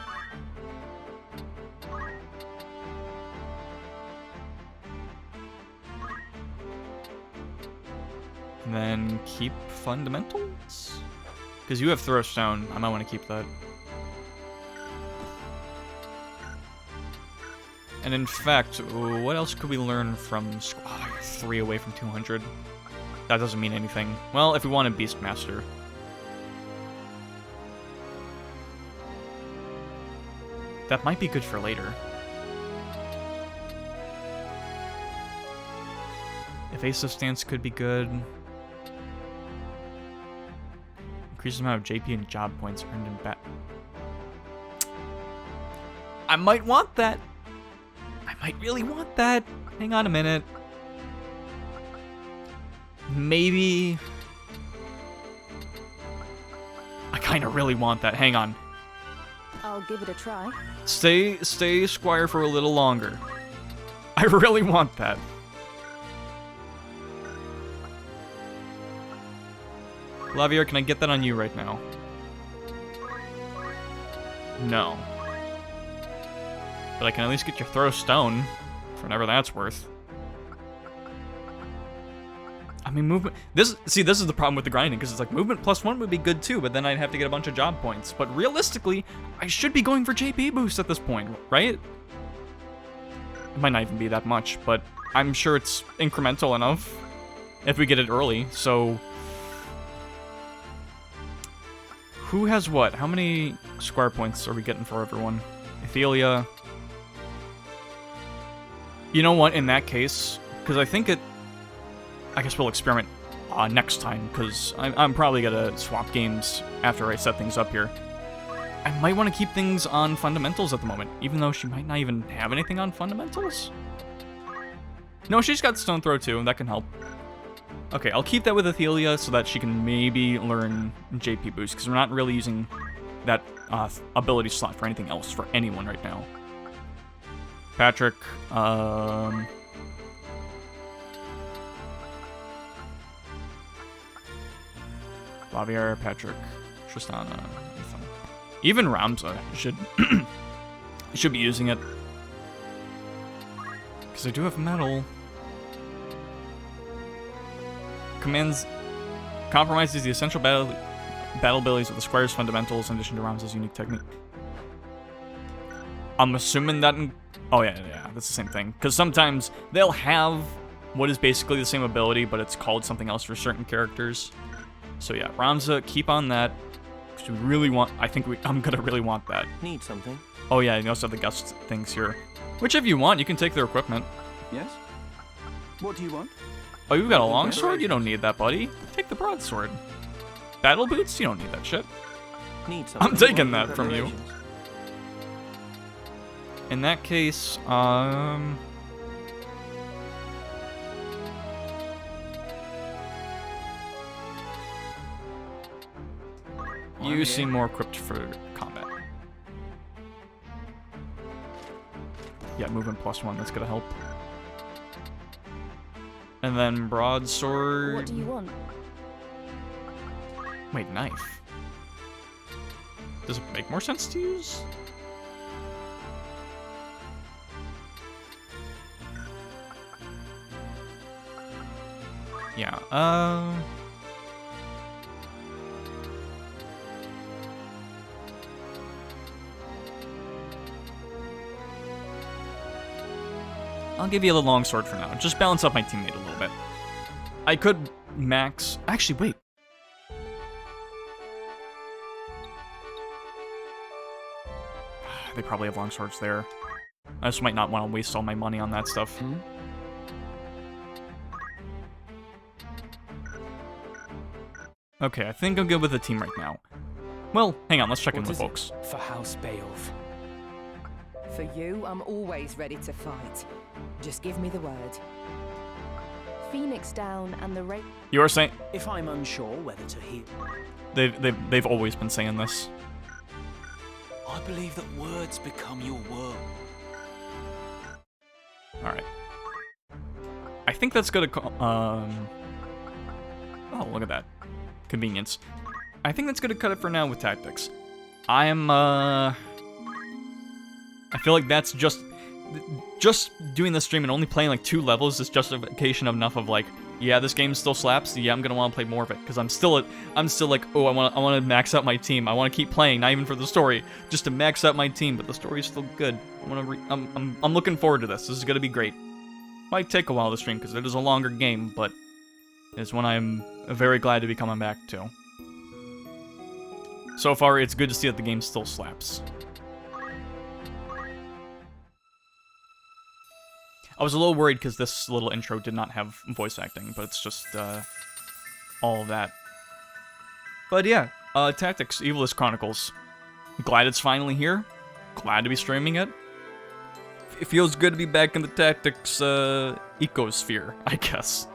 A: And then keep fundamentals? Because you have throwstone. I might want to keep that. And in fact, what else could we learn from... Oh, I got 3 away from 200. That doesn't mean anything. Well, if we want a Beastmaster. That might be good for later. Evasive stance could be good. Increases the amount of JP and job points earned in bat. I might want that. I might really want that. Hang on a minute. Maybe... I kind of really want that. Hang on.
P: I'll give it a try.
A: Stay Squire for a little longer. I really want that. Lavier, can I get that on you right now? No. But I can at least get your throw stone, for whatever that's worth. I mean, movement... This is the problem with the grinding, because it's like, movement +1 would be good too, but then I'd have to get a bunch of job points. But realistically, I should be going for JP boost at this point, right? It might not even be that much, but I'm sure it's incremental enough if we get it early, so... Who has what? How many square points are we getting for everyone? Ethelia. You know what, in that case, because I think it... I guess we'll experiment next time, because I'm probably gonna swap games after I set things up here. I might want to keep things on fundamentals at the moment, even though she might not even have anything on fundamentals. No, she's got stone throw too, and that can help. Okay, I'll keep that with Ethelia so that she can maybe learn JP boost, because we're not really using that ability slot for anything else for anyone right now. Patrick, Lavier, Patrick, Tristana, Ethan. Even Ramza should be using it. Because I do have metal. Commands compromises the essential battle abilities of the Squire's fundamentals in addition to Ramza's unique technique. I'm assuming that oh yeah, that's the same thing. Because sometimes they'll have what is basically the same ability, but it's called something else for certain characters. So yeah, Ramza, keep on that. Because we really want, I'm gonna really want that.
F: Need something?
A: Oh yeah, you also have the gust things here. Which if you want, you can take their equipment.
U: Yes? What do you want?
A: Oh, you've got a longsword? You don't need that, buddy. Take the broadsword. Battle boots? You don't need that shit.
F: Need something.
A: I'm taking that from you. In that case, you seem more equipped for combat. Yeah, movement +1, that's gonna help. And then broadsword...
P: What do you want?
A: Wait, knife. Does it make more sense to use? Yeah, I'll give you the longsword for now. Just balance up my teammate a little bit. I could max... Actually, wait. They probably have longswords there. I just might not want to waste all my money on that stuff. Okay, I think I'm good with the team right now. Well, hang on, let's check in with folks.
H: For House Beowulf.
M: For you, I'm always ready to fight. Just give me the word.
P: Phoenix down and the rate.
A: You are saying...
D: If I'm unsure whether to hear...
A: They've always been saying this.
Q: I believe that words become your world.
A: Alright. I think that's gonna oh, look at that. Convenience. I think that's gonna cut it for now with tactics. I feel like that's just doing this stream and only playing like 2 levels is justification enough of like, yeah, this game still slaps. Yeah, I'm gonna want to play more of it because I'm still like, oh, I want to max out my team. I want to keep playing, not even for the story, just to max out my team. But the story's still good. I'm looking forward to this. This is gonna be great. Might take a while to stream because it is a longer game, but it's one I'm very glad to be coming back to. So far, it's good to see that the game still slaps. I was a little worried because this little intro did not have voice acting, but it's just all of that. But yeah, Tactics, Ivalice Chronicles. Glad it's finally here. Glad to be streaming it. It feels good to be back in the Tactics ecosphere, I guess.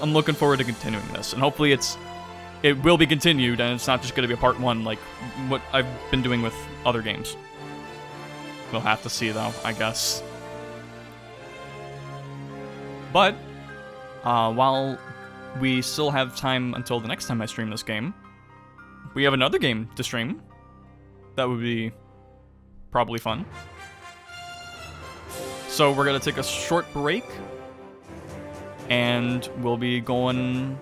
A: I'm looking forward to continuing this, and hopefully it will be continued, and it's not just going to be a part 1 like what I've been doing with other games. We'll have to see, though, I guess. But, while we still have time until the next time I stream this game, we have another game to stream. That would be probably fun. So we're going to take a short break, and we'll be going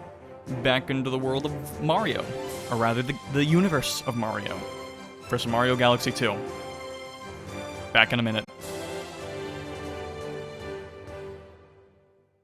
A: back into the world of Mario, or rather the universe of Mario, for some Mario Galaxy 2. Back in a minute.